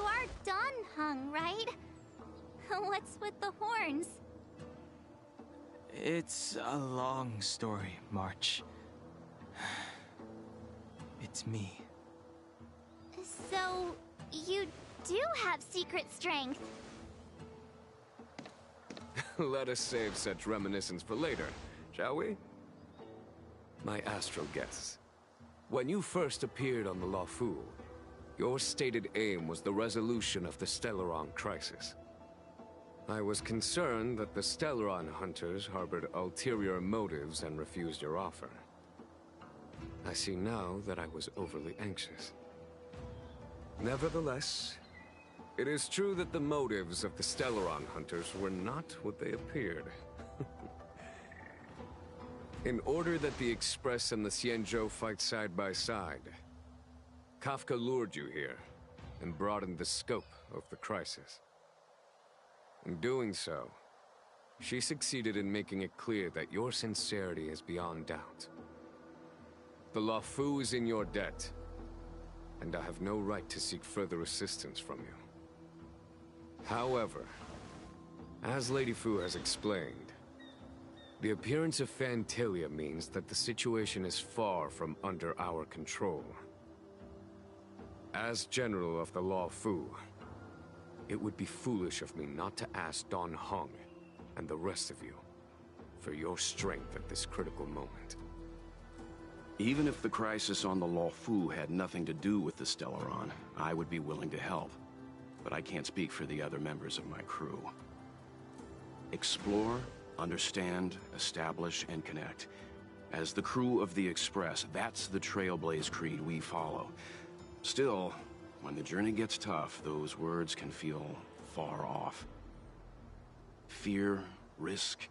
are Dan Heng, right? What's with the horns? It's a long story, March. It's me. So, you do have secret strength. Let us save such reminiscence for later, shall we? My astral guests, when you first appeared on the Luofu, your stated aim was the resolution of the Stellaron crisis. I was concerned that the Stellaron hunters harbored ulterior motives and refused your offer. I see now that I was overly anxious. Nevertheless, it is true that the motives of the Stellaron hunters were not what they appeared. In order that the Express and the Xianzhou fight side by side, Kafka lured you here and broadened the scope of the crisis. In doing so, she succeeded in making it clear that your sincerity is beyond doubt. The Luofu is in your debt, and I have no right to seek further assistance from you. However, as Lady Fu has explained, the appearance of Fantilia means that the situation is far from under our control. As General of the Luofu, it would be foolish of me not to ask Dan Heng and the rest of you for your strength at this critical moment. Even if the crisis on the Luofu had nothing to do with the Stellaron, I would be willing to help. But I can't speak for the other members of my crew. Explore, understand, establish, and connect. As the crew of the Express, that's the Trailblaze creed we follow. Still, when the journey gets tough, those words can feel far off. Fear, risk,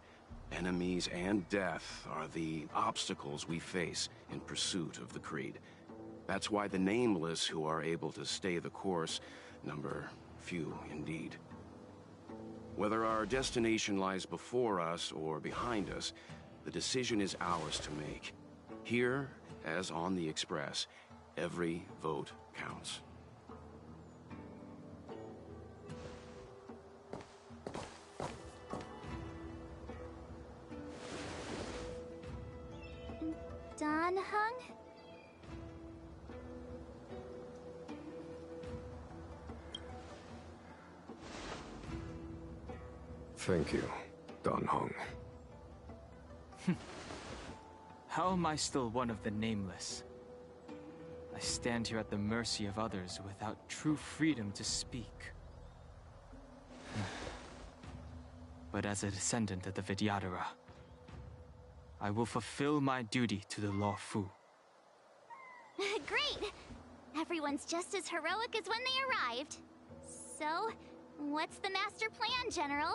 enemies, and death are the obstacles we face in pursuit of the creed. That's why the nameless who are able to stay the course number few indeed. Whether our destination lies before us or behind us, the decision is ours to make. Here, as on the Express, every vote counts. Don Hung? Thank you, Don Hung. How am I still one of the nameless? I stand here at the mercy of others without true freedom to speak. But as a descendant of the Vidyadhara, I will fulfill my duty to the Law Fu. Great! Everyone's just as heroic as when they arrived. So, what's the master plan, General?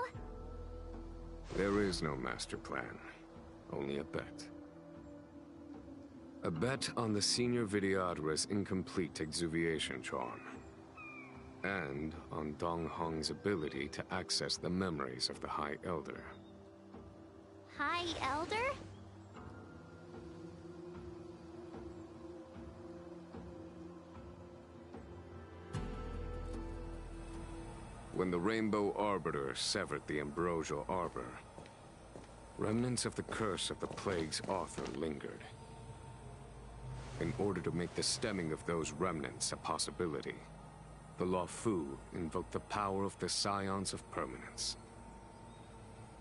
There is no master plan, only a bet. A bet on the Senior Vidyadhara's incomplete exuviation charm. And on Dong Hong's ability to access the memories of the High Elder. High Elder? When the Rainbow Arbiter severed the Ambrosial Arbor, remnants of the curse of the Plague's author lingered. In order to make the stemming of those remnants a possibility, the Law Fu invoked the power of the Scions of Permanence.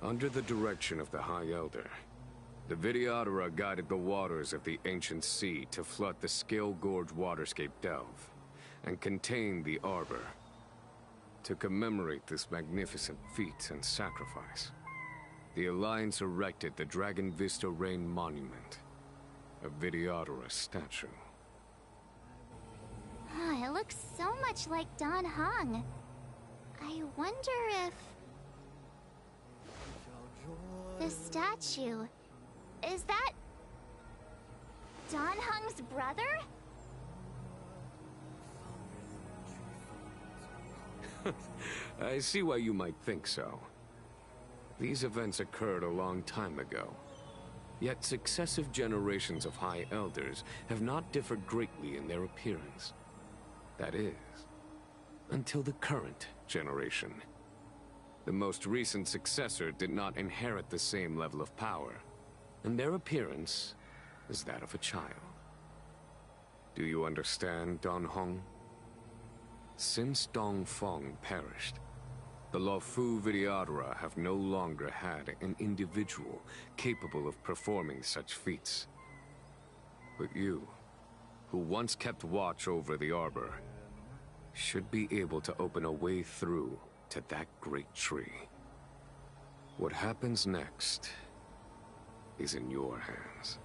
Under the direction of the High Elder, the Vidyadhara guided the waters of the ancient sea to flood the Scale Gorge waterscape delve and contain the Arbor. To commemorate this magnificent feat and sacrifice, the Alliance erected the Dragon Vista Rain Monument, a Vidyadhara statue. It looks so much like Don Hung. I wonder if... the statue... is that... Don Hung's brother? I see why you might think so. These events occurred a long time ago. Yet successive generations of High Elders have not differed greatly in their appearance. That is, until the current generation. The most recent successor did not inherit the same level of power, and their appearance is that of a child. Do you understand, Don Hong? Since Dong Feng perished, the Law Fu Vidyadhara have no longer had an individual capable of performing such feats. But you, who once kept watch over the Arbor, should be able to open a way through to that great tree. What happens next is in your hands.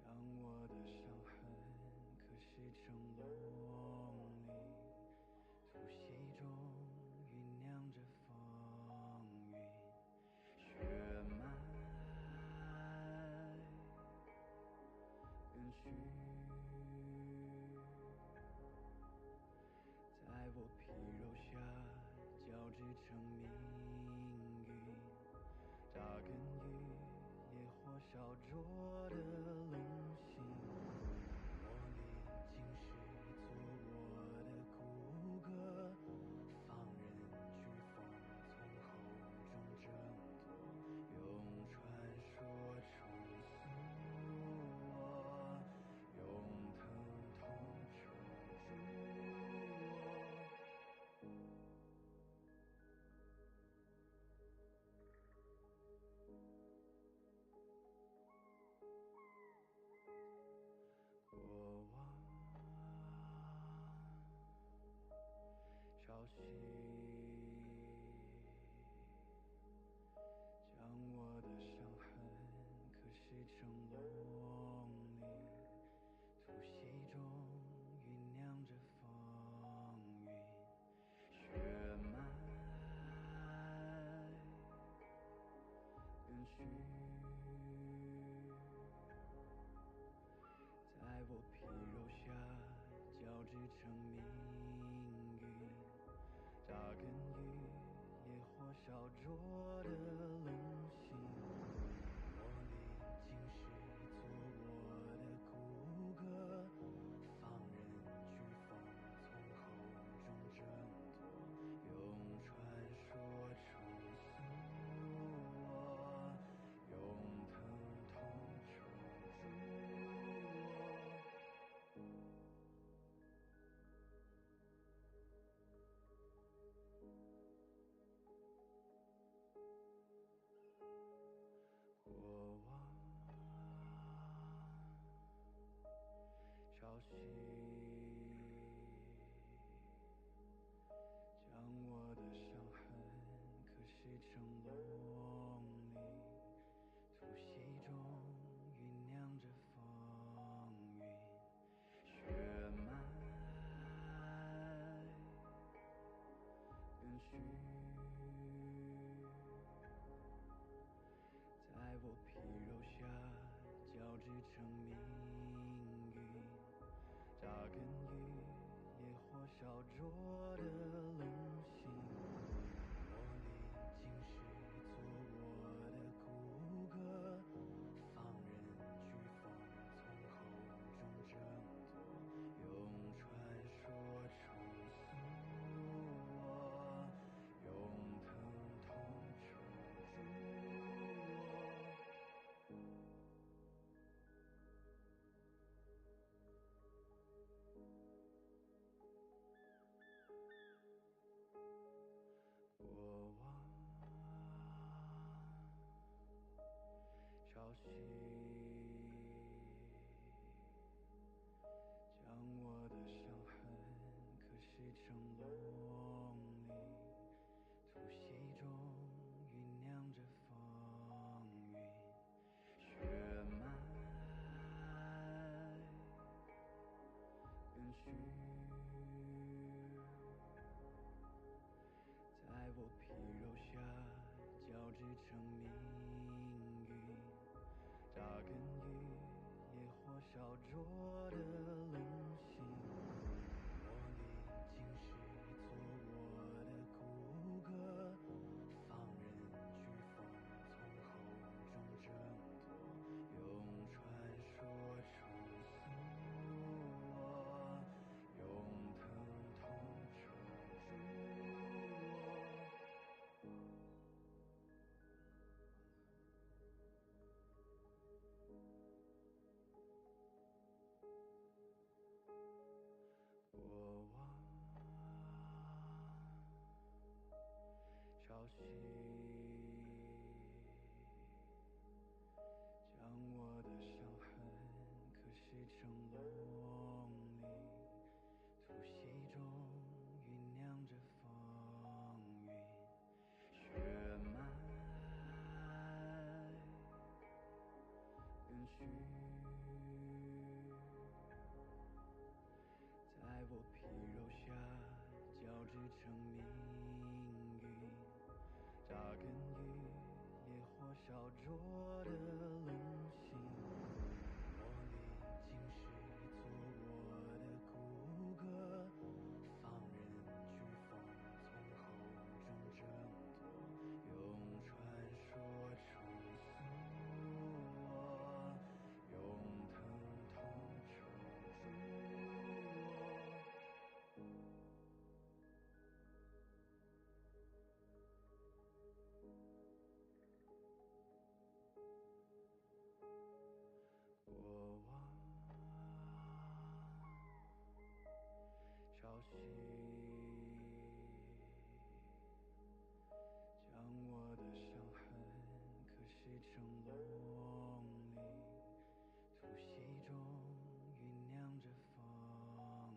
将我的伤痕刻蚀成龙鳞，突袭中酝酿着风云，血脉延续，在我皮肉下交织成命运，扎根于烈火烧灼的龙心，我历经世做我的骨骼，放任飓风从口中挣脱，用传说重塑我，用疼痛撑住我。过往潮汐，将我的伤痕刻蚀成龙鳞，突袭中酝酿着风云，血脉延续，在我皮肉下交织成命运，扎根于烈火烧灼的龙心，我历经世做我的骨骼，放任飓风从口中挣脱，用传说重塑我，用疼痛撑住我。过往潮汐，将我的伤痕刻蚀成龙鳞，突袭中酝酿着风云，血脉延续，在我皮肉下交织成命运，扎根于烈火烧灼的龙心，我历经世做我的骨骼，放任飓风从口中挣脱，用传说重塑我，用疼痛撑住我。过往潮汐，将我的伤痕刻蚀成龙鳞，突袭中酝酿着风云，血脉延续，在我皮肉下交织成命运，扎根于烈火烧灼的龙心，我历经世做我的骨骼，放任飓风从口中挣脱，用传说重塑我，用疼痛撑住我。过往潮汐，将我的伤痕刻蚀成龙鳞，突袭中酝酿着风云，血脉绪，在我皮肉下交织成命运，扎根于野火烧灼的冷心，我历经世做我的骨骼，放任飓风从口中挣脱，用传说重塑我，用疼痛抽住我。过往潮汐将我的伤痕刻蚀成龙鳞，突袭中酝酿着风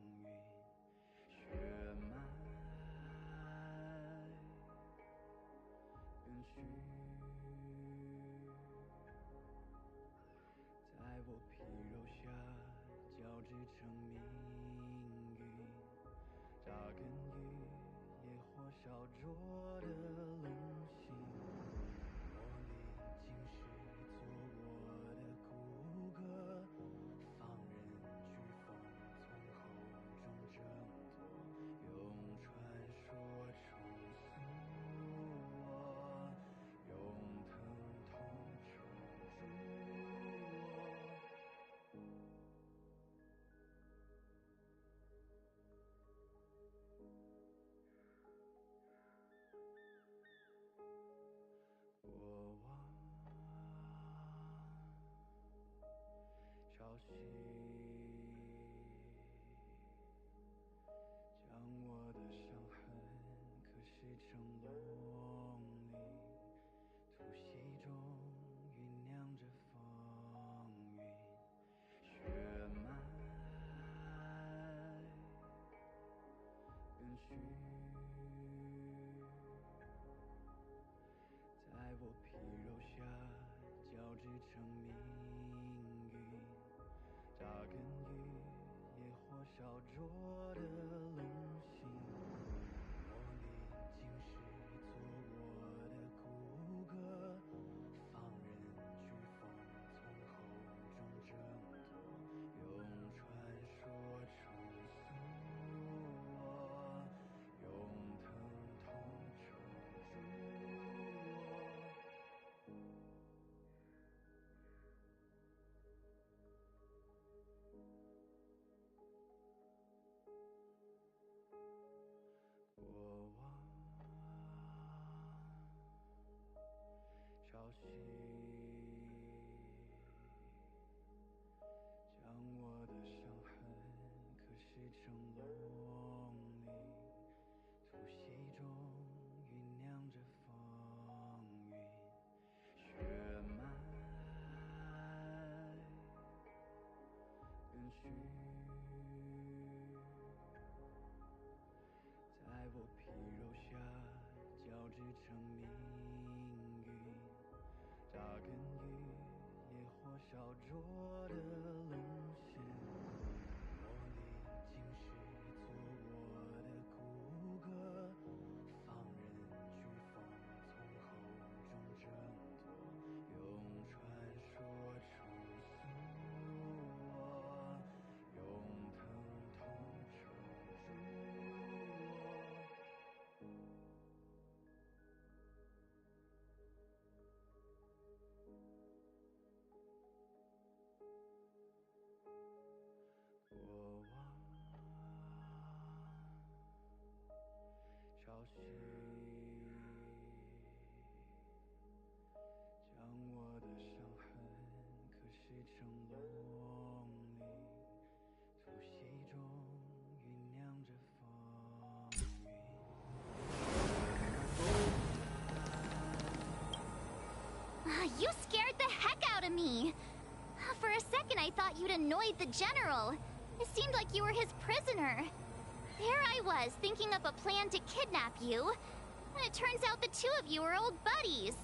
云，血脉跟虚，在我皮肉下交织成命运，扎根于野火烧灼的冷心，我历经世做我的骨骼，放任飓风从口中挣脱，用传说重塑我，用疼痛抽住我。过往潮汐将我的伤痕刻蚀成龙鳞，突袭中酝酿着风云，血脉跟虚，在我皮肉下交织成命运，扎根于野火烧灼的冷心，我历经世做我的骨骼，放任飓风从口中挣脱，用传说重塑我，用疼痛抽住我。过往潮汐将我的伤痕刻蚀成龙鳞，突袭中酝酿着风云，血脉跟虚，在我皮肉下交织成命运，扎根于野火烧灼的冷心，我历经世做我的骨骼，放任飓风从口中挣脱，用传说重塑我，用疼痛抽住我。过往潮汐将我的伤痕刻蚀成龙鳞，突袭中酝酿着风云。You scared the heck out of me! For a second, I thought you'd annoyed the general. It seemed like you were his prisoner. There I was, thinking up a plan to kidnap you. And it turns out the two of you are old buddies.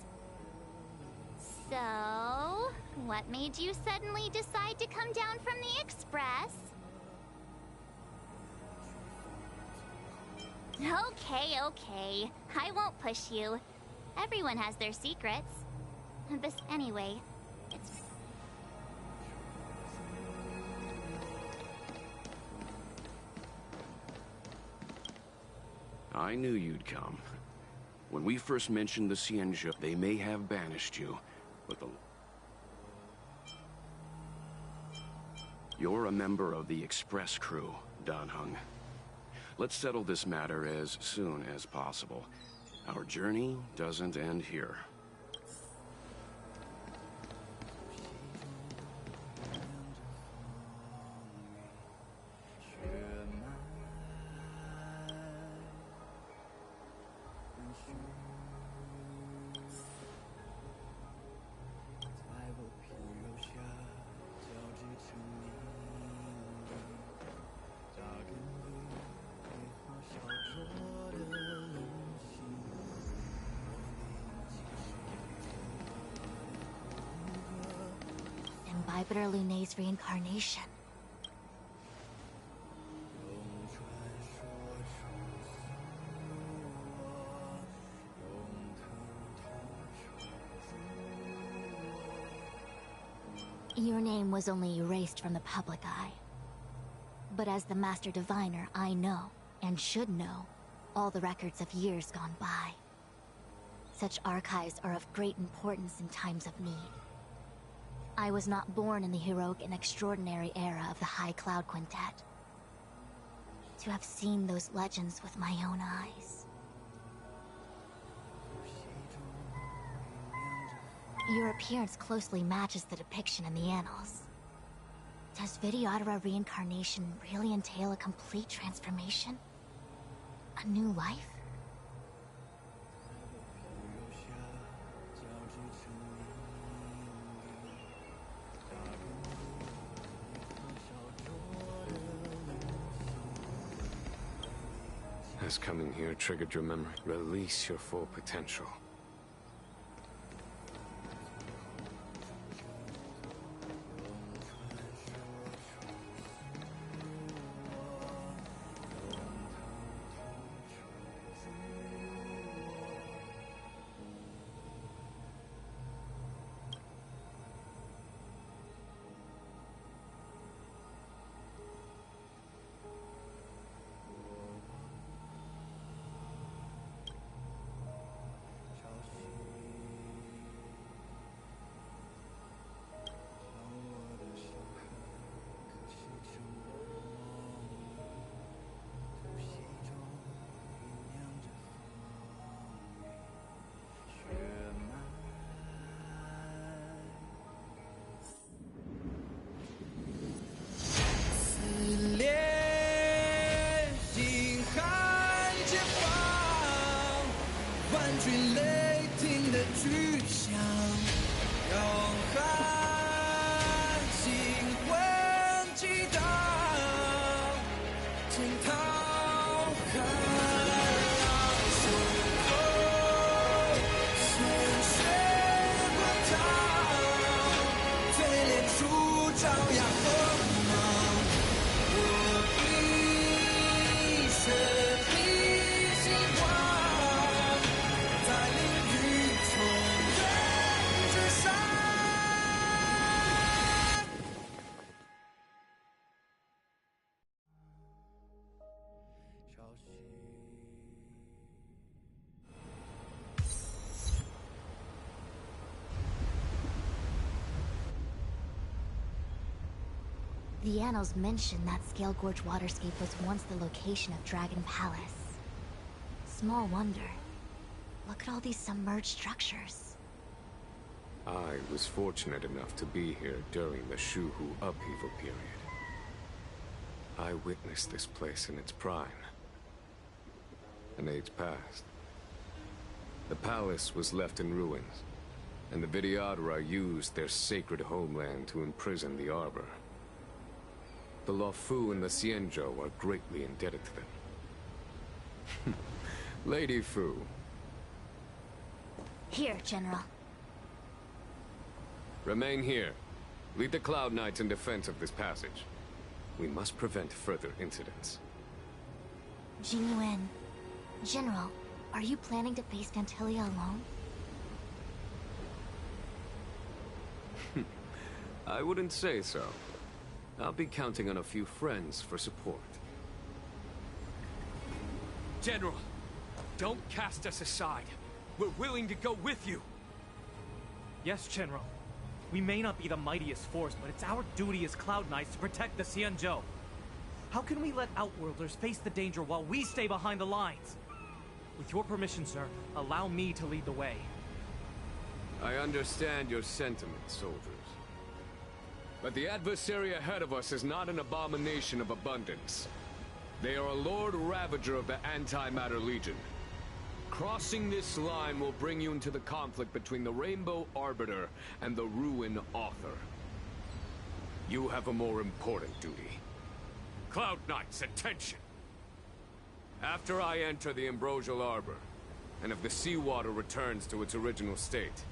So, What made you suddenly decide to come down from the express? Okay, okay. I won't push you. Everyone has their secrets. Anyway, it's... I knew you'd come. When we first mentioned the Cienja, they may have banished you, but You're a member of the Express crew, Dan Heng. Let's settle this matter as soon as possible. Our journey doesn't end here. Bibiter Lunay's reincarnation. Your name was only erased from the public eye. But as the Master Diviner, I know, and should know, all the records of years gone by. Such archives are of great importance in times of need. I was not born in the heroic and extraordinary era of the High Cloud Quintet. To have seen those legends with my own eyes. Your appearance closely matches the depiction in the annals. Does Vidyadhara reincarnation really entail a complete transformation? A new life? Has coming here triggered your memory? Release your full potential. The annals mention that Scale Gorge waterscape was once the location of Dragon Palace. Small wonder. Look at all these submerged structures. I was fortunate enough to be here during the Shuhu upheaval period. I witnessed this place in its prime. An age passed. The palace was left in ruins, and the Vidyadhara used their sacred homeland to imprison the Arbor. The Luofu and the Xianzhou are greatly indebted to them. Lady Fu. Here, General. Remain here. Lead the Cloud Knights in defense of this passage. We must prevent further incidents. Jinyuan, General, are you planning to face Vantilia alone? I wouldn't say so. I'll be counting on a few friends for support. General, don't cast us aside. We're willing to go with you. Yes, General. We may not be the mightiest force, but it's our duty as Cloud Knights to protect the Xianzhou. How can we let Outworlders face the danger while we stay behind the lines? With your permission, sir, allow me to lead the way. I understand your sentiments, soldiers. But the adversary ahead of us is not an abomination of abundance. They are a Lord Ravager of the Antimatter Legion. Crossing this line will bring you into the conflict between the Rainbow Arbiter and the Ruin Author. You have a more important duty. Cloud Knights, attention! After I enter the Ambrosial Arbor, and if the seawater returns to its original state,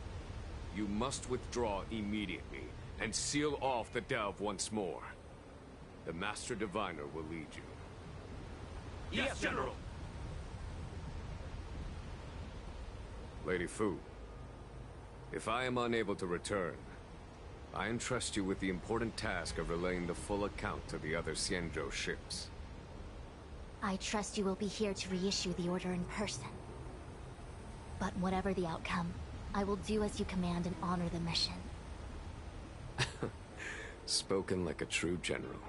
you must withdraw immediately and seal off the delve once more. The Master Diviner will lead you. Yes, General! Lady Fu, if I am unable to return, I entrust you with the important task of relaying the full account to the other Xianzhou ships. I trust you will be here to reissue the order in person. But whatever the outcome, I will do as you command and honor the mission. Spoken like a true general.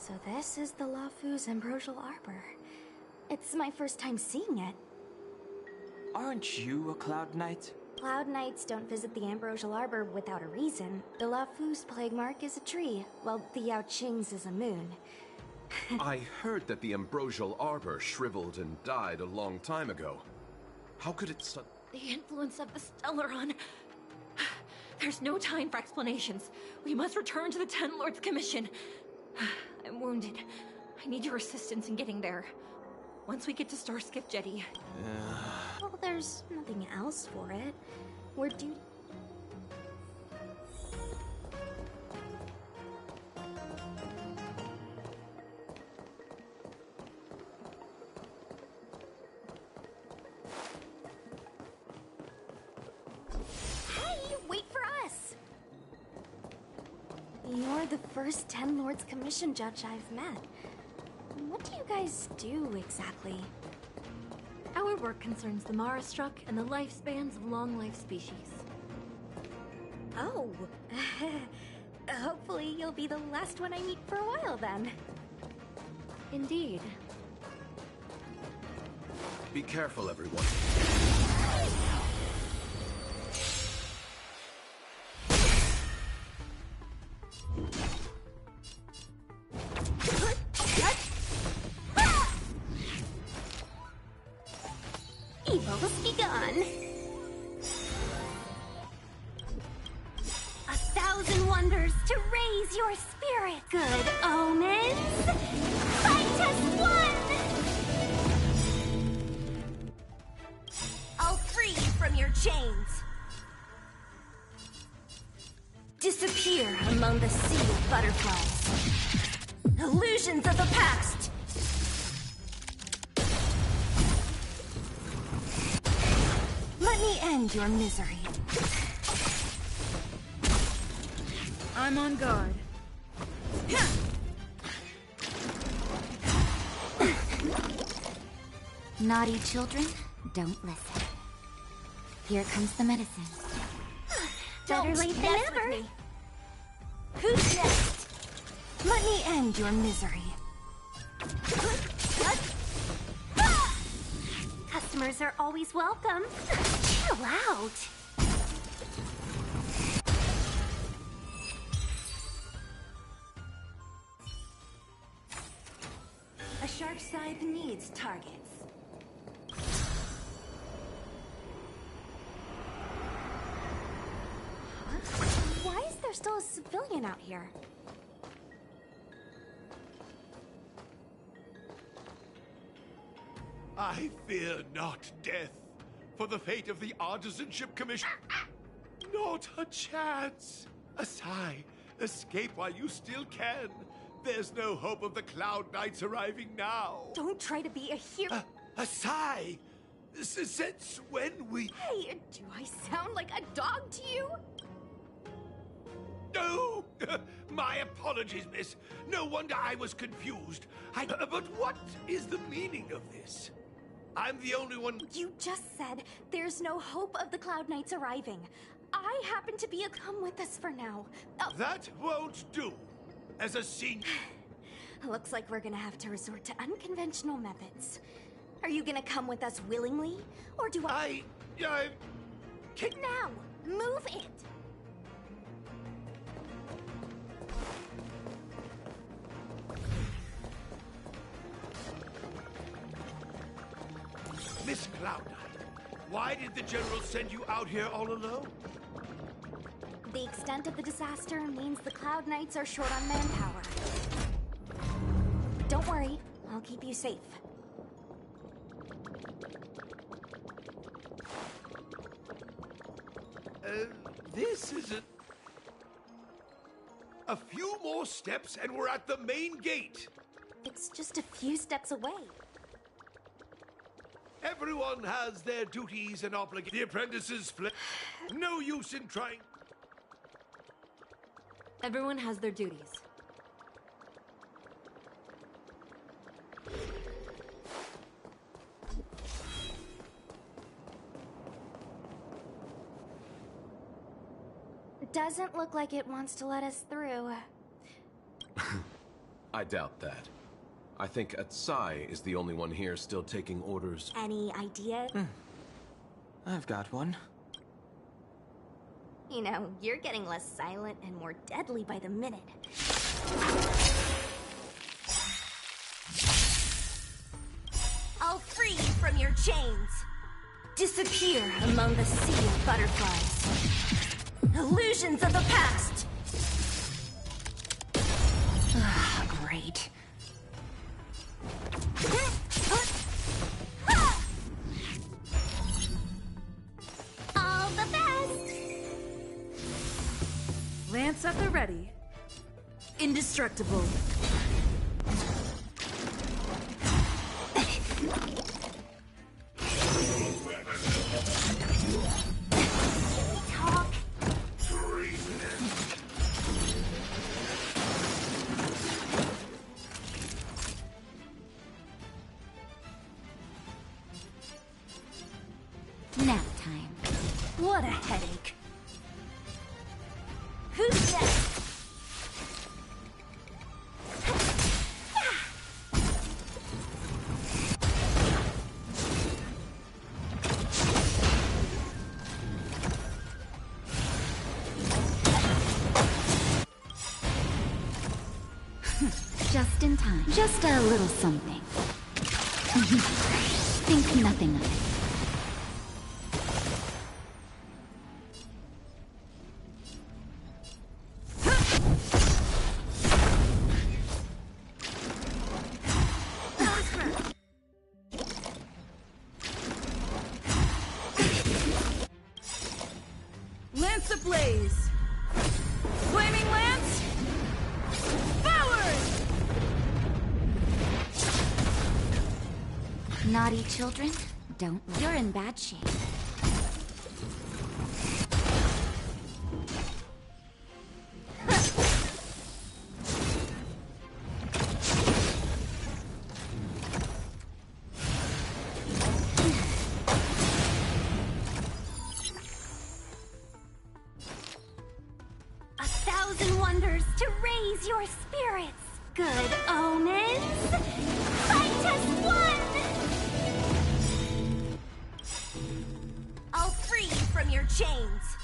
So this is the Lafu's Ambrosial Arbor. It's my first time seeing it. Aren't you a Cloud Knight? Cloud Knights don't visit the Ambrosial Arbor without a reason. The Lafu's plague mark is a tree, while the Yao Qing's is a moon. I heard that the Ambrosial Arbor shriveled and died a long time ago. How could it The influence of the Stellaron. There's no time for explanations. We must return to the Ten Lords Commission. I'm wounded. I need your assistance in getting there. Once we get to Starskiff Jetty. Well, there's nothing else for it. We're due. Hey, wait for us! You're the first Ten Lords Commission judge I've met. What do you guys do exactly? Our work concerns the Marastruck and the lifespans of long-life species. Oh. Hopefully you'll be the last one I meet for a while then. Indeed. Be careful, everyone. Evil's begun. 1,000 wonders to raise your spirit. Good omens. Fight as one. I'll free you from your chains. Disappear among the sea of butterflies. Illusions of the past. Let me end your misery. I'm on guard. Naughty children, don't listen. Here comes the medicine. Better late than never. Who's next? Let me end your misery. Customers are always welcome. Chill out. A shark scythe needs targets. Why is there still a civilian out here? I fear not death, for the fate of the Artisanship Commission. Not a chance. Asai, escape while you still can. There's no hope of the Cloud Knights arriving now. Don't try to be a hero. Asai, since when we... Hey, do I sound like a dog to you? No! My apologies, miss. No wonder I was confused. But what is the meaning of this? I'm the only one... You just said there's no hope of the Cloud Knights arriving. I happen to be a come with us for now. That won't do. As a senior... Looks like we're gonna have to resort to unconventional methods. Are you gonna come with us willingly? Or do I... Now! Move it! Miss Cloud Knight, why did the General send you out here all alone? The extent of the disaster means the Cloud Knights are short on manpower. Don't worry, I'll keep you safe. This isn't... A few more steps and we're at the main gate. It's just a few steps away. Everyone has their duties and obligations. The apprentices no use in trying... Everyone has their duties. It doesn't look like it wants to let us through. I I doubt that. I think Atsai is the only one here still taking orders. Any idea? I've got one. You know, you're getting less silent and more deadly by the minute. I'll free you from your chains. Disappear among the sea of butterflies. Illusions of the past. Great. All the best! Lance at the ready. Indestructible. Talk. Nap time. What a headache. Who's next? Just in time. Just a little something. Think nothing of it. Lance ablaze! Flaming lance! Forward! Naughty children, don't. You're in bad shape. A thousand wonders to raise your spirits. Good omens. Fight as one! I'll free you from your chains.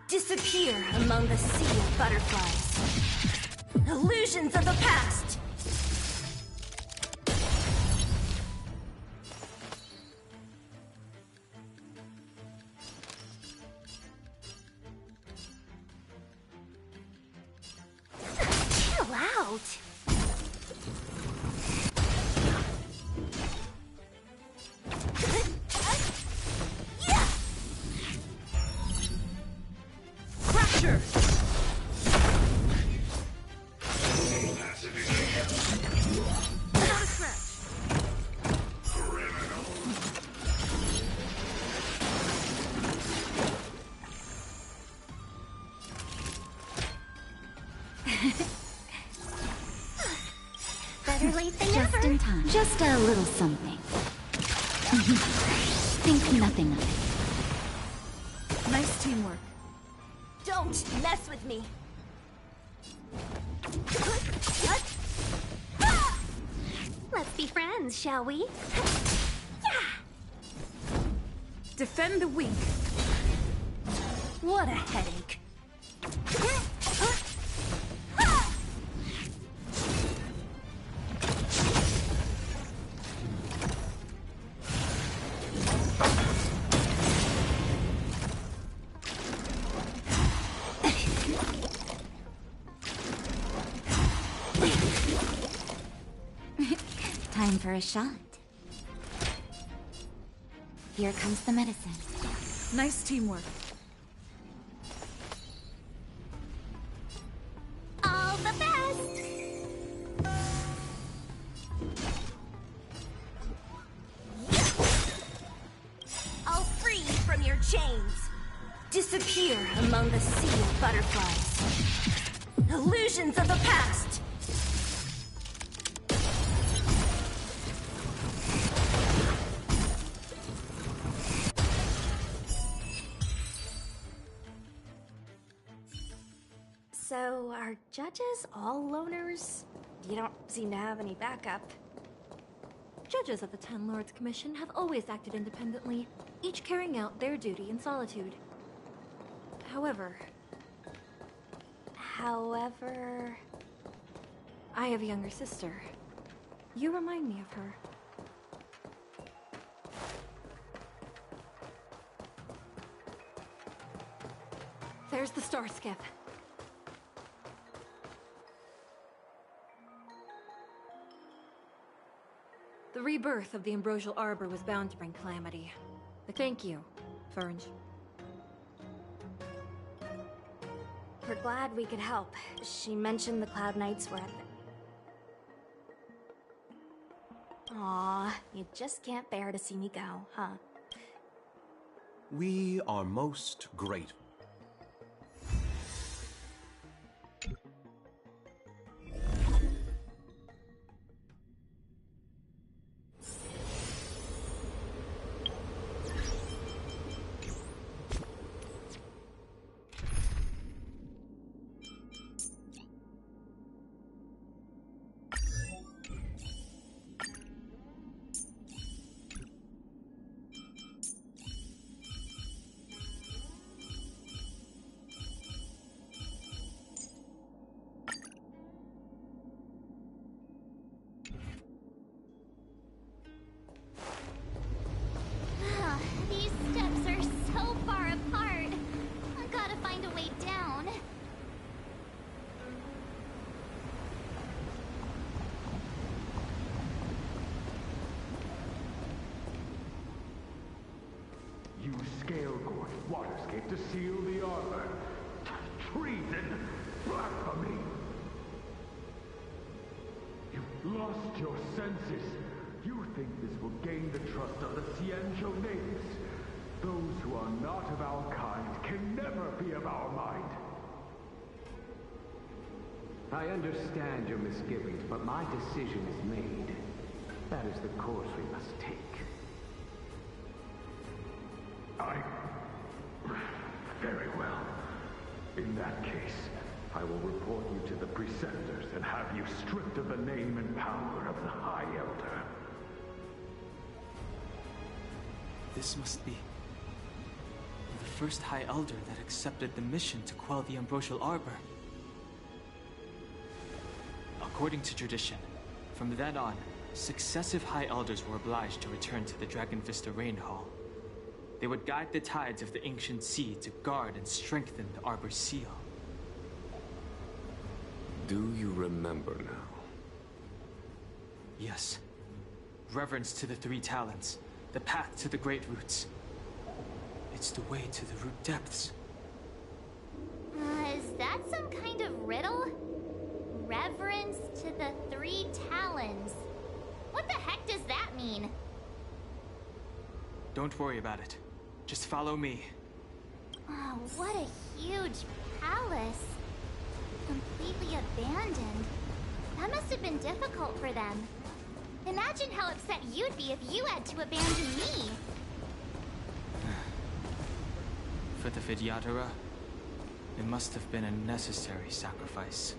Disappear among the sea of butterflies. Illusions of the past. Chill out. Fracture! Better late than Just never. in time. Just a little something. Think nothing of it. Nice teamwork. Don't mess with me. Let's be friends, shall we? Defend the weak. What a headache. Time for a shot. Here comes the medicine. Nice teamwork. All the best! I'll free you from your chains. Disappear among the sea of butterflies. Illusions of the past. So, are judges all loners? you don't seem to have any backup. Judges at the Ten Lords Commission have always acted independently, each carrying out their duty in solitude. However, I have a younger sister. You remind me of her. There's the star skiff. The rebirth of the Ambrosial Arbor was bound to bring calamity. Thank you, Fernge. We're glad we could help. She mentioned the Cloud Knights were at the... Aw, you just can't bear to see me go, huh? We are most grateful. These steps are so far apart. I gotta find a way down. You scale-gorged waterscape to seal the armor. Treason! Blasphemy! You've lost your senses. You think this will gain the trust of the Xianzhou natives. Those who are not of our kind can never be of our mind. I understand your misgivings, but my decision is made. That is the course we must take. Very well. In that case, I will report you to the Preceptors and have you stripped of the name and power of the High Elder. This must be the first High Elder that accepted the mission to quell the Ambrosial Arbor. According to tradition, from then on, successive High Elders were obliged to return to the Dragon Vista Rain Hall. They would guide the tides of the ancient sea to guard and strengthen the Arbor's seal. Do you remember now? Yes. Reverence to the Three Talents, the path to the Great Roots. It's the way to the root depths. Is that some kind of riddle? Reverence to the Three Talons. What the heck does that mean? Don't worry about it. Just follow me. Oh, what a huge palace. Completely abandoned. That must have been difficult for them. Imagine how upset you'd be if you had to abandon me. For the Vidyadhara, it must have been a necessary sacrifice.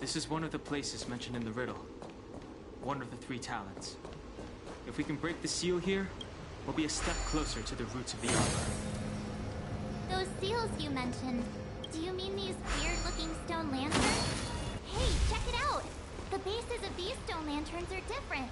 This is one of the places mentioned in the riddle. One of the 3 talents. If we can break the seal here, we'll be a step closer to the roots of the arbor. Those seals you mentioned, do you mean these weird-looking stone lanterns? Hey, check it out! The bases of these stone lanterns are different.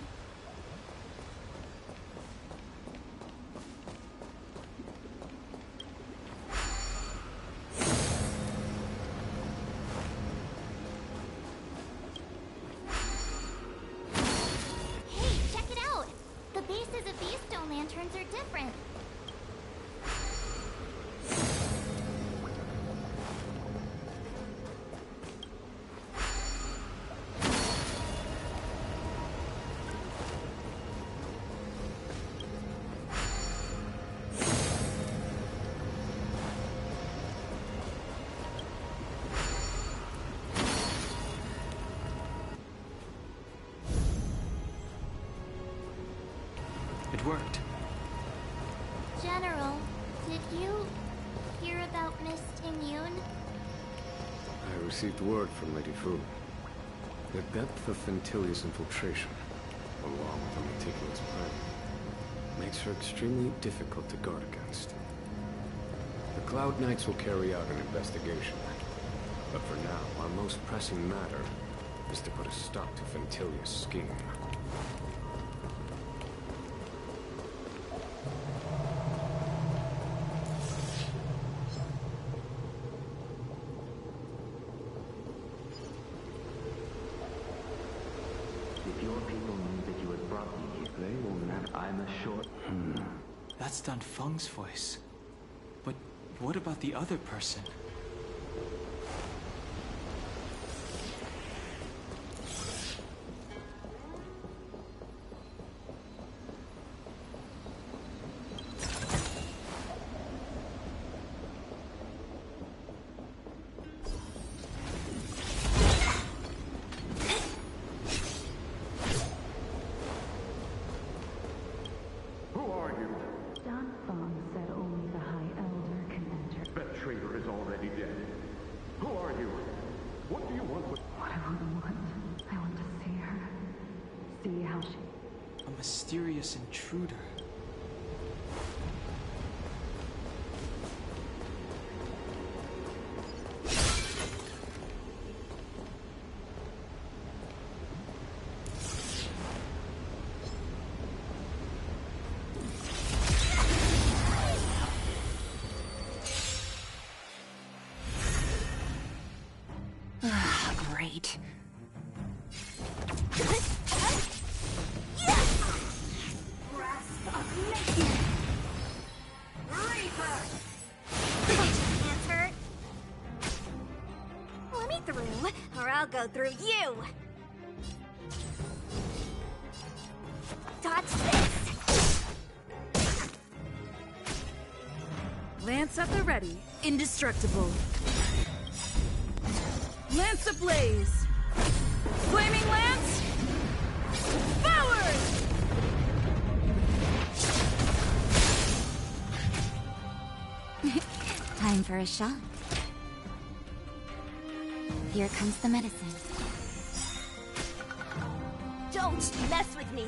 Hey, check it out! The bases of these stone lanterns are different. It worked. General, did you hear about Miss Tingyun? I received word from Lady Fu. The depth of Ventilia's infiltration, along with a meticulous plan, makes her extremely difficult to guard against. The Cloud Knights will carry out an investigation. But for now, our most pressing matter is to put a stop to Ventilia's scheme. If your people knew that you had brought me here, they will not. I'm assured. That's Dan Feng's voice. But what about the other person? Who are you? Dan Feng said only the High Elder can enter. That traitor is already dead. Who are you? What do you want with... What I want? I want to see her. See how she... A mysterious intruder. Great. Hands hurt? Let me through, or I'll go through you! Dodge this! Lance at the ready. Indestructible. Lance ablaze! Flaming Lance! Forward! Time for a shot. Here comes the medicine. Don't mess with me!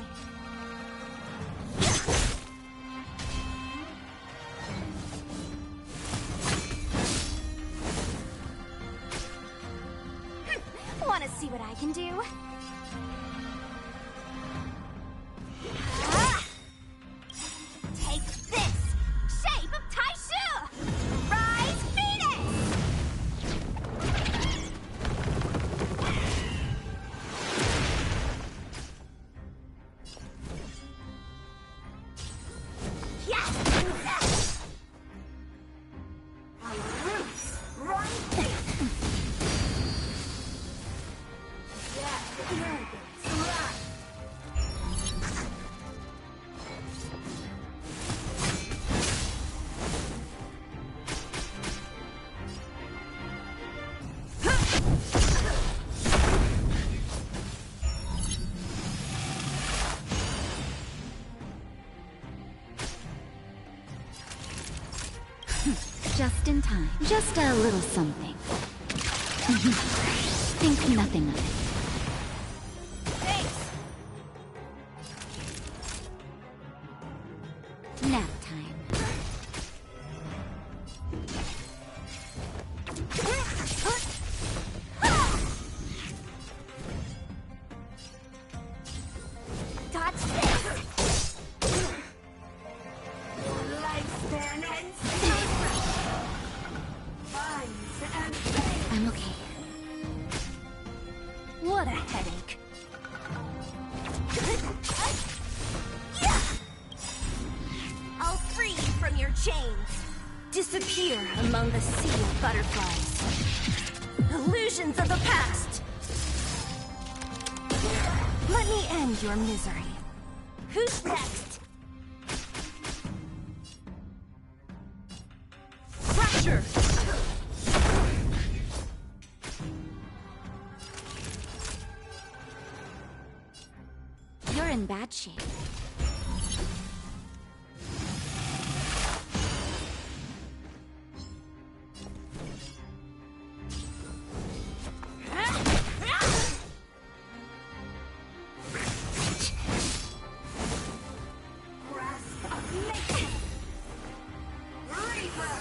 Wanna see what I can do? Take this! Shape of Taishu! Rise Phoenix! Yes! Roots! Run! Just in time. Just a little something. Think nothing of it. Thanks. Nap time. Dodge this. Lifespan ends. Vines and flames. I'm okay. What a headache. I'll free you from your chains. Disappear among the sea of butterflies. Illusions of the past. Let me end your misery. Who's next? Fracture! You're in bad shape. Grasp of nature. Reaper.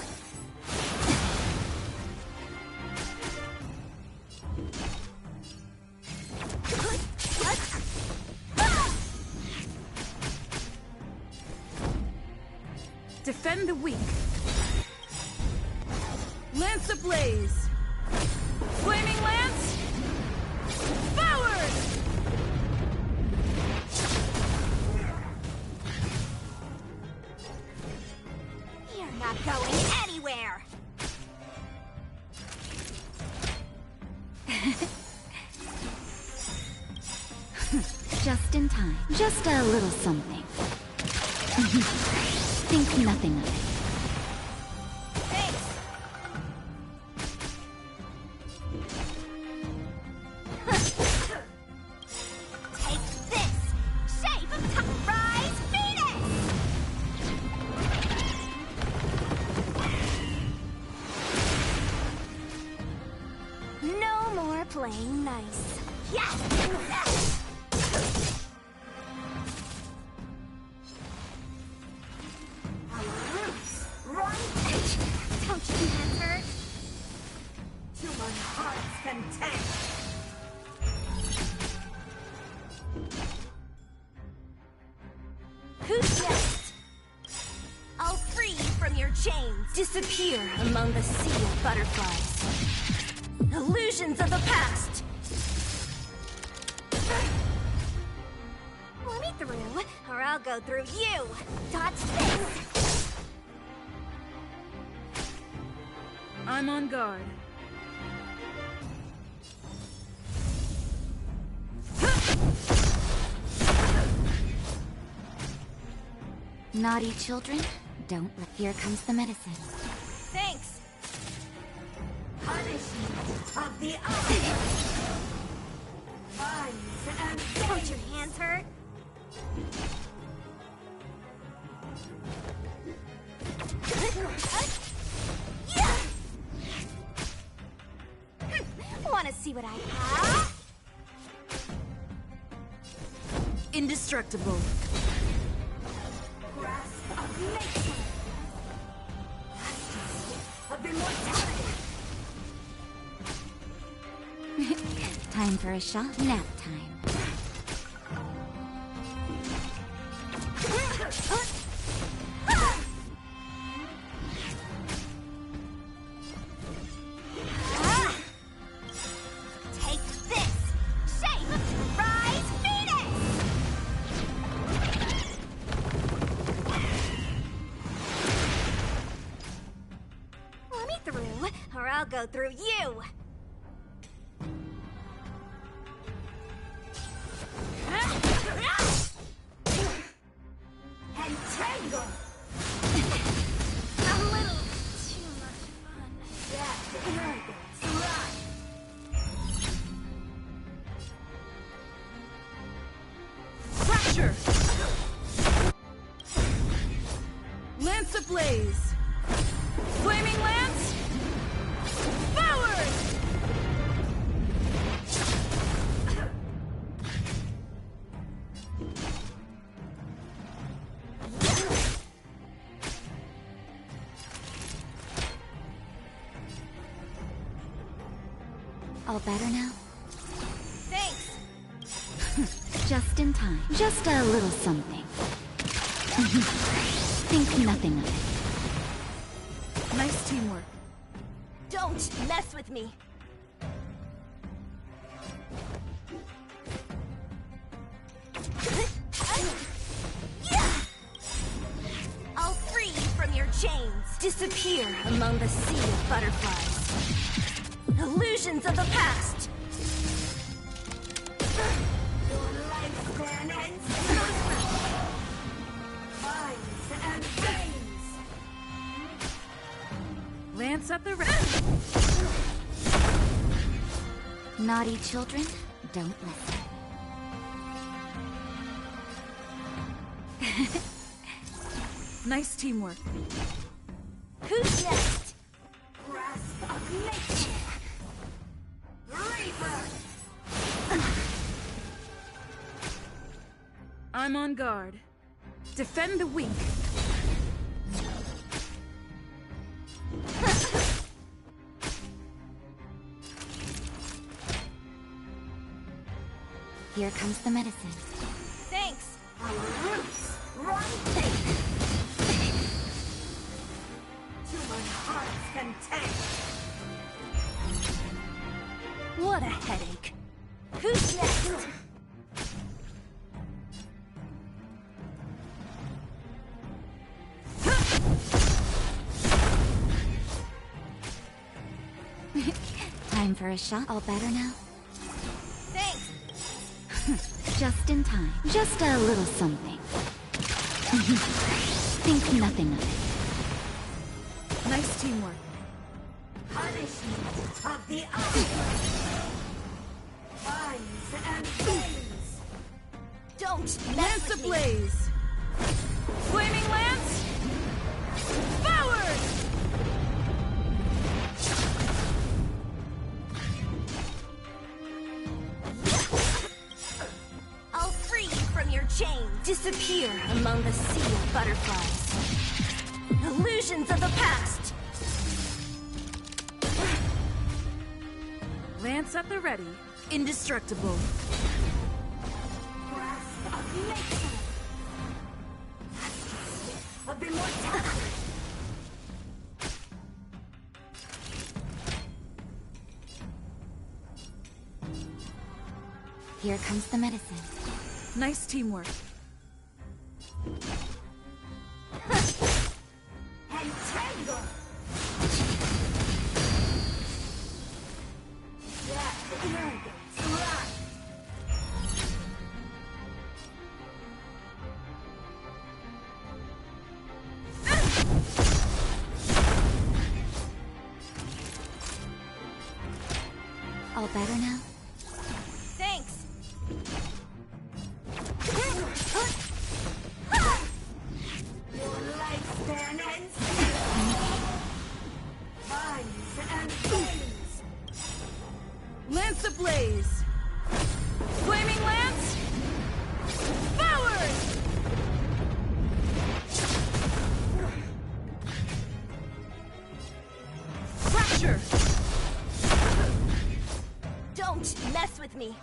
Defend the weak. Lance ablaze. Flaming lance. Forward! You're not going anywhere. Just in time. Just a little something. Think nothing of it. Thanks. Take this. Shape of time. Rise, Venus. No more playing nice. Yes. Run! Don't your hands hurt? To my heart's content. Who's next? I'll free you from your chains. Disappear among the sea of butterflies. Illusions of the past. Let me through, or I'll go through you. Dodge this. I'm on guard. Naughty children, don't let. Here comes the medicine. Thanks. Punishment of the eye. Vines and don't your hands hurt? Want to see what I have? Indestructible. Grasp of nature. Of immortality. Time for a shot. Nap time. Take this! Shape! Rise, Venus! Let me through, or I'll go through you! Entangle! A little too much fun. That's arrogance. Run! Fracture! Lance ablaze! Flaming lance! Forward! All better now? Thanks! Just in time. Just a little something. Think nothing of it. Nice teamwork. Don't mess with me! I'll free you from your chains. Disappear among the sea of butterflies. Illusions of the past. Your lifespan ends. Vines and veins. Lance at the ready. Naughty children, don't listen. Nice teamwork. Who's next? Grasp of nature. Reaper. I'm on guard. Defend the weak. Here comes the medicine. Thanks. Our roots run deep. To my heart's content. What a headache. Who's next? Time for a shot. All better now? Thanks. Just in time. Just a little something. Think nothing of it. Nice teamwork. Punishment of the eye. Vines and veins. Don't Lance ablaze. Flaming lance. Forward. I'll free you from your chains. Disappear among the sea of butterflies. Illusions of the past. Lance at the ready. Indestructible. Grasp of nature. Of immortality. Here comes the medicine. Nice teamwork. Entangle. That arrogance run. All better now? Thanks. Your lifespan ends. Vines and veins. Lance ablaze. Flaming lance. Forward. Fracture. Don't mess with me.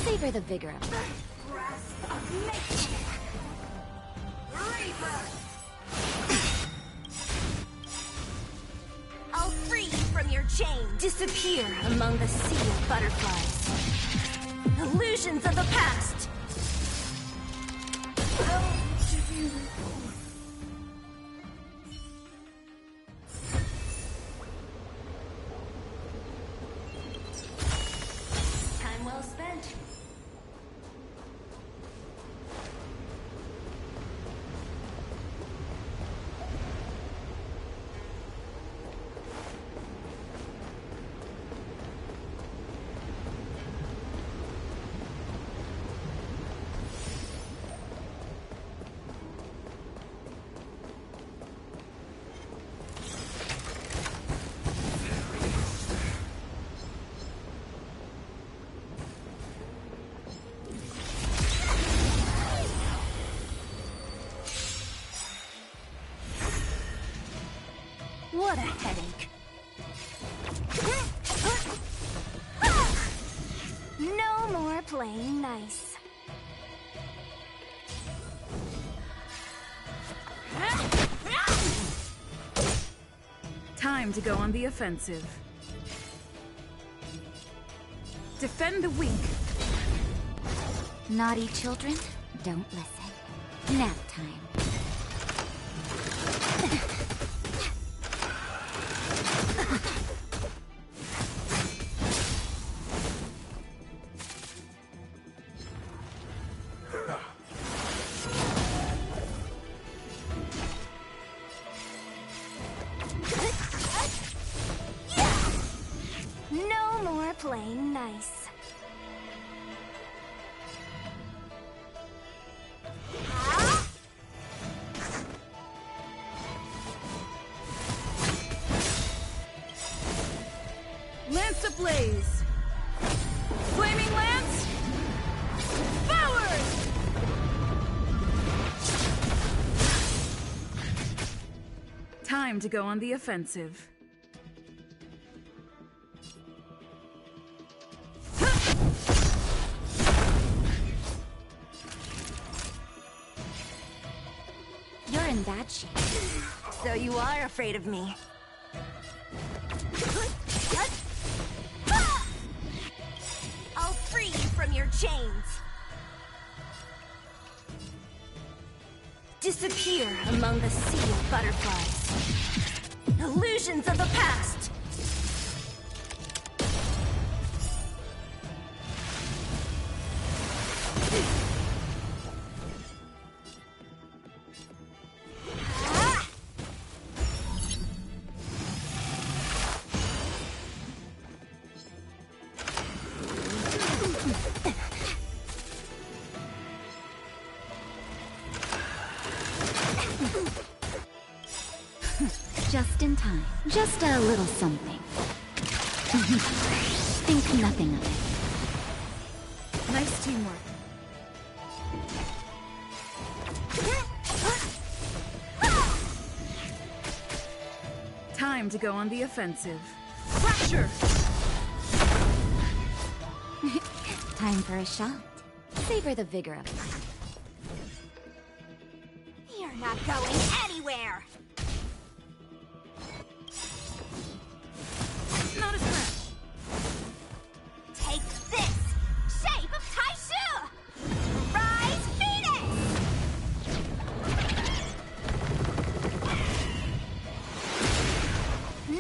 Savor the vigor of it. Grasp of nature. Reaper. I'll free you from your chains. Disappear among the sea of butterflies. Illusions of the past. Time well spent. playing nice. Time to go on the offensive. Defend the weak. Naughty children, don't listen. Nap time. No more playing nice. Lance ablaze! Flaming lance! Forward! Time to go on the offensive. You're in bad shape. So you are afraid of me. I'll free you from your chains. Disappear among the sea of butterflies. Illusions of the past. Just in time. Just a little something. Think nothing of it. Nice teamwork. Time to go on the offensive. Fracture! Time for a shot. Savor the vigor of it. You're not going anywhere. Not a scratch. Take this! Shape of Taishu! Rise Phoenix!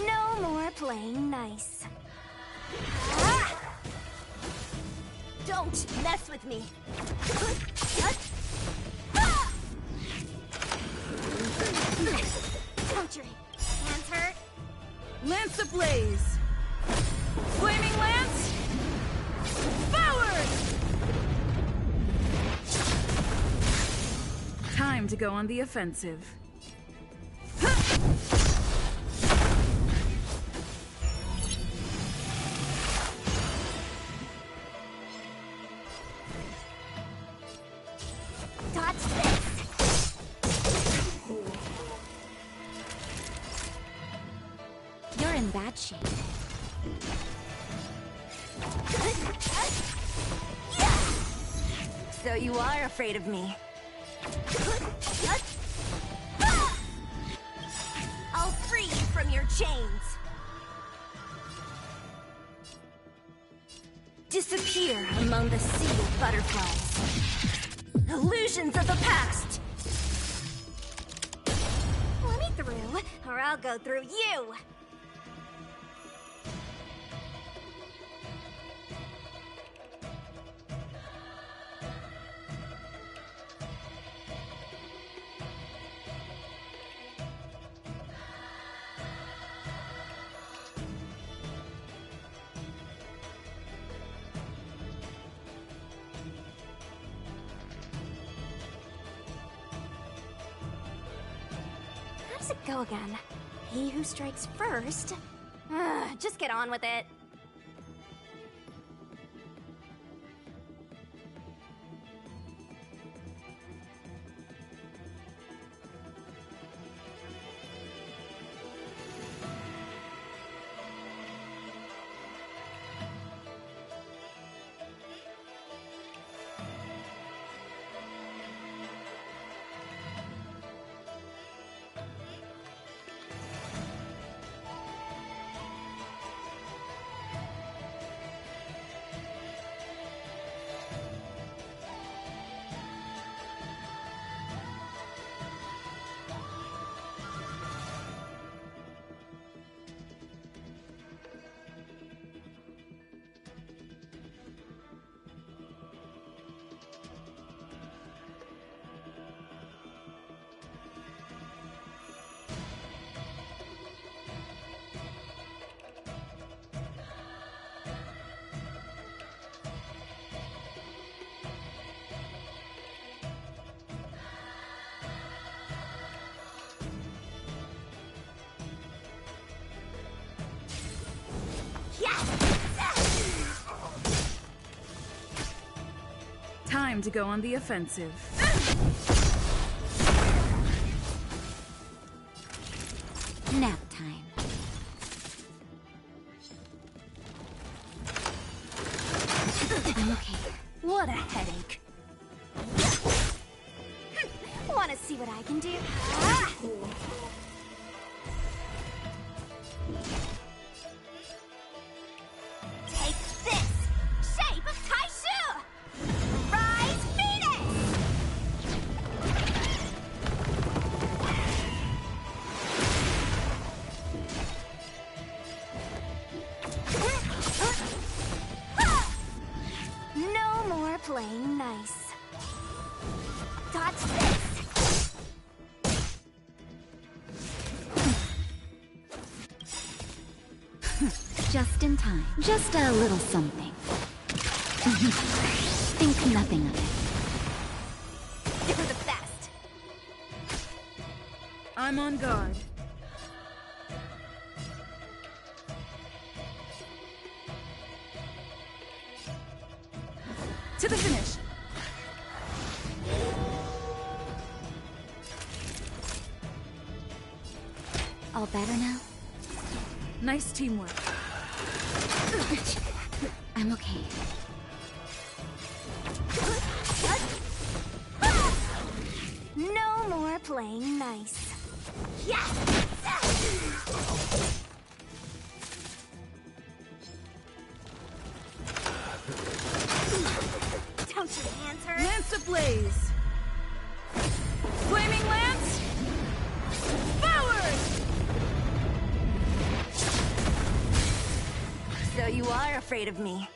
No more playing nice. Don't mess with me. Countering. Hands hurt. Lance ablaze! Flaming lance! Forward! Time to go on the offensive. Dodge this! You're in bad shape. So you are afraid of me. I'll free you from your chains. Disappear among the sea of butterflies. Illusions of the past. Let me through, or I'll go through you. How does it go again? He who strikes first. Just get on with it. Time to go on the offensive. Nap time. I'm okay. What a headache. Want to see what I can do? Ah! Take this! Shape of Taishu! Rise Phoenix! No more playing nice. Dodge this! Just in time. Just a little something. Think nothing of it. You're the best! I'm on guard. To the finish. All better now? Nice teamwork. I'm okay. No more playing nice. Yes! Don't your hands hurt? Lance ablaze! Flaming lance! Forward! So you are afraid of me.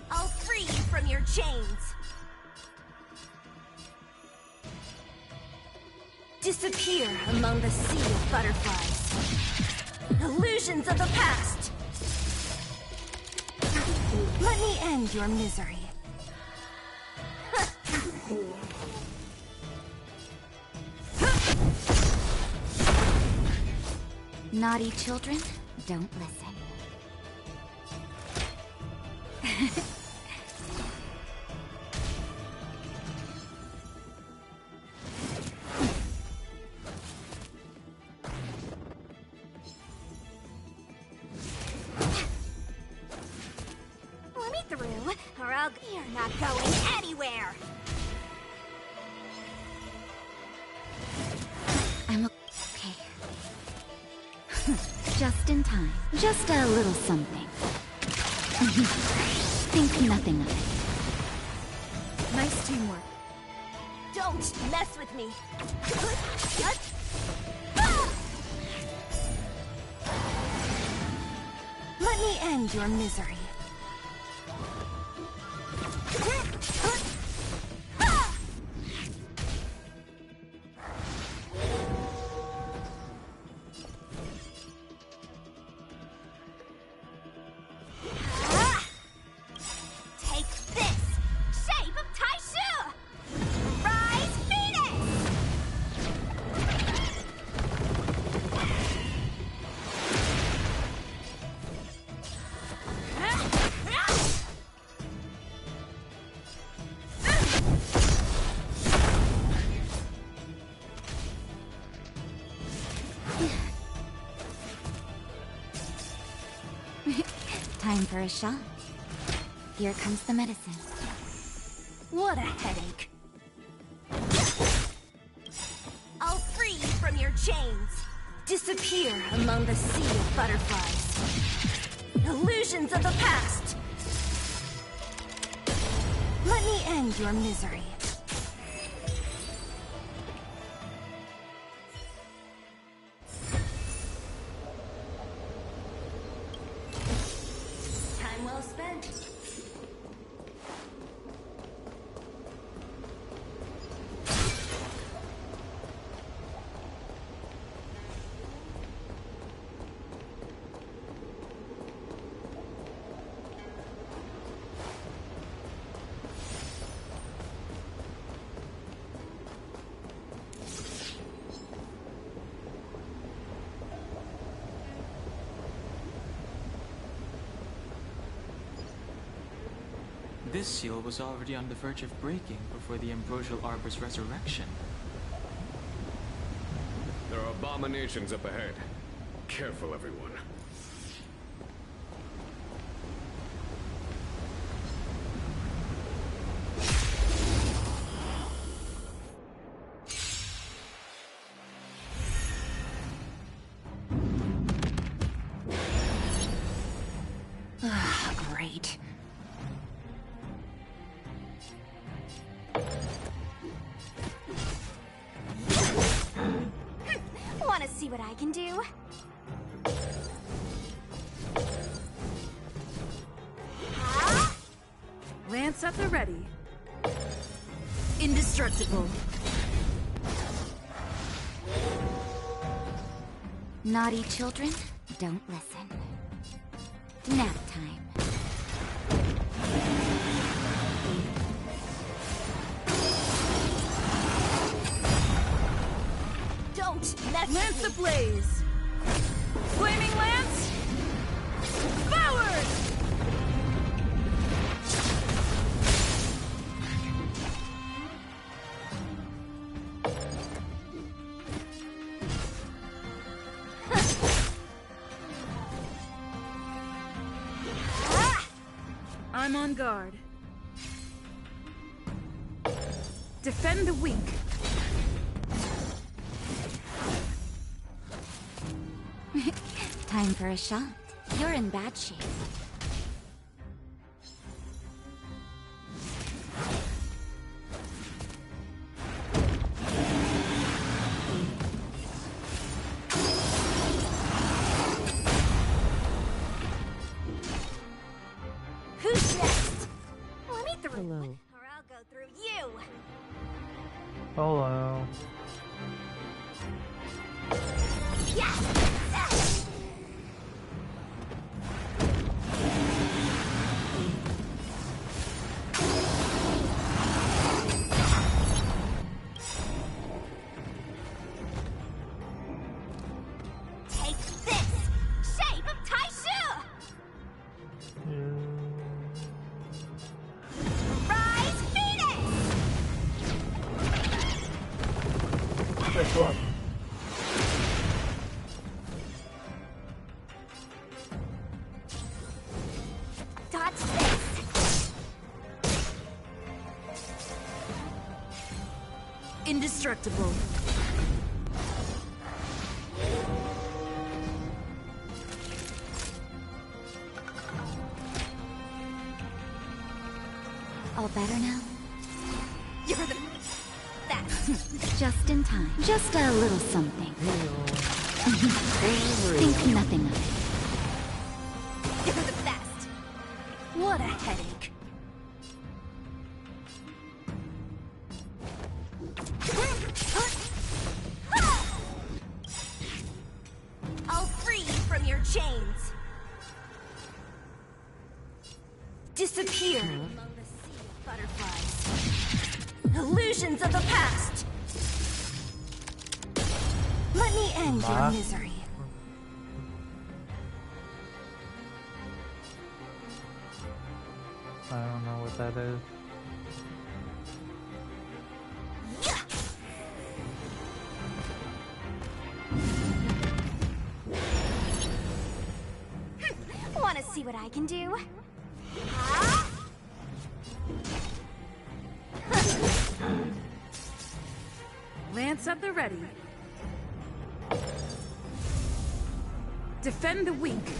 I'll free you from your chains. Disappear among the sea of butterflies. Illusions of the past. Let me end your misery. Naughty children, don't listen. Let me through, or I'll... You're not going anywhere! I'm okay. Just in time. Just a little something. Think nothing of it. Nice teamwork. Don't mess with me! Let me end your misery. Take this! Shape of Taishu! Rise Phoenix! Time for a shot. Here comes the medicine. What a headache. I'll free you from your chains. Disappear among the sea of butterflies. Illusions of the past. Let me end your misery. Time well spent. this seal was already on the verge of breaking before the Ambrosial Arbor's resurrection. There are abominations up ahead. Careful, everyone. Great. Want to see what I can do? Lance at the ready. Indestructible. Naughty children, don't listen. Nap time. Don't mess Lance with me. ablaze! Flaming lance! Forward! I'm on guard. Defend the weak. Time for a shot. You're in bad shape. Who's next? Let me through. Hello. Or I'll go through you. Hello. Take this! Shape of Taishu! Rise, Phoenix! Dodge this! Indestructible. All better now? You're the best! Just in time. Just a little something. Think nothing of it. You're the best! What a headache! I'll free you from your chains! Disappear among the sea of butterflies. Illusions of the past! Let me end your misery. I don't know what that is. Want to see what I can do? Lance at the ready. Defend the weak.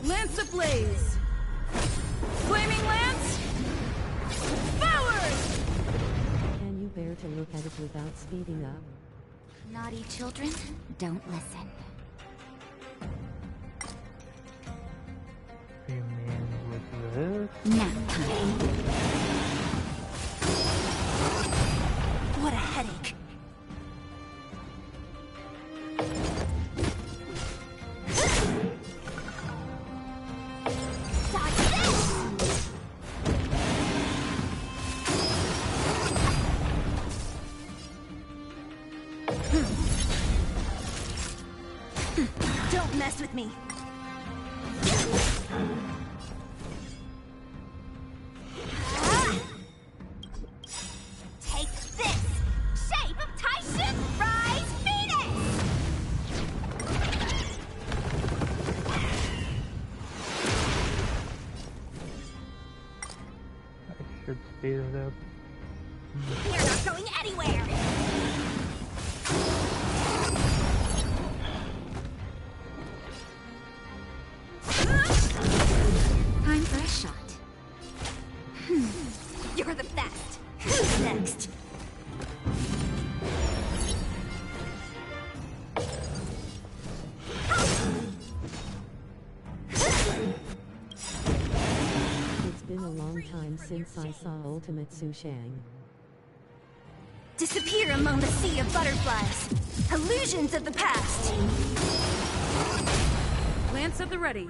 Lance ablaze. Flaming lance. Forward! Can you bear to look at it without speeding up? Naughty children, don't listen. You mean with this? Nap time. What a headache. Don't mess with me. speed of that. You're not going anywhere! Time for a shot. You're the best! Who's next? It's been a long time since I saw Ultimate Sushang. Disappear among the sea of butterflies. Illusions of the past. Lance at the ready.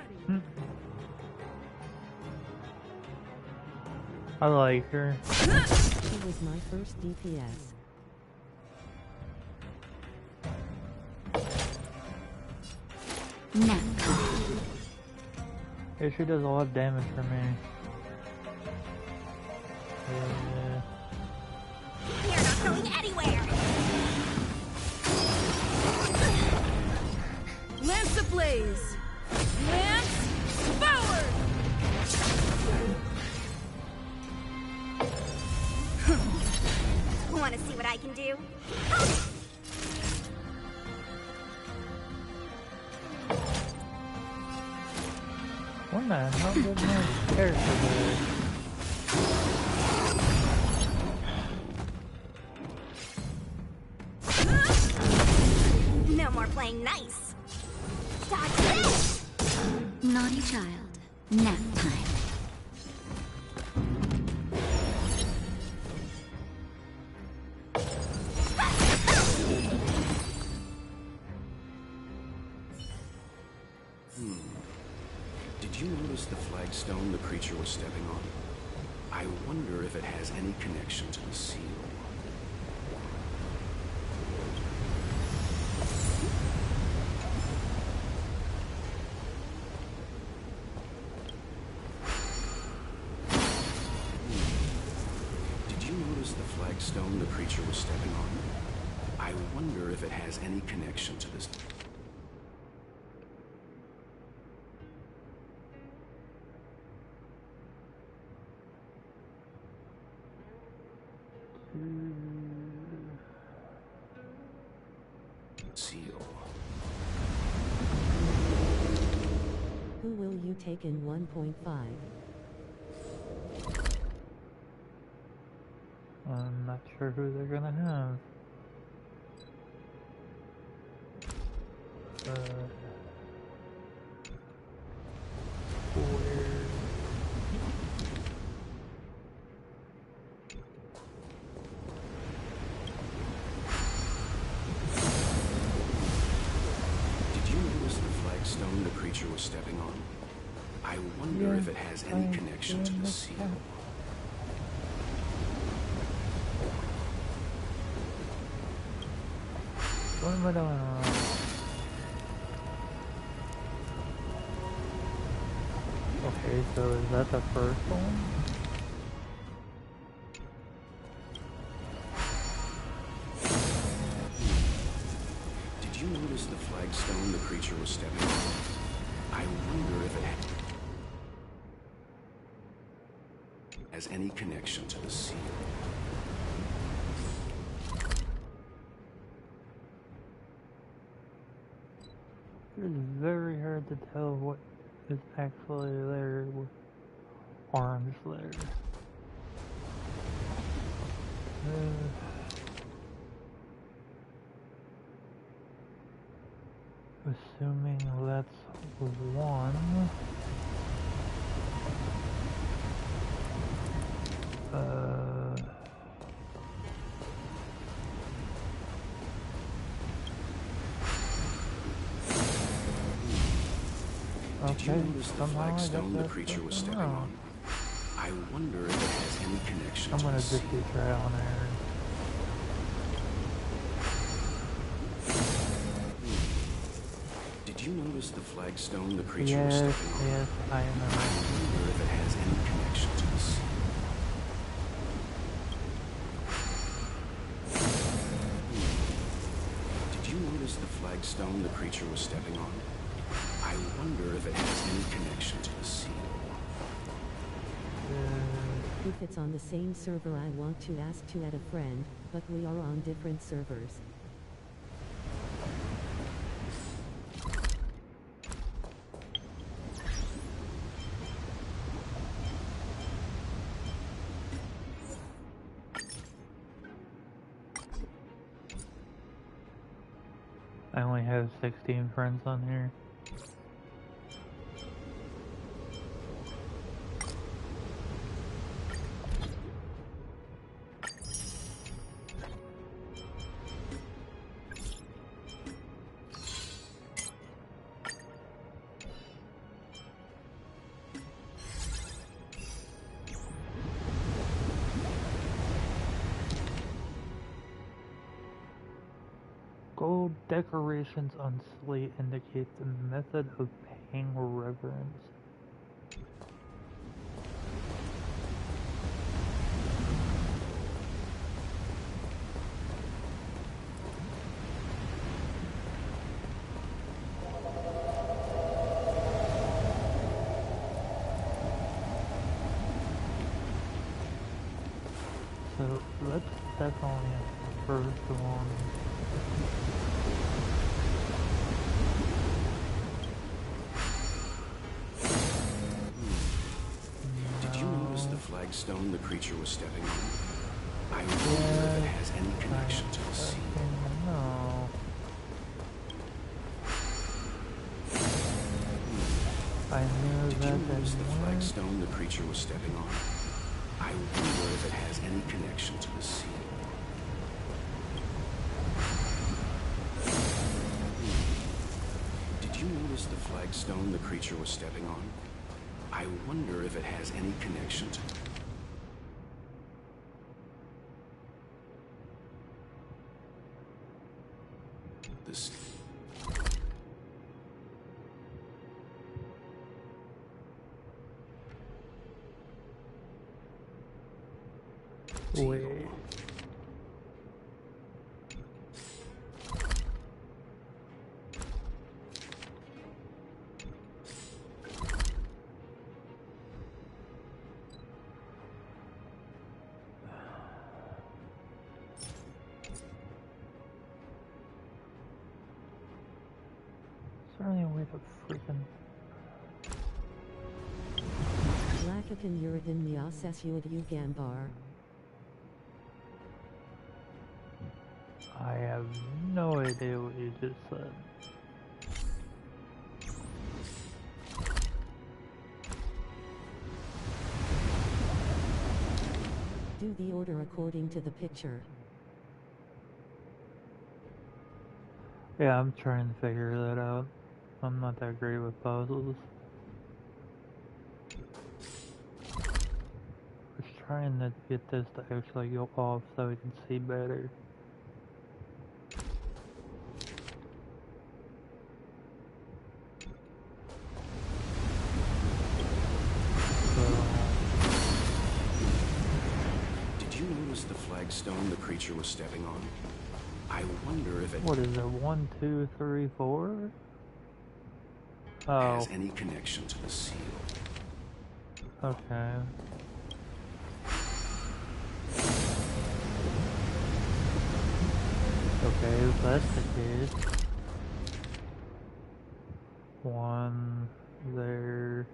I like her. She was my first DPS. No. Yeah, she does a lot of damage for me. Yeah. You're not going anywhere! Lance ablaze! Lance forward! Want to see what I can do? What the hell did my character do? No more playing nice. Dodge this! Naughty child. Nap time. Did you notice the flagstone the creature was stepping on? I wonder if it has any connection to the seal. Did you notice the flagstone the creature was stepping on? I wonder if it has any connection to this. Seal. Who will you take in 1.5? I'm not sure who they're gonna have. Did you notice the flagstone the creature was stepping on? I wonder if it has any connection to the seal. What am I doing wrong? Okay, so is that the first one? Did you notice the flagstone the creature was stepping on? I wonder if it has any connection to the seal. It's very hard to tell what is actually there with arms there. Assuming that's one. Did you notice the flagstone the creature was stepping on? I wonder if it has any connection I'm to gonna the just seal. be trial and error. Did you notice the flagstone the creature was Yes, stepping on? yes, I know. I wonder if it has any connection to the seal. Did you notice the flagstone the creature was stepping on? I wonder if it has any connection to the seal. If it's on the same server, I want to ask to add a friend, but we are on different servers. I only have 16 friends on here. Gold decorations on slate indicate the method of paying reverence. So that's definitely a first one. Did you notice the flagstone the creature was stepping on? I wonder if it has any connection to the sea. No. I knew Did that. you notice the flagstone the creature was stepping on? I wonder if it has any connection to the sea. Did you notice the flagstone the creature was stepping on? I wonder if it has any connection to the sea. Wait. Is there any way to freaking... Lakakan Uridan Miasesuad Ugambar. I have no idea what you just said. Do the order according to the picture. Yeah, I'm trying to figure that out. I'm not that great with puzzles. I was trying to get this to actually go off so we can see better. Did you notice the flagstone the creature was stepping on? I wonder if it... What is it? 1, 2, 3, 4? has any connection to the seal. Okay. Okay, if that's the case. 1 there.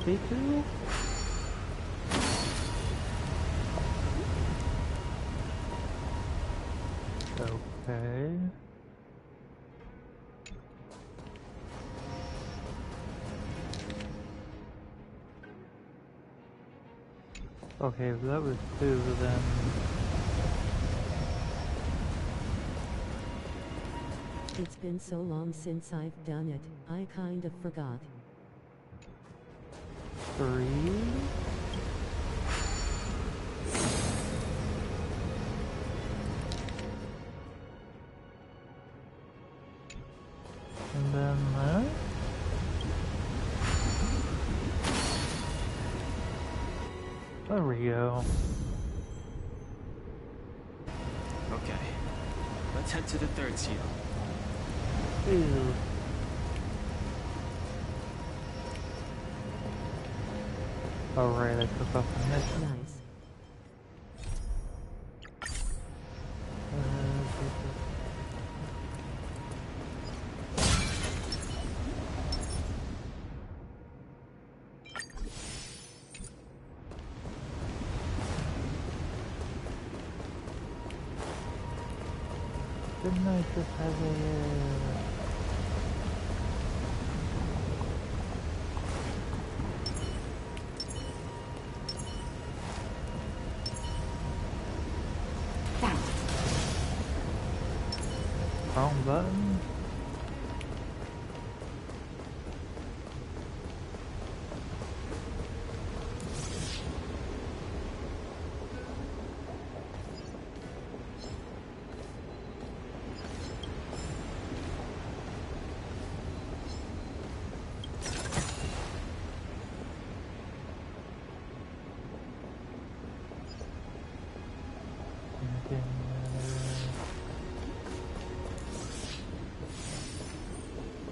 C2? Okay. Okay, if that was 2, then... It's been so long since I've done it, I kind of forgot. 3? And then There we go. Okay. Let's head to the third seal. Ew. Alright, I took off the mission. Nice. Good night, this has a... Wrong button.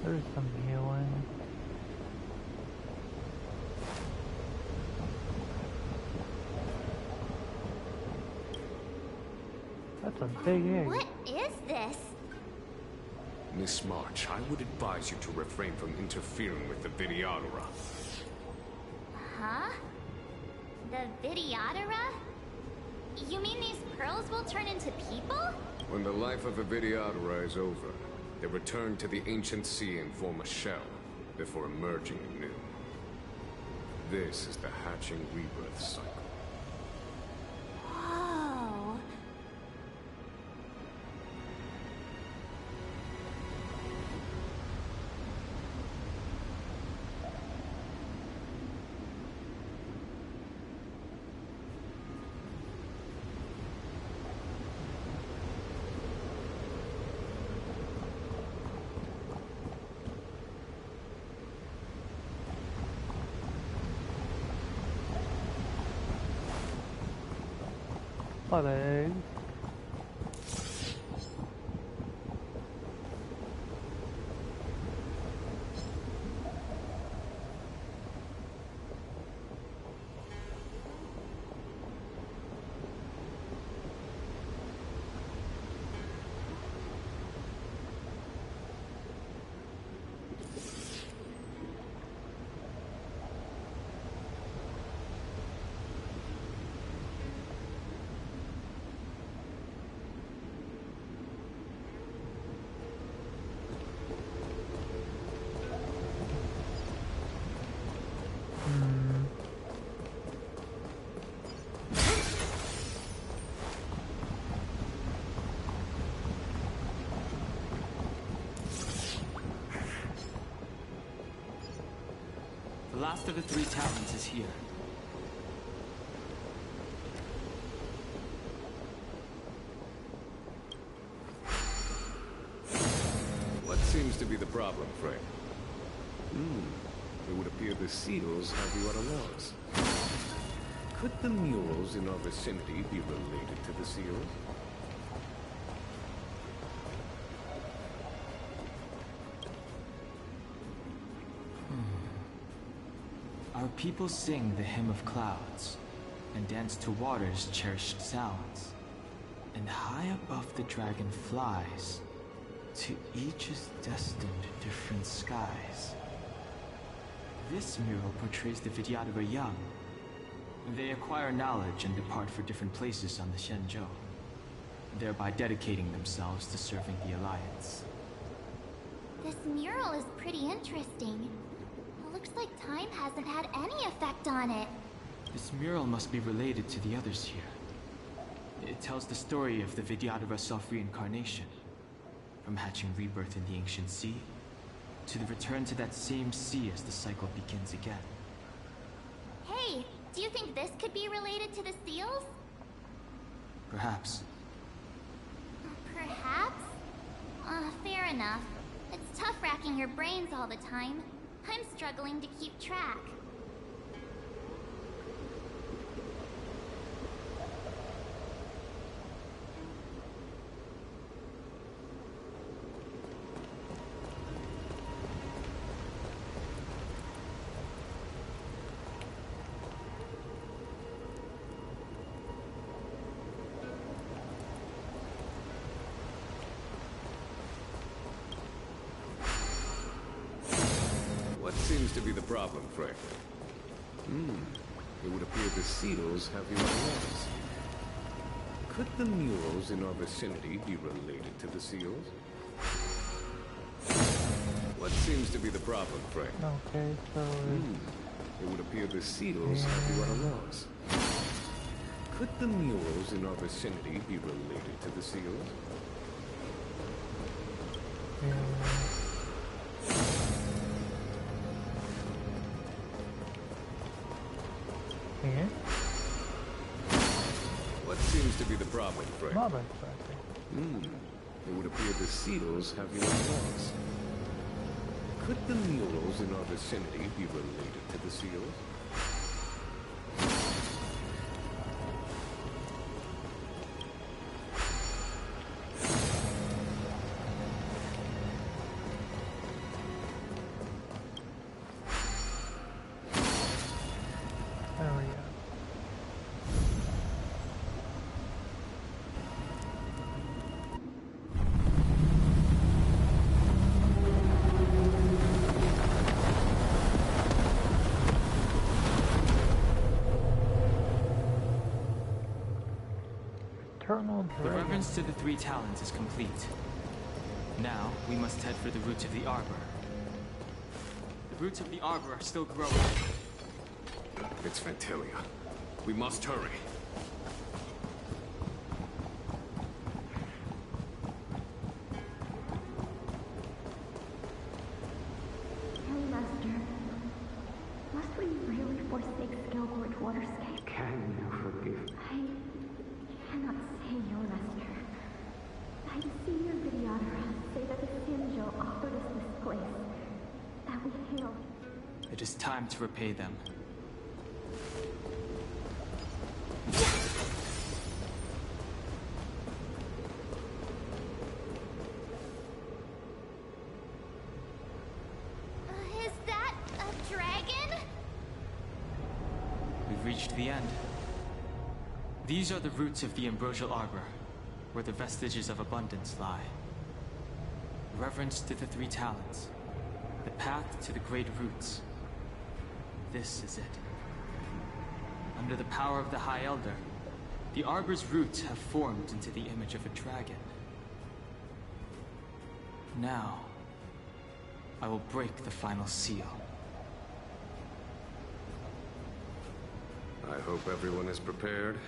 There's some healing. That's a big egg. What is this? Miss March, I would advise you to refrain from interfering with the Videodora. Huh? The Videodora? You mean these pearls will turn into people? When the life of a Videodora is over, they return to the ancient sea and form a shell, before emerging anew. This is the hatching rebirth cycle. Whoa. Lot of eggs. The last of the three talons is here. What seems to be the problem, Frank? It would appear the seals have you at a loss. Could the murals in our vicinity be related to the seals? Our people sing the hymn of clouds, and dance to water's cherished sounds. And high above the dragon flies, to each is destined different skies. This mural portrays the Vidyadhara young. They acquire knowledge and depart for different places on the Xianzhou, thereby dedicating themselves to serving the Alliance. This mural is pretty interesting. It looks like time hasn't had any effect on it. This mural must be related to the others here. It tells the story of the Vidyadhara self-reincarnation, from hatching rebirth in the ancient sea, to the return to that same sea as the cycle begins again. Hey, do you think this could be related to the seals? Perhaps. Perhaps? Fair enough. It's tough racking your brains all the time. I'm struggling to keep track. seems to be the problem, Frank? It would appear the seals have you unlocked. Could the murals in our vicinity be related to the seals? What seems to be the problem, Frank? Okay, so it would appear the seals have you at a loss. Could the murals in our vicinity be related to the seals? Yeah. What seems to be the problem, Frank? Not exactly. It would appear the seals have you at a loss. Could the murals in our vicinity be related to the seals? There we go. The reverence to the three talons is complete. Now, we must head for the roots of the arbor. The roots of the arbor are still growing. It's Ventilia. We must hurry. No, Master. Must we really forsake Skelgort Waterscape? Can you forgive? I cannot say, Your Master. I see your videographer say that the Sinjo offered us this place, that we hailed. It is time to repay them. Is that a dragon? We've reached the end. These are the roots of the ambrosial arbor, where the vestiges of abundance lie. Reverence to the three talons, the path to the great roots. This is it. Under the power of the High Elder, the arbor's roots have formed into the image of a dragon. Now, I will break the final seal. I hope everyone is prepared.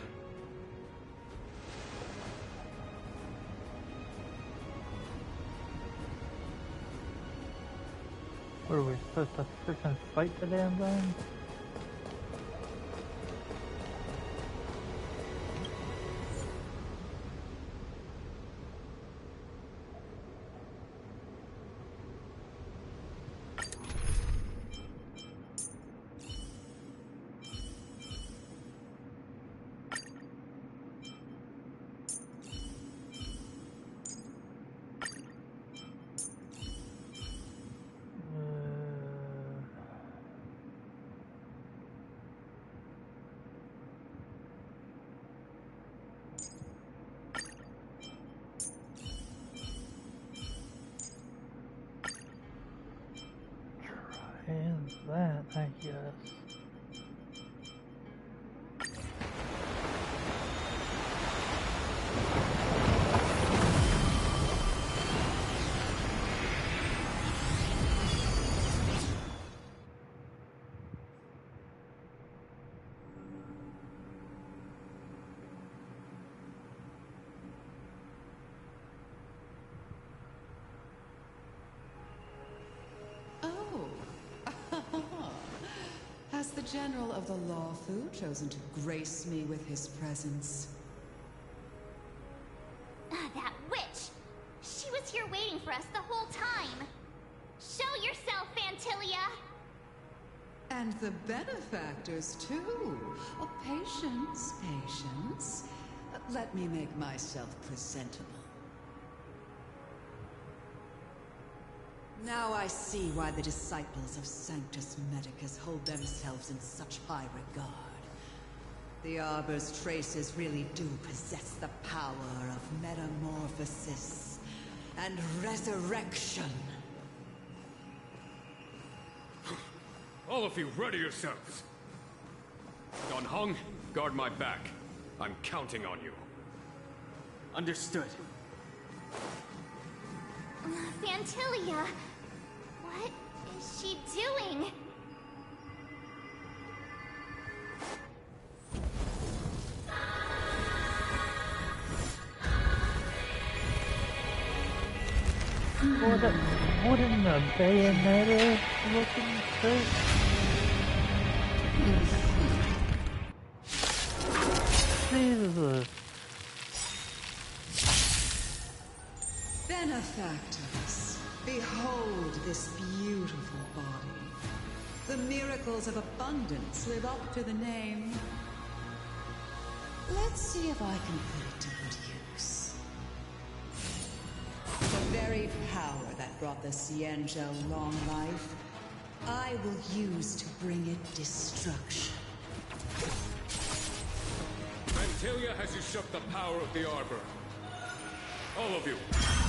What are we supposed to freaking fight the damn thing? And that, I guess. Has the General of the Lawfu chosen to grace me with his presence? That witch! She was here waiting for us the whole time! Show yourself, Fantilia! And the benefactors, too. Oh, patience, patience. Let me make myself presentable. Now I see why the disciples of Sanctus Medicus hold themselves in such high regard. The Arbor's traces really do possess the power of metamorphosis and resurrection. All of you, ready yourselves. Don Hong, guard my back. I'm counting on you. Understood. Fantilia, what is she doing? Wouldn't a bayonet looking thing? Jesus. Benefactors, behold this beautiful body. The miracles of abundance live up to the name. Let's see if I can put it to good use. The very power that brought the Xianzhou long life, I will use to bring it destruction. Fantilia has usurped the power of the Arbor. All of you,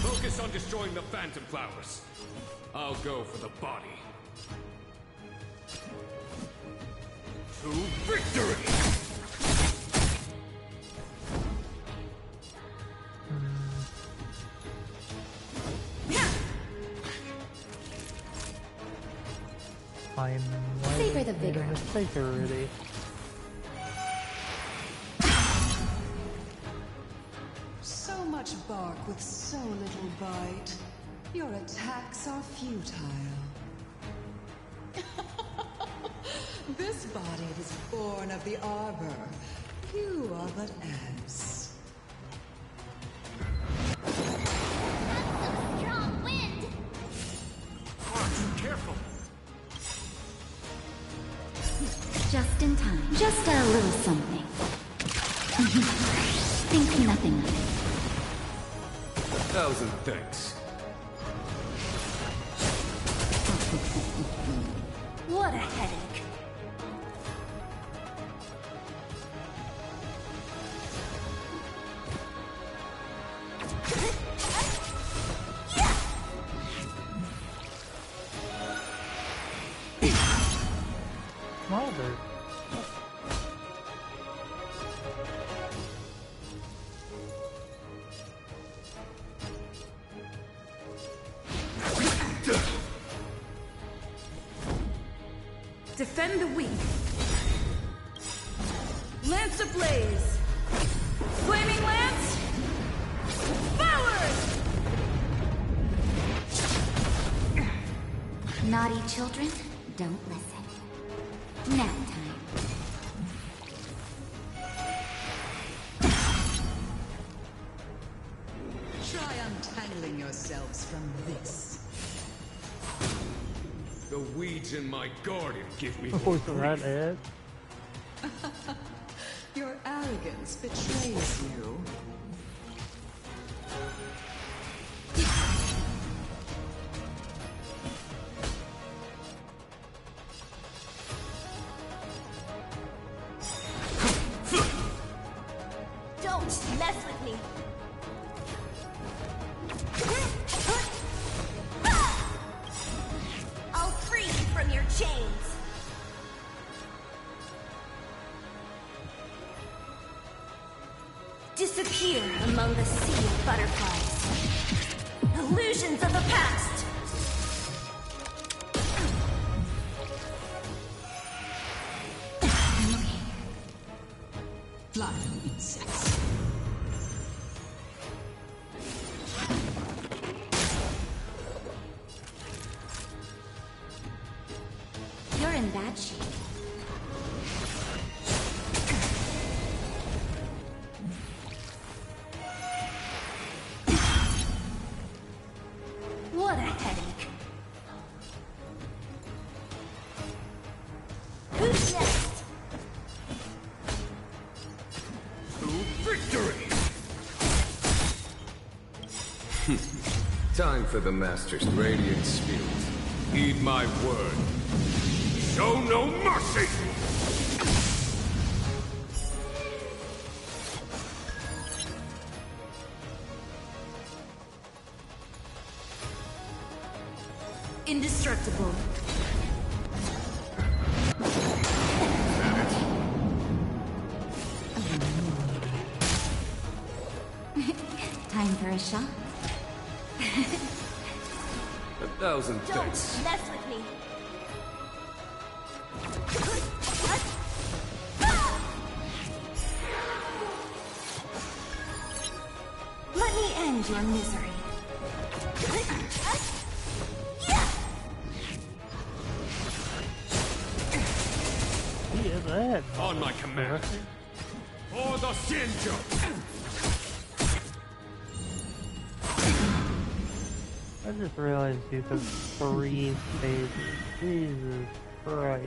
focus on destroying the Phantom Flowers. I'll go for the body. To victory! I'm Savor the made a vigor. mistake already. So much bark with so little bite. Your attacks are futile. This body is born of the Arbor. You are but ants. Strong wind! Careful! Just in time. Just a little something. Think nothing of it. 1,000 thanks. What a headache. Mother. Defend the weak. Lance ablaze. Flaming lance. Forward! Naughty children, don't listen. Nap time. Try untangling yourselves from this. The weeds in my garden give me Oh, so that is? Your arrogance betrays you. Don't mess with me. I'll free you from your chains. Disappear among the sea of butterflies. Illusions of the past. Flying insects. You're in bad shape. What a headache. Who's next? to victory! Time for the Master's radiant spirit. Heed my word. Show no mercy! Indestructible. Time for a shot? 1,000 Don't thanks. mess with me. Let me end your misery. Yeah, that. On my command. For the Shinjo! I just realized you took 3 stages. Jesus Christ.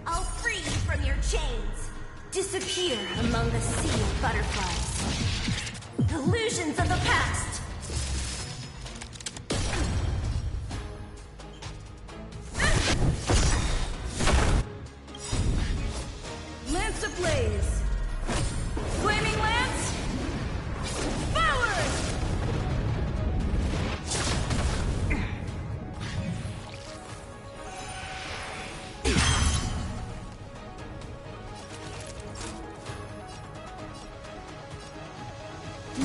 I'll free you from your chains. Disappear among the sea of butterflies. Illusions of the past. Lance ablaze! Flaming lance! Forward!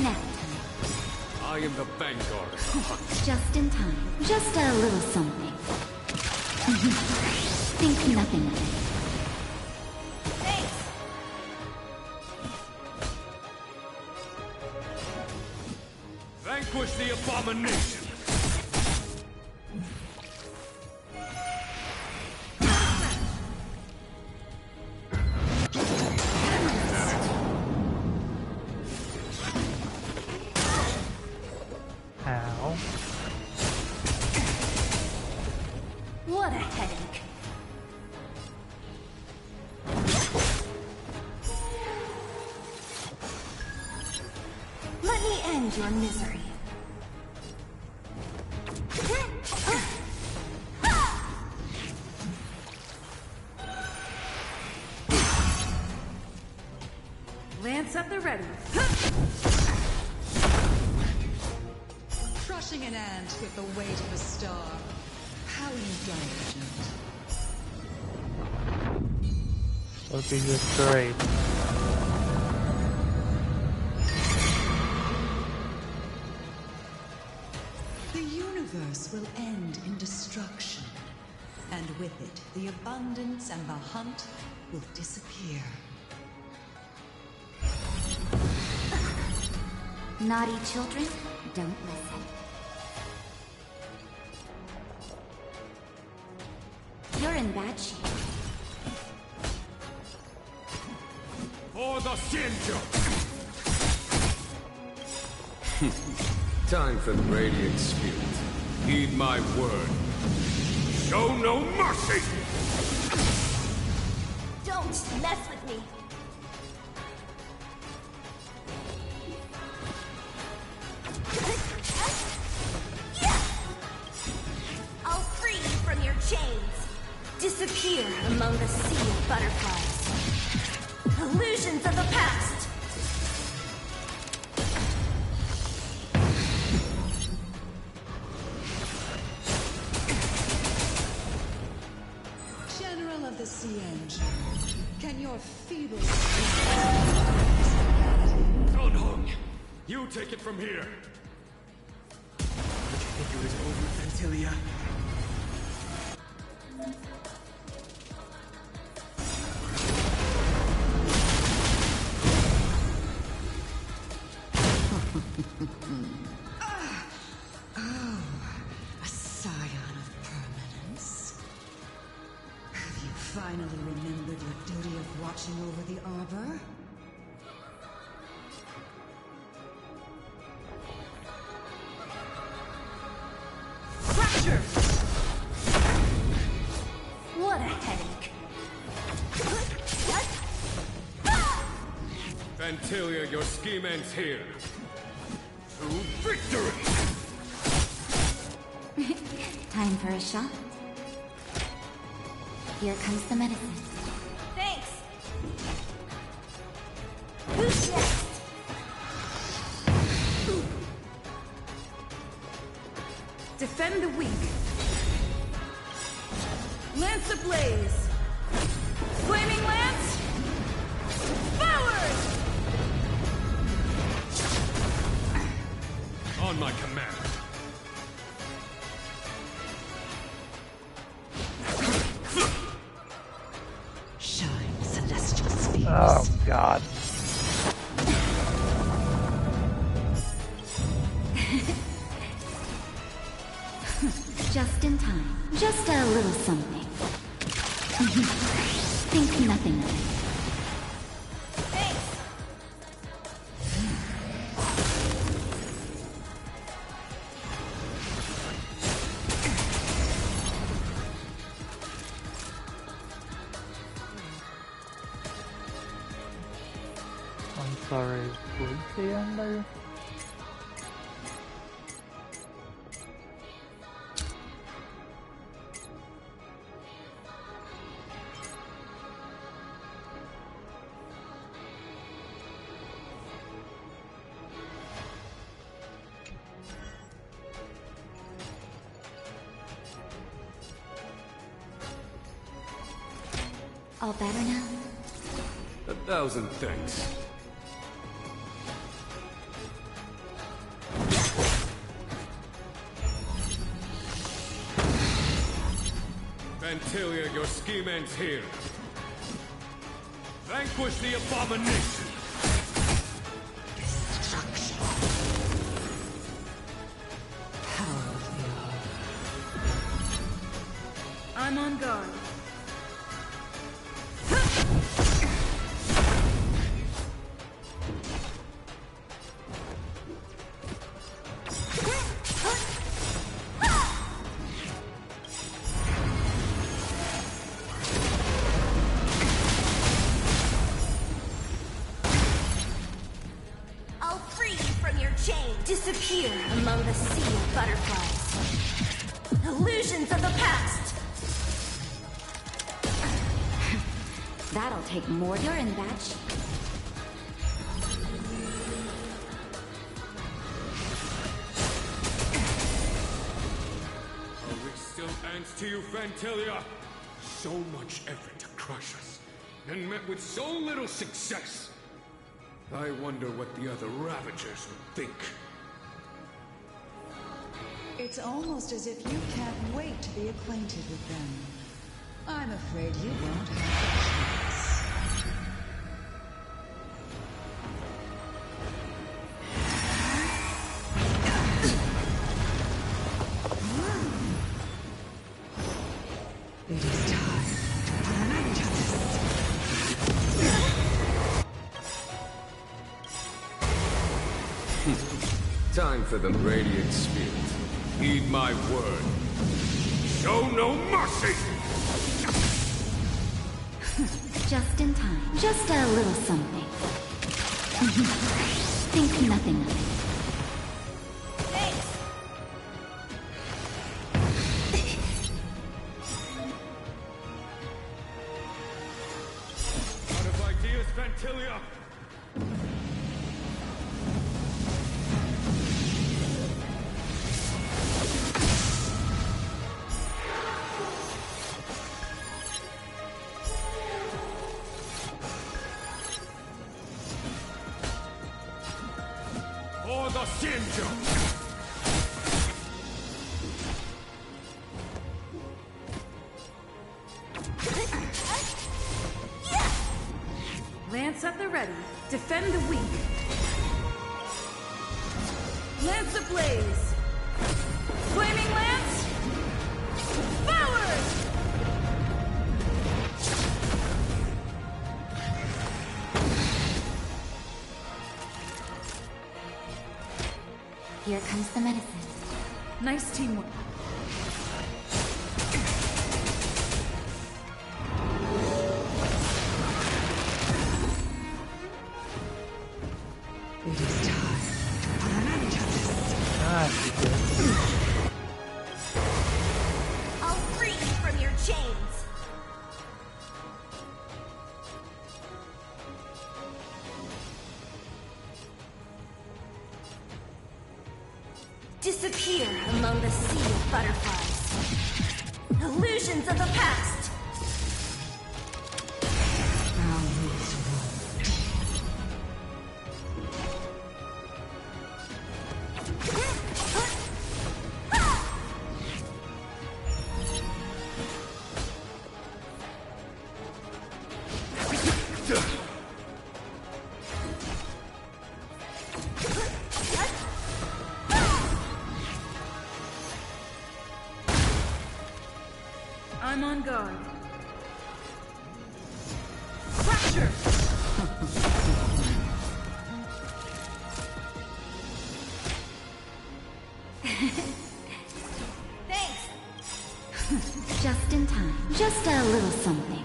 Now, I am the vanguard of the hunt. just in time. Just a little something. Think nothing of it. Vanquish the abomination! Ow. What a headache. Let me end your misery. Lance at the ready. Crushing an ant with the weight of a star. How indulgent. Looking just great. The universe will end in destruction. And with it, the abundance and the hunt will disappear. Naughty children, don't listen. You're in bad shape. For the Shinjo! Time for the Radiant Spirit. Heed my word. Show no mercy! Don't mess with me. I'll free you from your chains. Disappear among the sea of butterflies. Illusions of the past. General of the Sea Engine, can your feeble... Gonhong, you take it from here. What you think it was over, Ventilia? Oh, a scion of permanence. Have you finally remembered your duty of watching over the Arbor? Fracture! What a headache. Ventilia, your scheme ends here. To victory! Time for a shot? Here comes the medicine. Thanks. Who's next? defend the weak. Lance ablaze. Flaming lance. Forward! On my command. Shine, celestial spheres. Oh, God. Just in time. Just a little something. Think nothing of it. I'm sorry, sleepy in there? All better now? 1,000 thanks. Vantilia, your scheme ends here. Vanquish the abomination! Destruction. Power of the I'm on guard. I'll free you from your chains. Disappear among the sea of butterflies. Illusions of the past. That'll take more. You're in bad shape. Are we still ants to you, Vantilia? So much effort to crush us, and met with so little success. I wonder what the other Ravagers would think. It's almost as if you can't wait to be acquainted with them. I'm afraid you won't have a chance. It is time for an Angelus. Time for the Radiant Spirit. Heed my word. Show no mercy! Just in time. Just a little something. Think nothing of it. Out of ideas, Vantilia! For the Sinjo! Lance at the ready. Defend the weak. Lance ablaze. Flaming lance. Forward! Here comes the medicine. Nice teamwork. It is time for an Angelus. I'll free you from your chains. Disappear among the sea of butterflies. Illusions of the past. I'm on guard. Fracture! Thanks! Just in time. Just a little something.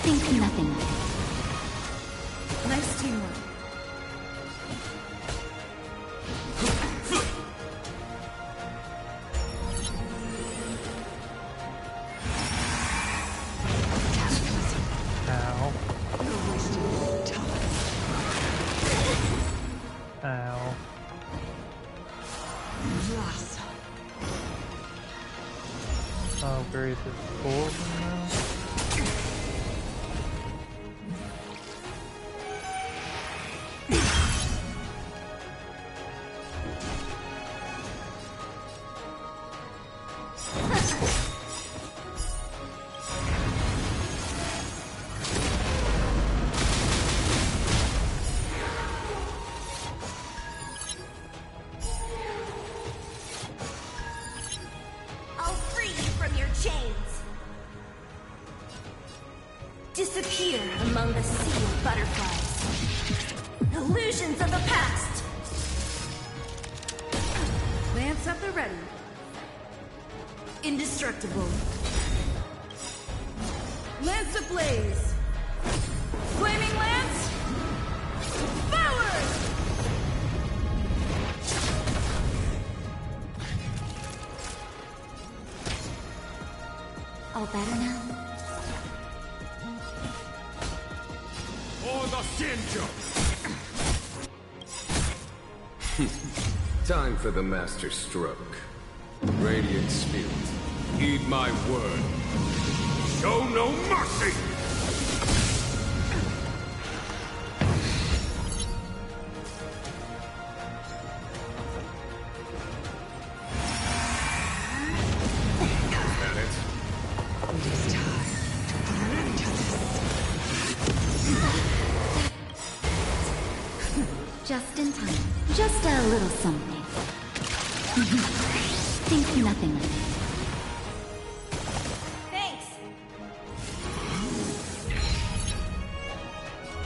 Think nothing of it. Nice teamwork. Ow. Ow. Oh, great, it's 4 of them now? I'll free you from your chains. Disappear among the sea of butterflies. Illusions of the past. Lance at the ready. Indestructible. Lance ablaze. Flaming lance. Forward! All better now? For the Sinjo! Time for the master stroke. Radiant Spirit, heed my word. Show no mercy! That it? It is time to put an end to this. Just in time. Just a little something. Think nothing of it. Thanks.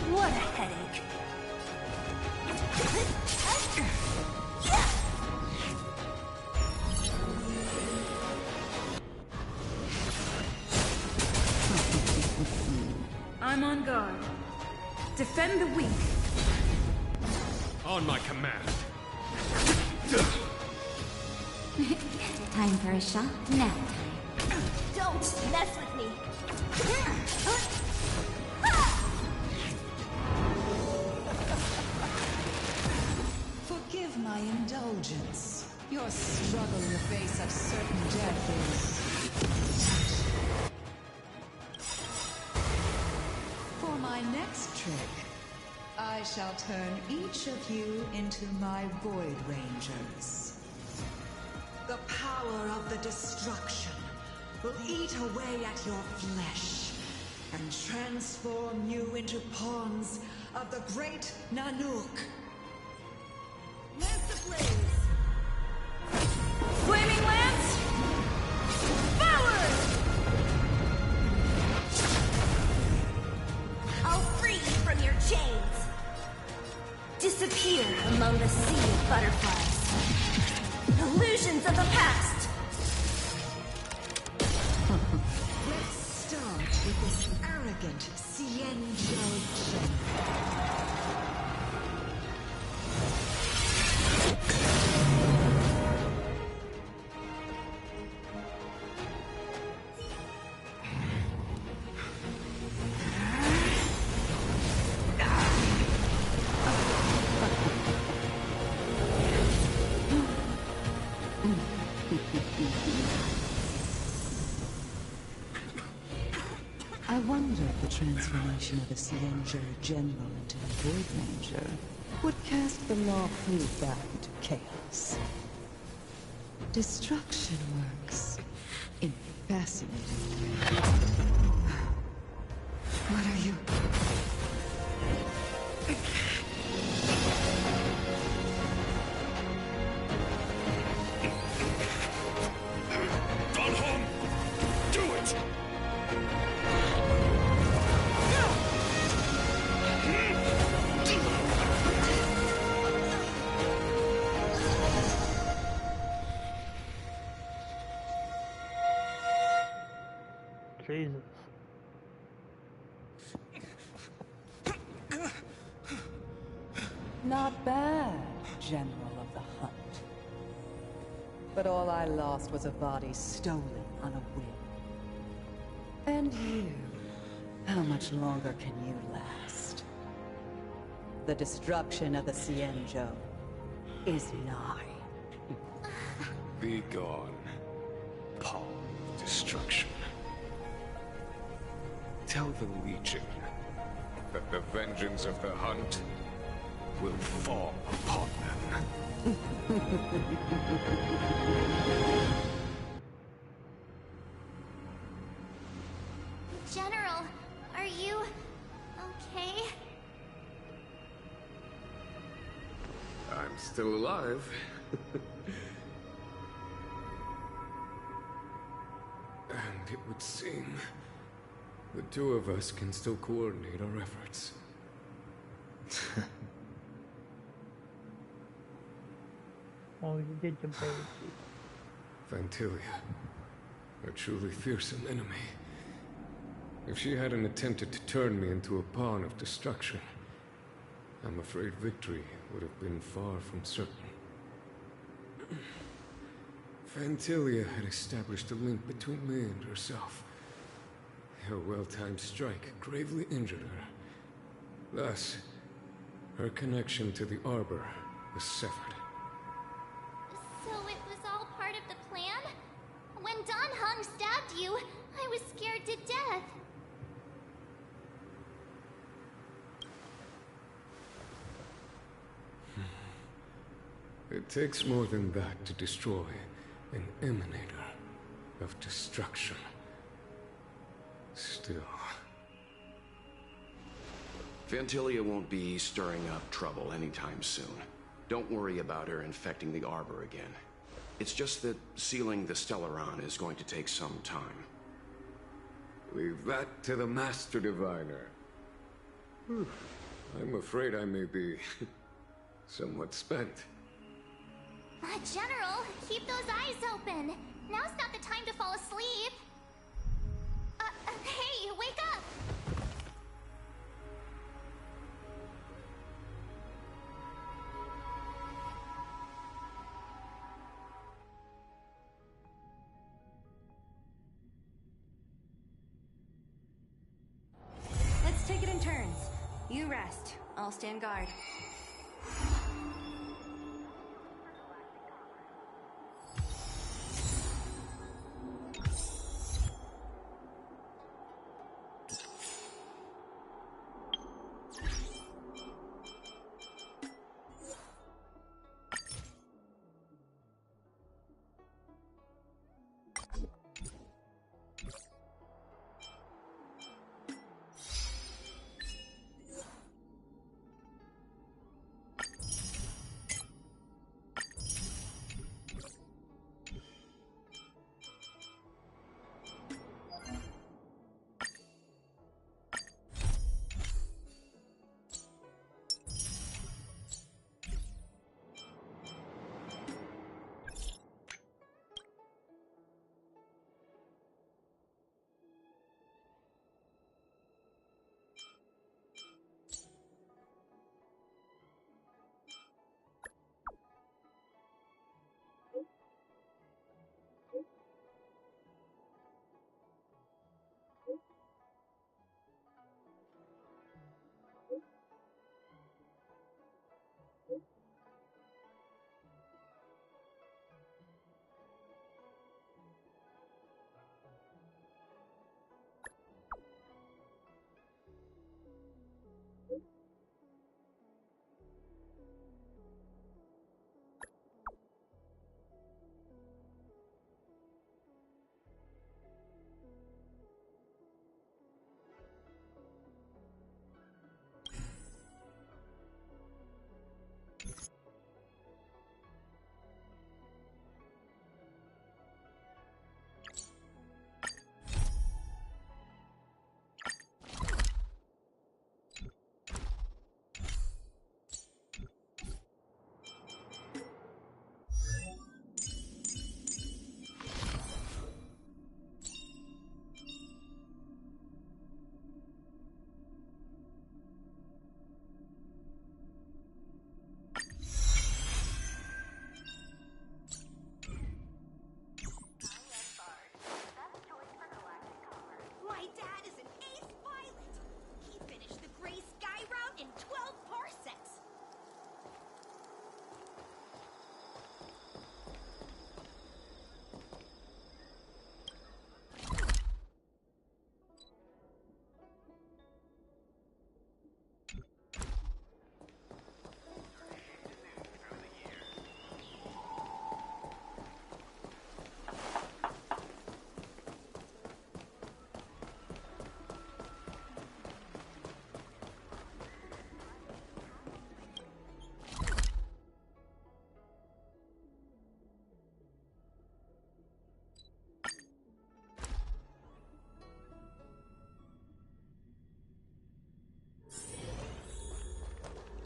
What a headache. I'm on guard. Defend the weak. On my command. Time for a shot? Nap time. Don't mess with me. Forgive my indulgence. Your struggle in the face of certain death is... For my next trick, I shall turn each of you into my Void Rangers. The power of the destruction will eat away at your flesh and transform you into pawns of the great Nanook. Lance ablaze. Flaming lance. Forward! I'll free you from your chains. Disappear among the sea of butterflies. Illusions of the past. Let's start with this arrogant Xianzhou Chen. transformation of a Cienjo general into a Void Ranger would cast the law fleet back into chaos. Destruction works in fascinating ways. What are you? Jesus. Not bad, General of the Hunt. But all I lost was a body stolen on a whim. And you, how much longer can you last? The destruction of the Cienjo is nigh. Be gone, pawn of destruction. Tell the Legion that the vengeance of the Hunt will fall upon them. General, are you okay? I'm still alive. And it would seem the two of us can still coordinate our efforts. Oh, you did your best. Vantilia, a truly fearsome enemy. If she hadn't attempted to turn me into a pawn of destruction, I'm afraid victory would have been far from certain. Vantilia had established a link between me and herself. Her well-timed strike gravely injured her. Thus, her connection to the Arbor was severed. So it was all part of the plan? When Don Hung stabbed you, I was scared to death. It takes more than that to destroy an emanator of destruction. Still... Vantilia won't be stirring up trouble anytime soon. Don't worry about her infecting the Arbor again. It's just that sealing the Stellaron is going to take some time. Leave that to the Master Diviner. I'm afraid I may be somewhat spent. General, keep those eyes open. Now's not the time to fall asleep. Hey, wake up! Let's take it in turns. You rest. I'll stand guard.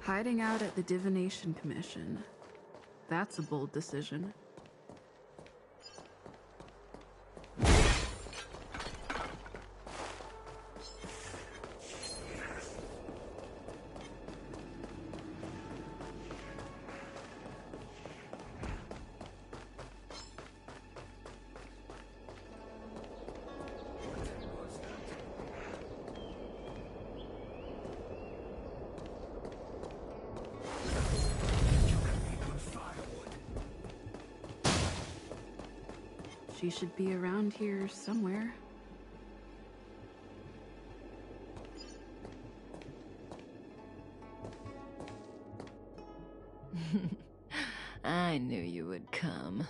Hiding out at the Divination Commission. That's a bold decision. She should be around here somewhere. I knew you would come.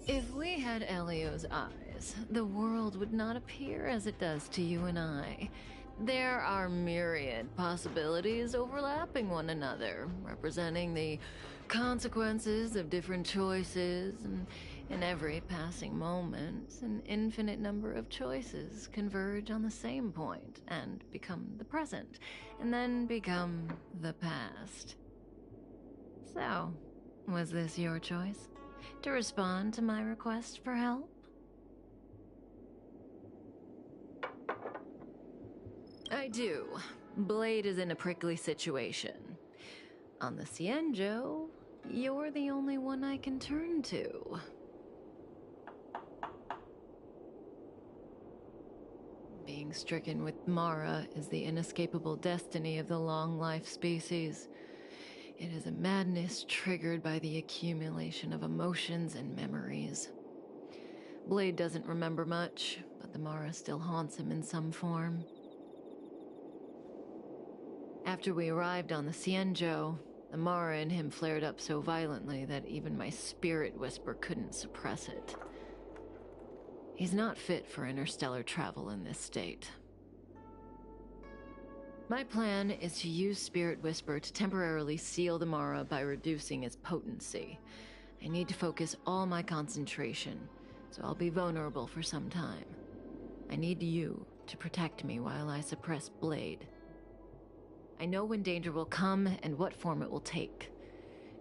If we had Elio's eyes, the world would not appear as it does to you and I. There are myriad possibilities overlapping one another, representing the consequences of different choices, and in every passing moment, an infinite number of choices converge on the same point and become the present, and then become the past. So, was this your choice? To respond to my request for help? I do. Blade is in a prickly situation. On the Cienjo, you're the only one I can turn to. Being stricken with Mara is the inescapable destiny of the long-life species. It is a madness triggered by the accumulation of emotions and memories. Blade doesn't remember much, but the Mara still haunts him in some form. After we arrived on the Cienjo, the Mara in him flared up so violently that even my spirit whisper couldn't suppress it. He's not fit for interstellar travel in this state. My plan is to use Spirit Whisper to temporarily seal the Mara by reducing its potency. I need to focus all my concentration, so I'll be vulnerable for some time. I need you to protect me while I suppress Blade. I know when danger will come and what form it will take.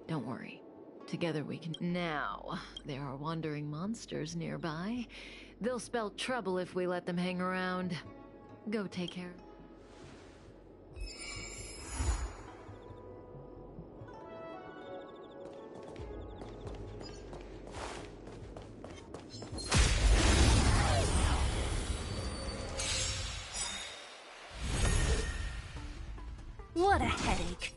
Don't worry. Together we can... Now, there are wandering monsters nearby. They'll spell trouble if we let them hang around. Go take care. What a headache.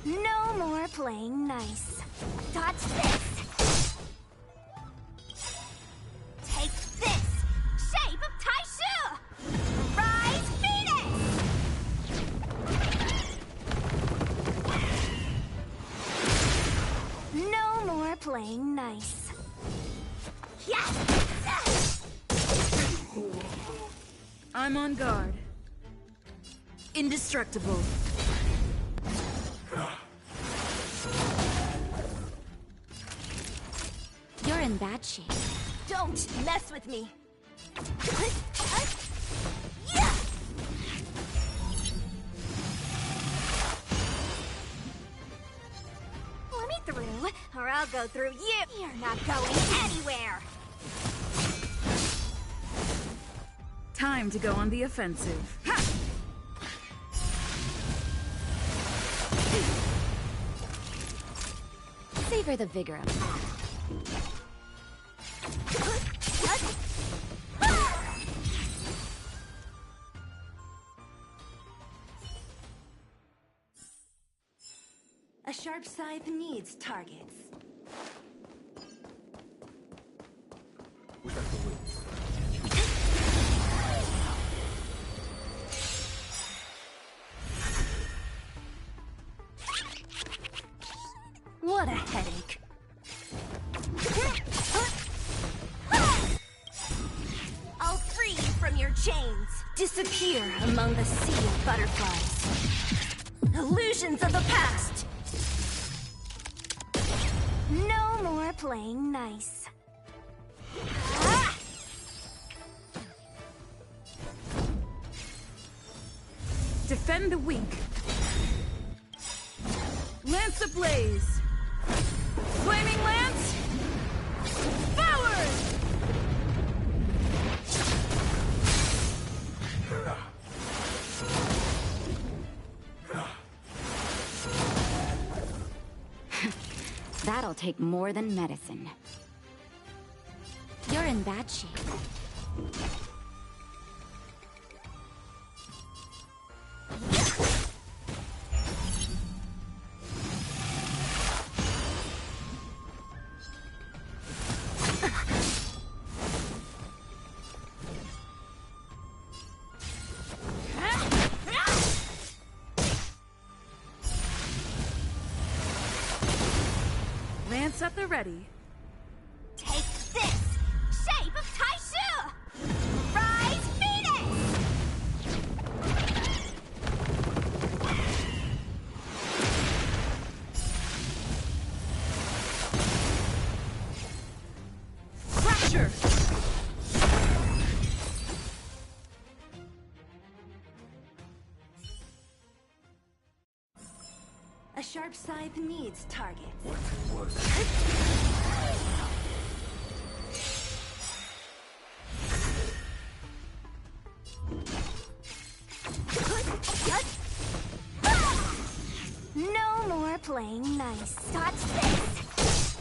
No more playing nice. Dodge this. Take this. Shape of Taishu. Rise Phoenix. No more playing nice. Yes. I'm on guard. Indestructible. You're in bad shape. Don't mess with me. Let me through, or I'll go through you. You're not going anywhere. Time to go on the offensive. Ha! Savor the vigor of that. A sharp scythe needs targets. What a headache. I'll free you from your chains. chains. Disappear among the sea of butterflies. Illusions of the past. No more playing nice. Ah! Defend the weak. Lance ablaze. Flaming lance. Forward! That'll take more than medicine. You're in bad shape. Lance at the ready. Take this! Shape of Taishu! Rise, Phoenix! Fracture! A sharp scythe needs targets. What was No more playing nice. Dodge this!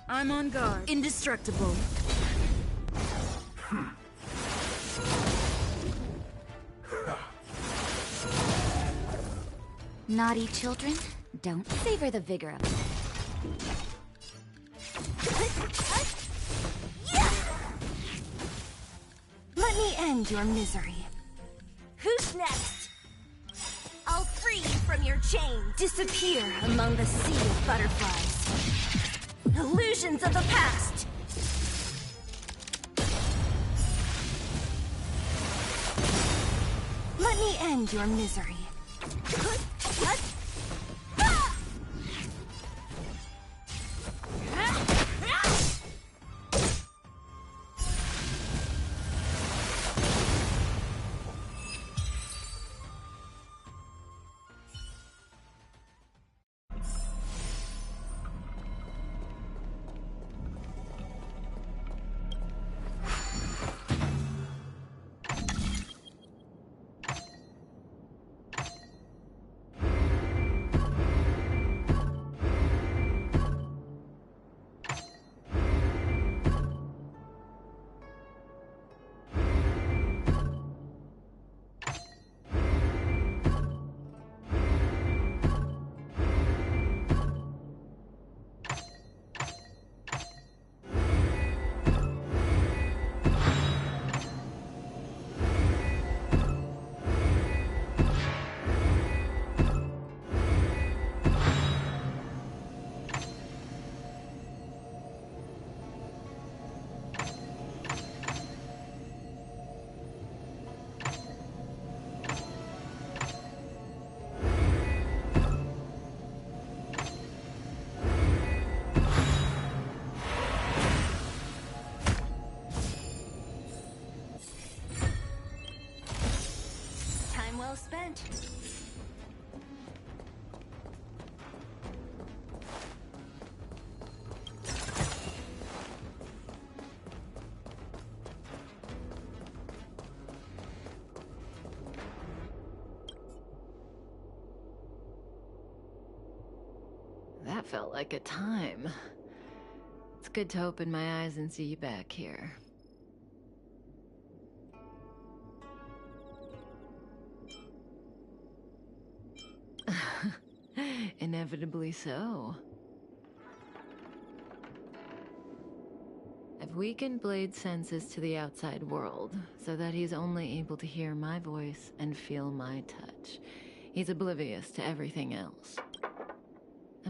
I'm on guard. Indestructible. Naughty children, don't savor the vigor of it. Let me end your misery. Who's next? I'll free you from your chains. Disappear among the sea of butterflies. Illusions of the past. Let me end your misery. Well spent. That felt like a time. It's good to open my eyes and see you back here. Inevitably so. I've weakened Blade's senses to the outside world, so that he's only able to hear my voice and feel my touch. He's oblivious to everything else.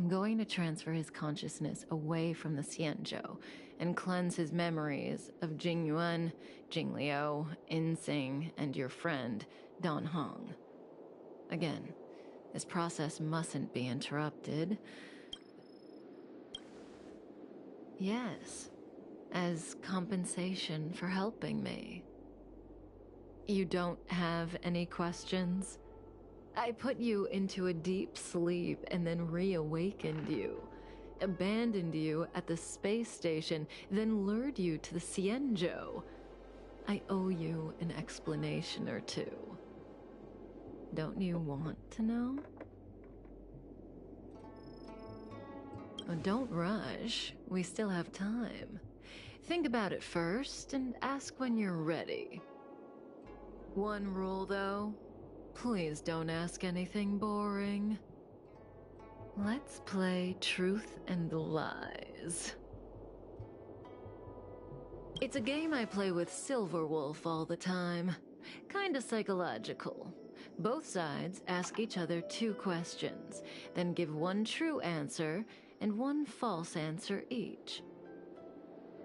I'm going to transfer his consciousness away from the Xianzhou and cleanse his memories of Jingyuan, Jingliu, Insing, and your friend, Dan Hong. Again, this process mustn't be interrupted. Yes, as compensation for helping me. You don't have any questions? I put you into a deep sleep and then reawakened you, abandoned you at the space station, then lured you to the Xianzhou. I owe you an explanation or two. Don't you want to know? Oh, don't rush. We still have time. Think about it first and ask when you're ready. One rule, though. Please don't ask anything boring. Let's play Truth and Lies. It's a game I play with Silverwolf all the time. Kinda psychological. Both sides ask each other 2 questions, then give 1 true answer and 1 false answer each.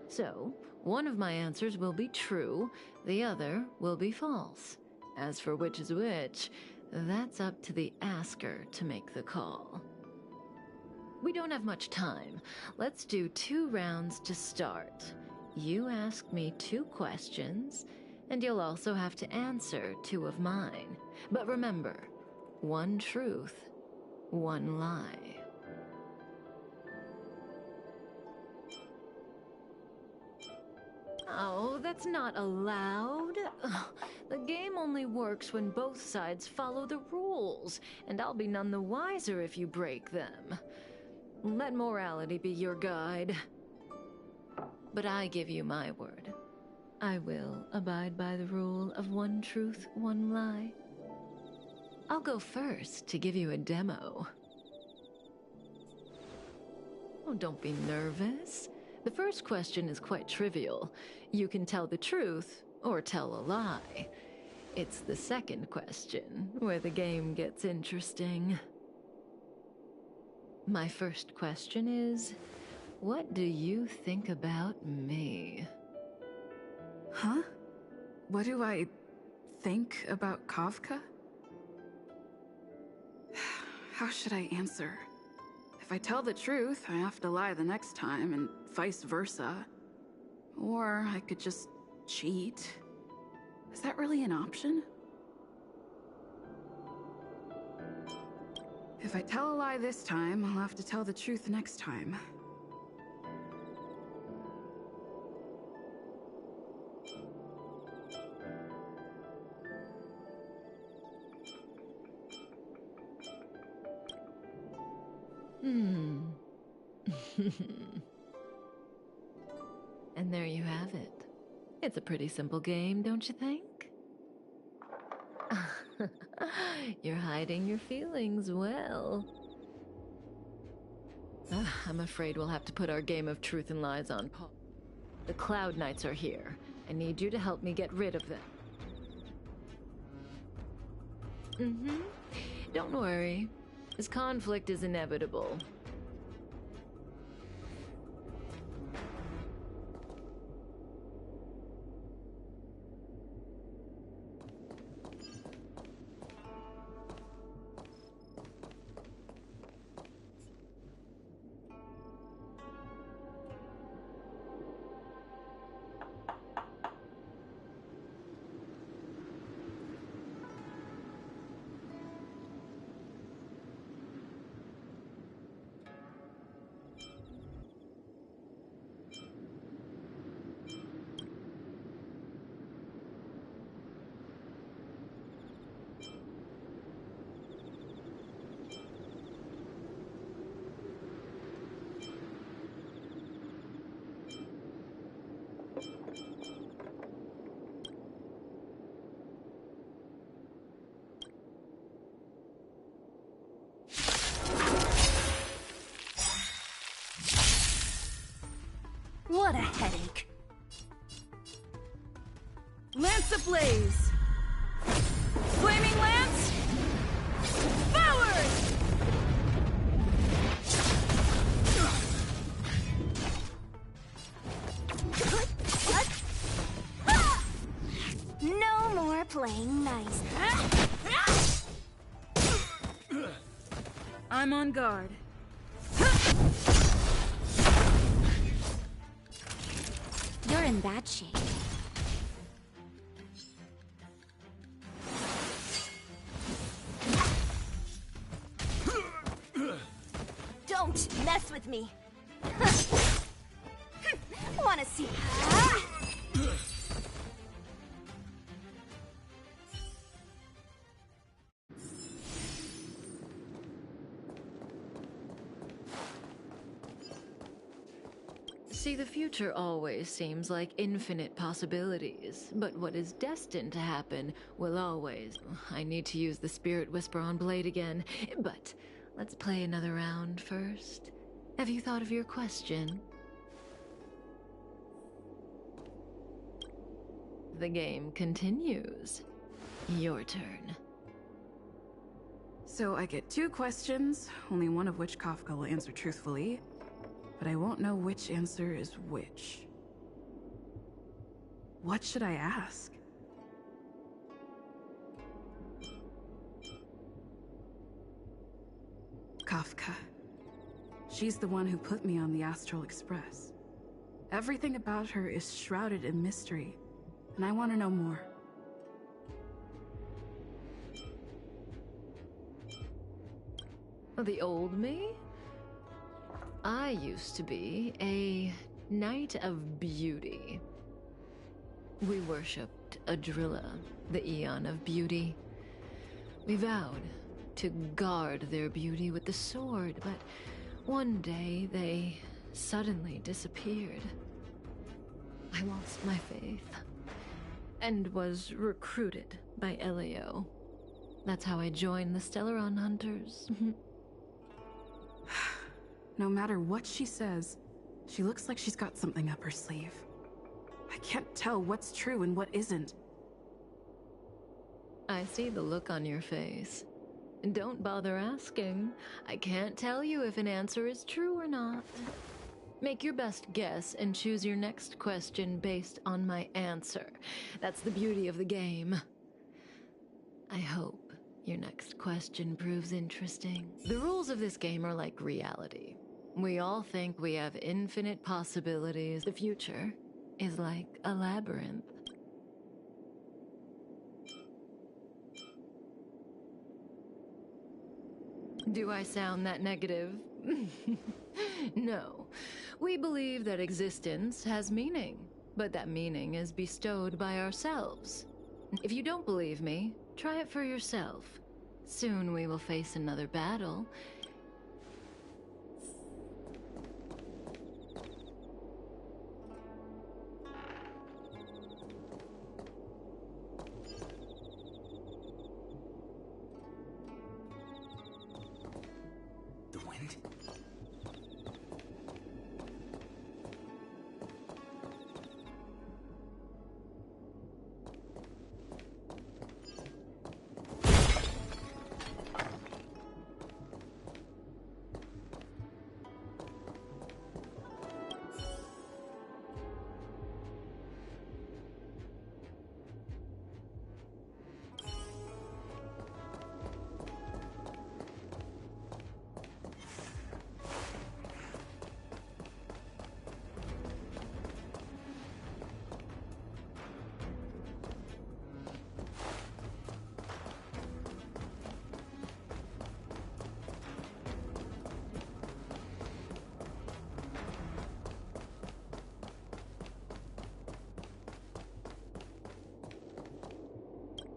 So, one of my answers will be true, the other will be false. As for which is which, that's up to the asker to make the call. We don't have much time. Let's do 2 rounds to start. You ask me 2 questions, and you'll also have to answer 2 of mine. But remember, 1 truth, 1 lie. Oh, that's not allowed. Ugh, the game only works when both sides follow the rules, and I'll be none the wiser if you break them. Let morality be your guide. But I give you my word. I will abide by the rule of 1 truth, 1 lie. I'll go first to give you a demo. Oh, don't be nervous. The first question is quite trivial. You can tell the truth or tell a lie. It's the second question where the game gets interesting. My first question is, what do you think about me? Huh? What do I think about Kafka? How should I answer? If I tell the truth, I have to lie the next time, and vice versa. Or I could just cheat. Is that really an option? If I tell a lie this time, I'll have to tell the truth next time. And there you have it. It's a pretty simple game, don't you think? You're hiding your feelings well. I'm afraid we'll have to put our game of truth and lies on pause. The Cloud Knights are here. I need you to help me get rid of them. Don't worry. This conflict is inevitable. What a headache. Lance ablaze! Flaming lance! Forward! playing nice. I'm on guard. You're in bad shape. Don't mess with me. Wanna see? See, the future always seems like infinite possibilities, but what is destined to happen will always... I need to use the Spirit Whisper on Blade again, but let's play another round first. Have you thought of your question? The game continues. Your turn. So I get 2 questions, only one of which Kafka will answer truthfully, but I won't know which answer is which. What should I ask? Kafka. She's the one who put me on the Astral Express. Everything about her is shrouded in mystery, and I want to know more. The old me? I used to be a Knight of Beauty. We worshipped Adrilla, the Eon of Beauty. We vowed to guard their beauty with the sword, but one day they suddenly disappeared. I lost my faith and was recruited by Elio. That's how I joined the Stellaron Hunters. No matter what she says, she looks like she's got something up her sleeve. I can't tell what's true and what isn't. I see the look on your face. Don't bother asking. I can't tell you if an answer is true or not. Make your best guess and choose your next question based on my answer. That's the beauty of the game. I hope your next question proves interesting. The rules of this game are like reality. We all think we have infinite possibilities. The future is like a labyrinth. Do I sound that negative? No. We believe that existence has meaning, but that meaning is bestowed by ourselves. If you don't believe me, try it for yourself. Soon we will face another battle. The wind?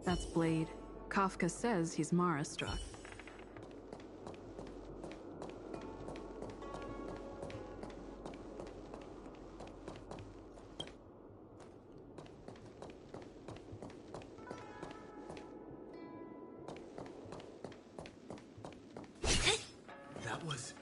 That's Blade. Kafka says he's Mara-struck. That was...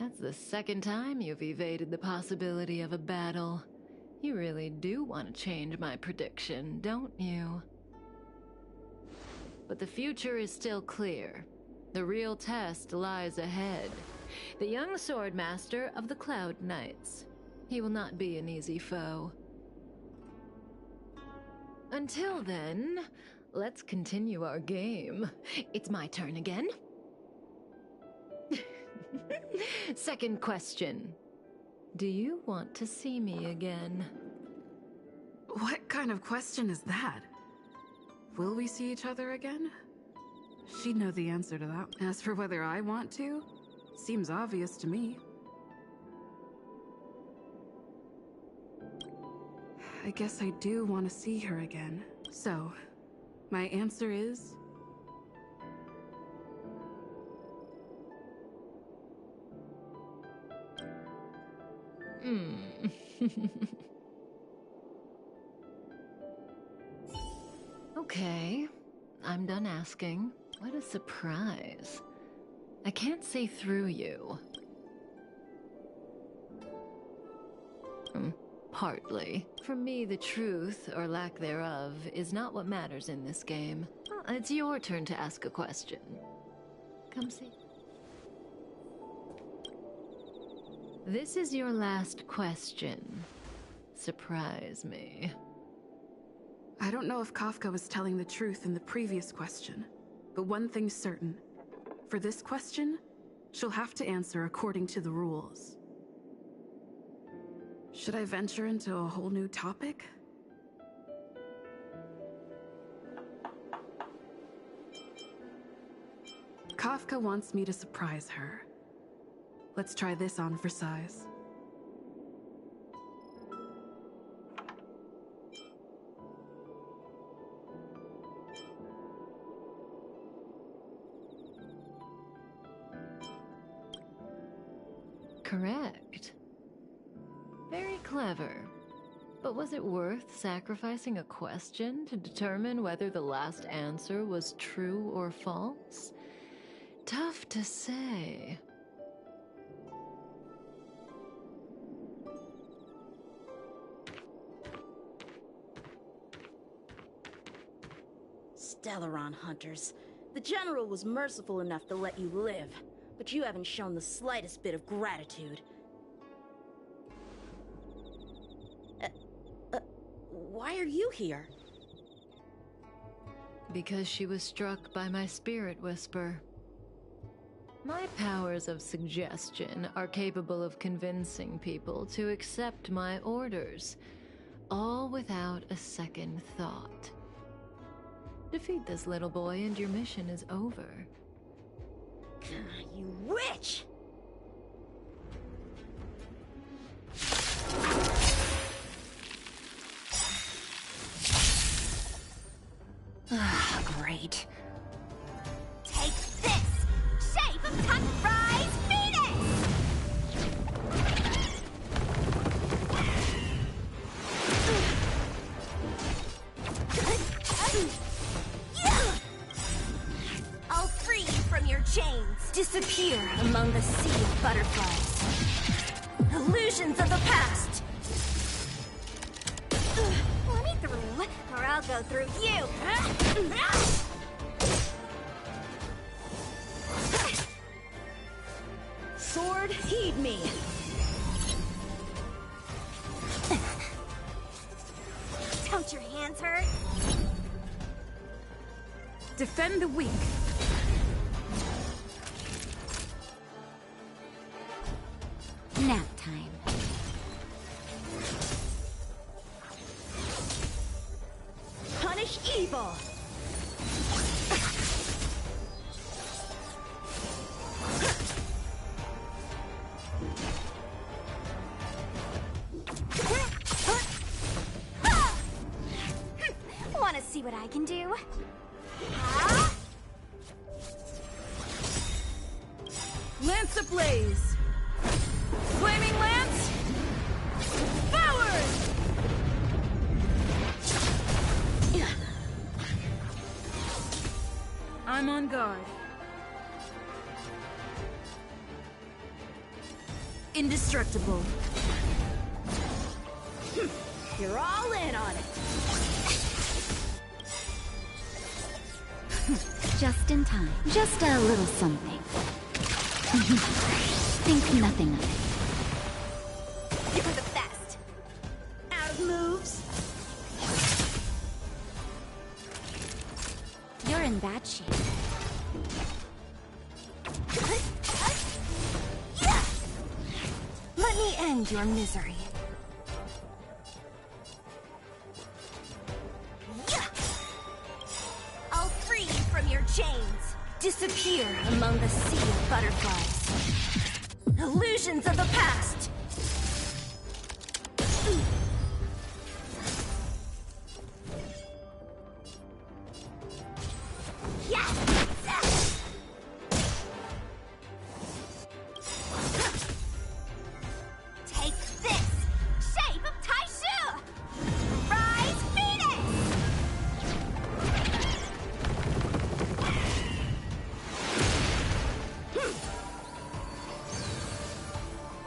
That's the second time you've evaded the possibility of a battle. You really do want to change my prediction, don't you? But the future is still clear. The real test lies ahead. The young swordmaster of the Cloud Knights. He will not be an easy foe. Until then, let's continue our game. It's my turn again. Second question. Do you want to see me again? What kind of question is that? Will we see each other again? She'd know the answer to that. As for whether I want to, seems obvious to me. I guess I do want to see her again. So, my answer is... Okay, I'm done asking. What a surprise. I can't see through you. Partly. For me, the truth, or lack thereof, is not what matters in this game. It's your turn to ask a question. Come see. This is your last question. Surprise me. I don't know if Kafka was telling the truth in the previous question, but one thing's certain. For this question, she'll have to answer according to the rules. Should I venture into a whole new topic? Kafka wants me to surprise her. Let's try this on for size. Correct. Very clever. But was it worth sacrificing a question to determine whether the last answer was true or false? Tough to say. Stellaron hunters. The General was merciful enough to let you live, but you haven't shown the slightest bit of gratitude. Why are you here? Because she was struck by my spirit whisper. My powers of suggestion are capable of convincing people to accept my orders, all without a second thought. Defeat this little boy and your mission is over. You witch! Great. Take this! Shape of Tuck Rise Phoenix! I'll free you from your chains. Disappear among the sea of butterflies. Illusions of the past. Let me through, or I'll go through you. Sword, heed me. Don't your hands hurt? Defend the weak. Nap time. Punish evil. Want to see what I can do? Lance ablaze. Flaming lance. Forward. I'm on guard. Indestructible. You're all in on it. Just in time. Just a little something. Think nothing of it. You're the best. Out of moves. You're in bad shape. Let me end your misery. I'll free you from your chains. Disappear among the sea of butterflies. Illusions of the past. Take this! Shape of Taishu! Rise, Phoenix!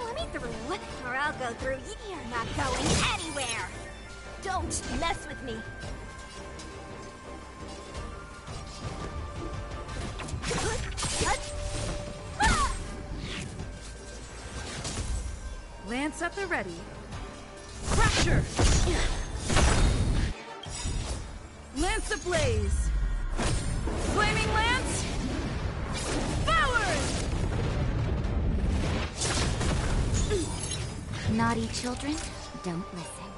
Let me through, or I'll go through. You're not going anywhere! Don't mess with me! Lance at the ready. Fracture! Lance ablaze! Flaming Lance! Forward! Naughty children, don't listen.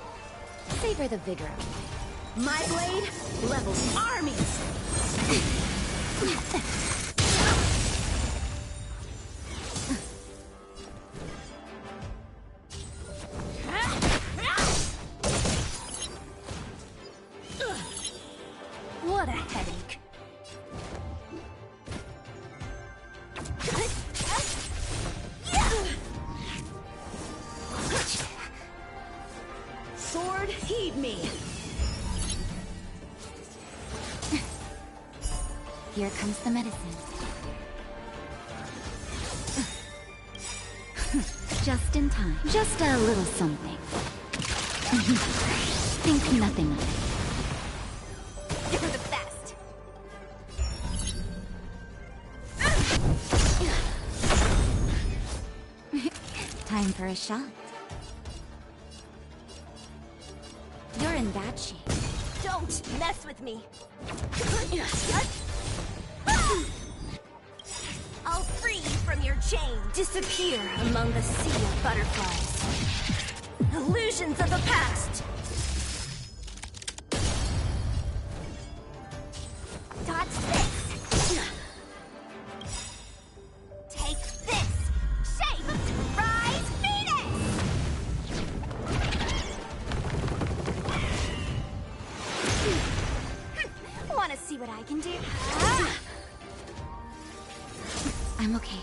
Savor the vigor of life. My blade levels armies! What a headache. Sword, heed me. Here comes the medicine. Just in time. Just a little something. Think nothing of it. You're the best! Time for a shot. You're in bad shape. Don't mess with me! I'll free you from your chains. Disappear among the sea of butterflies. Illusions of the past. Dodge this. Take this. Shape of Rise, Phoenix! Want to see what I can do? I'm okay.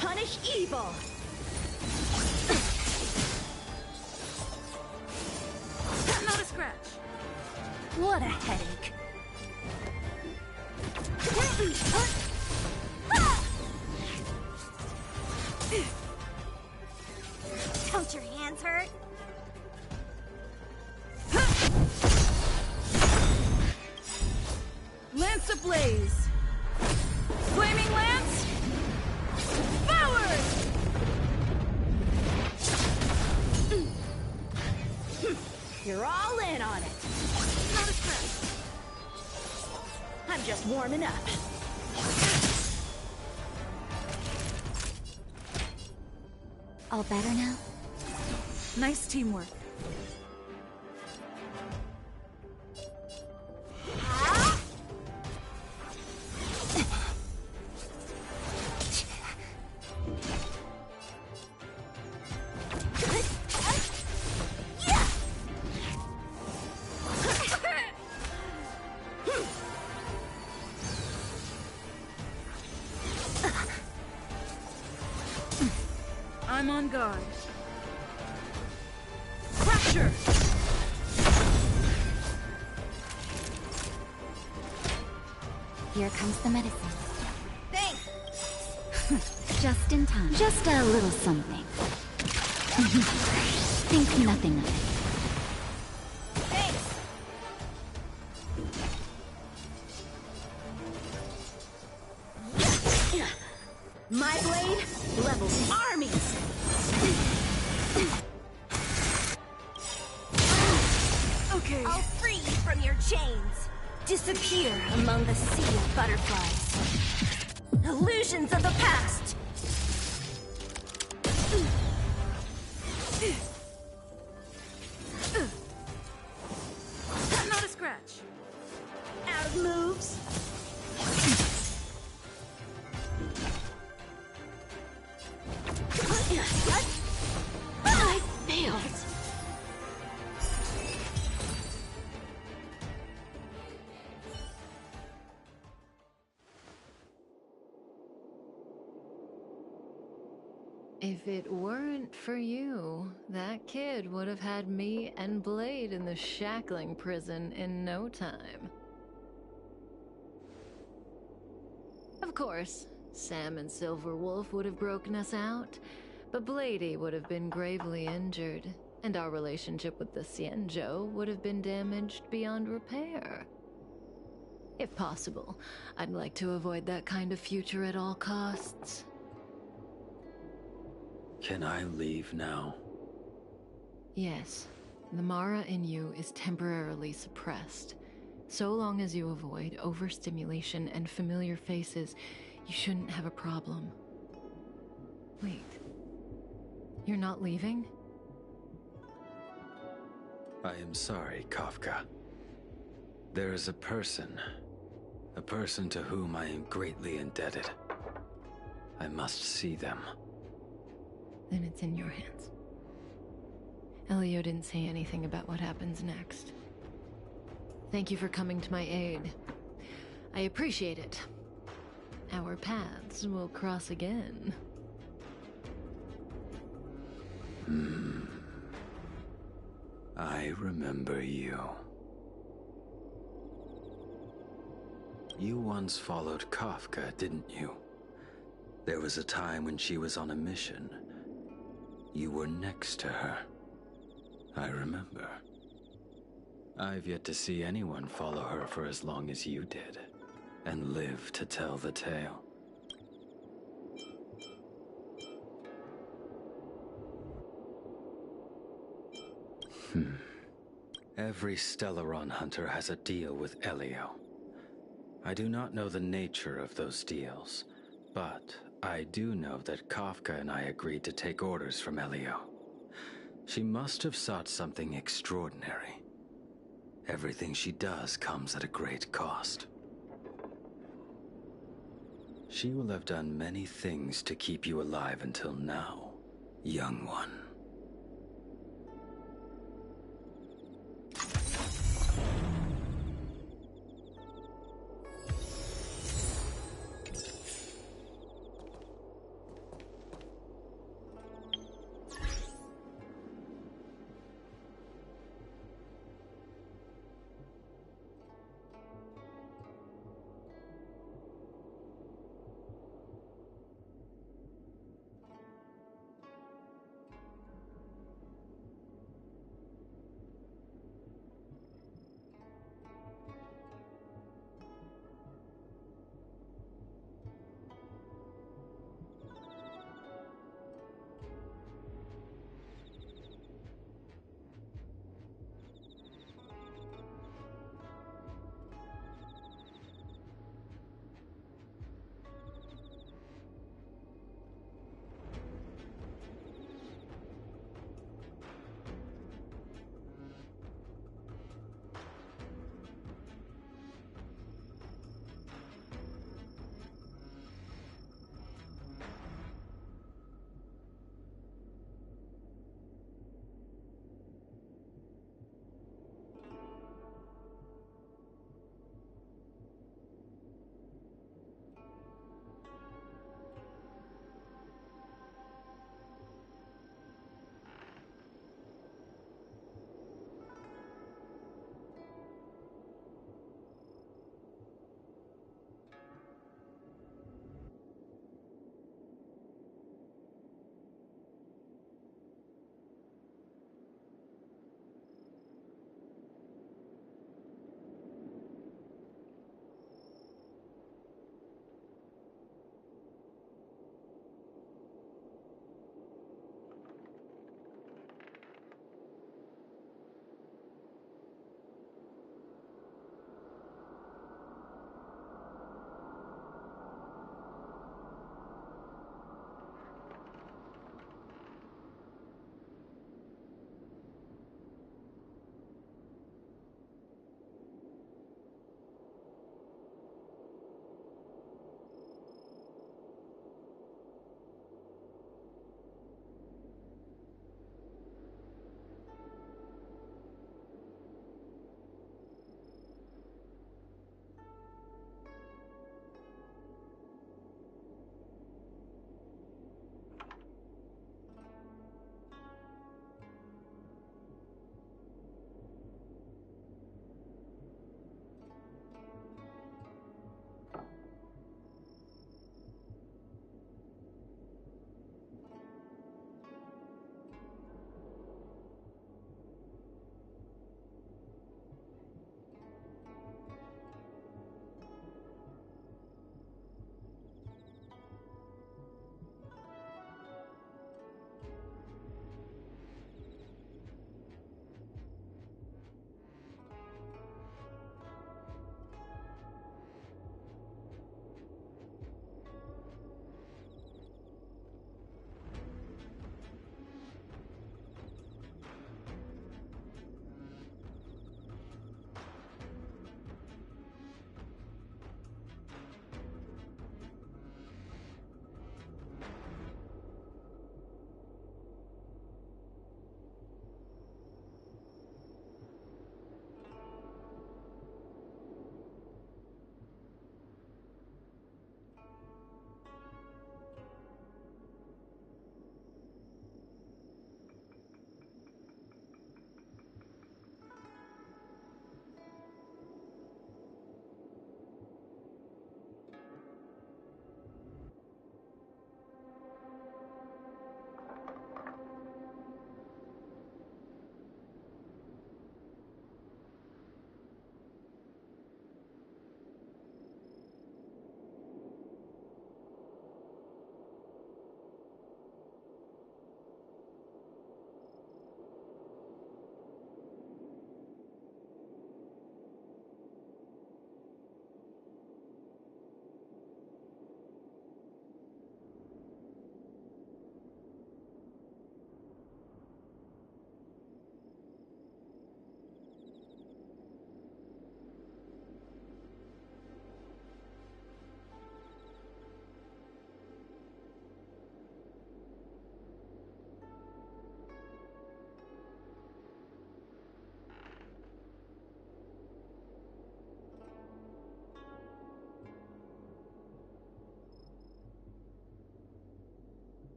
Punish evil! Not a scratch. What a headache. Don't your hands hurt? Lance ablaze! Flaming Lance! Forward! You're all in on it. Not a scratch. I'm just warming up. All better now? Nice teamwork. I'm on guard. Fracture! Here comes the medicine. Thanks! Just in time. Just a little something. Think nothing of it. My blade levels armies! Okay. I'll free you from your chains. Disappear among the sea of butterflies. Illusions of the past. Not a scratch. Out of moves. I failed. If it weren't for you, that kid would have had me and Blade in the shackling prison in no time. Of course, Sam and Silverwolf would have broken us out, but Blady would have been gravely injured, and our relationship with the Xianzhou would have been damaged beyond repair. If possible, I'd like to avoid that kind of future at all costs. Can I leave now? Yes, the Mara in you is temporarily suppressed. So long as you avoid overstimulation and familiar faces, you shouldn't have a problem. Wait. You're not leaving? I am sorry, Kafka. There is a person to whom I am greatly indebted. I must see them. Then it's in your hands. Elio didn't say anything about what happens next. Thank you for coming to my aid. I appreciate it. Our paths will cross again. I remember you. You once followed Kafka, didn't you? There was a time when she was on a mission. You were next to her. I remember. I've yet to see anyone follow her for as long as you did, and live to tell the tale. Every Stellaron hunter has a deal with Elio. I do not know the nature of those deals, but I do know that Kafka and I agreed to take orders from Elio. She must have sought something extraordinary. Everything she does comes at a great cost. She will have done many things to keep you alive until now, young one.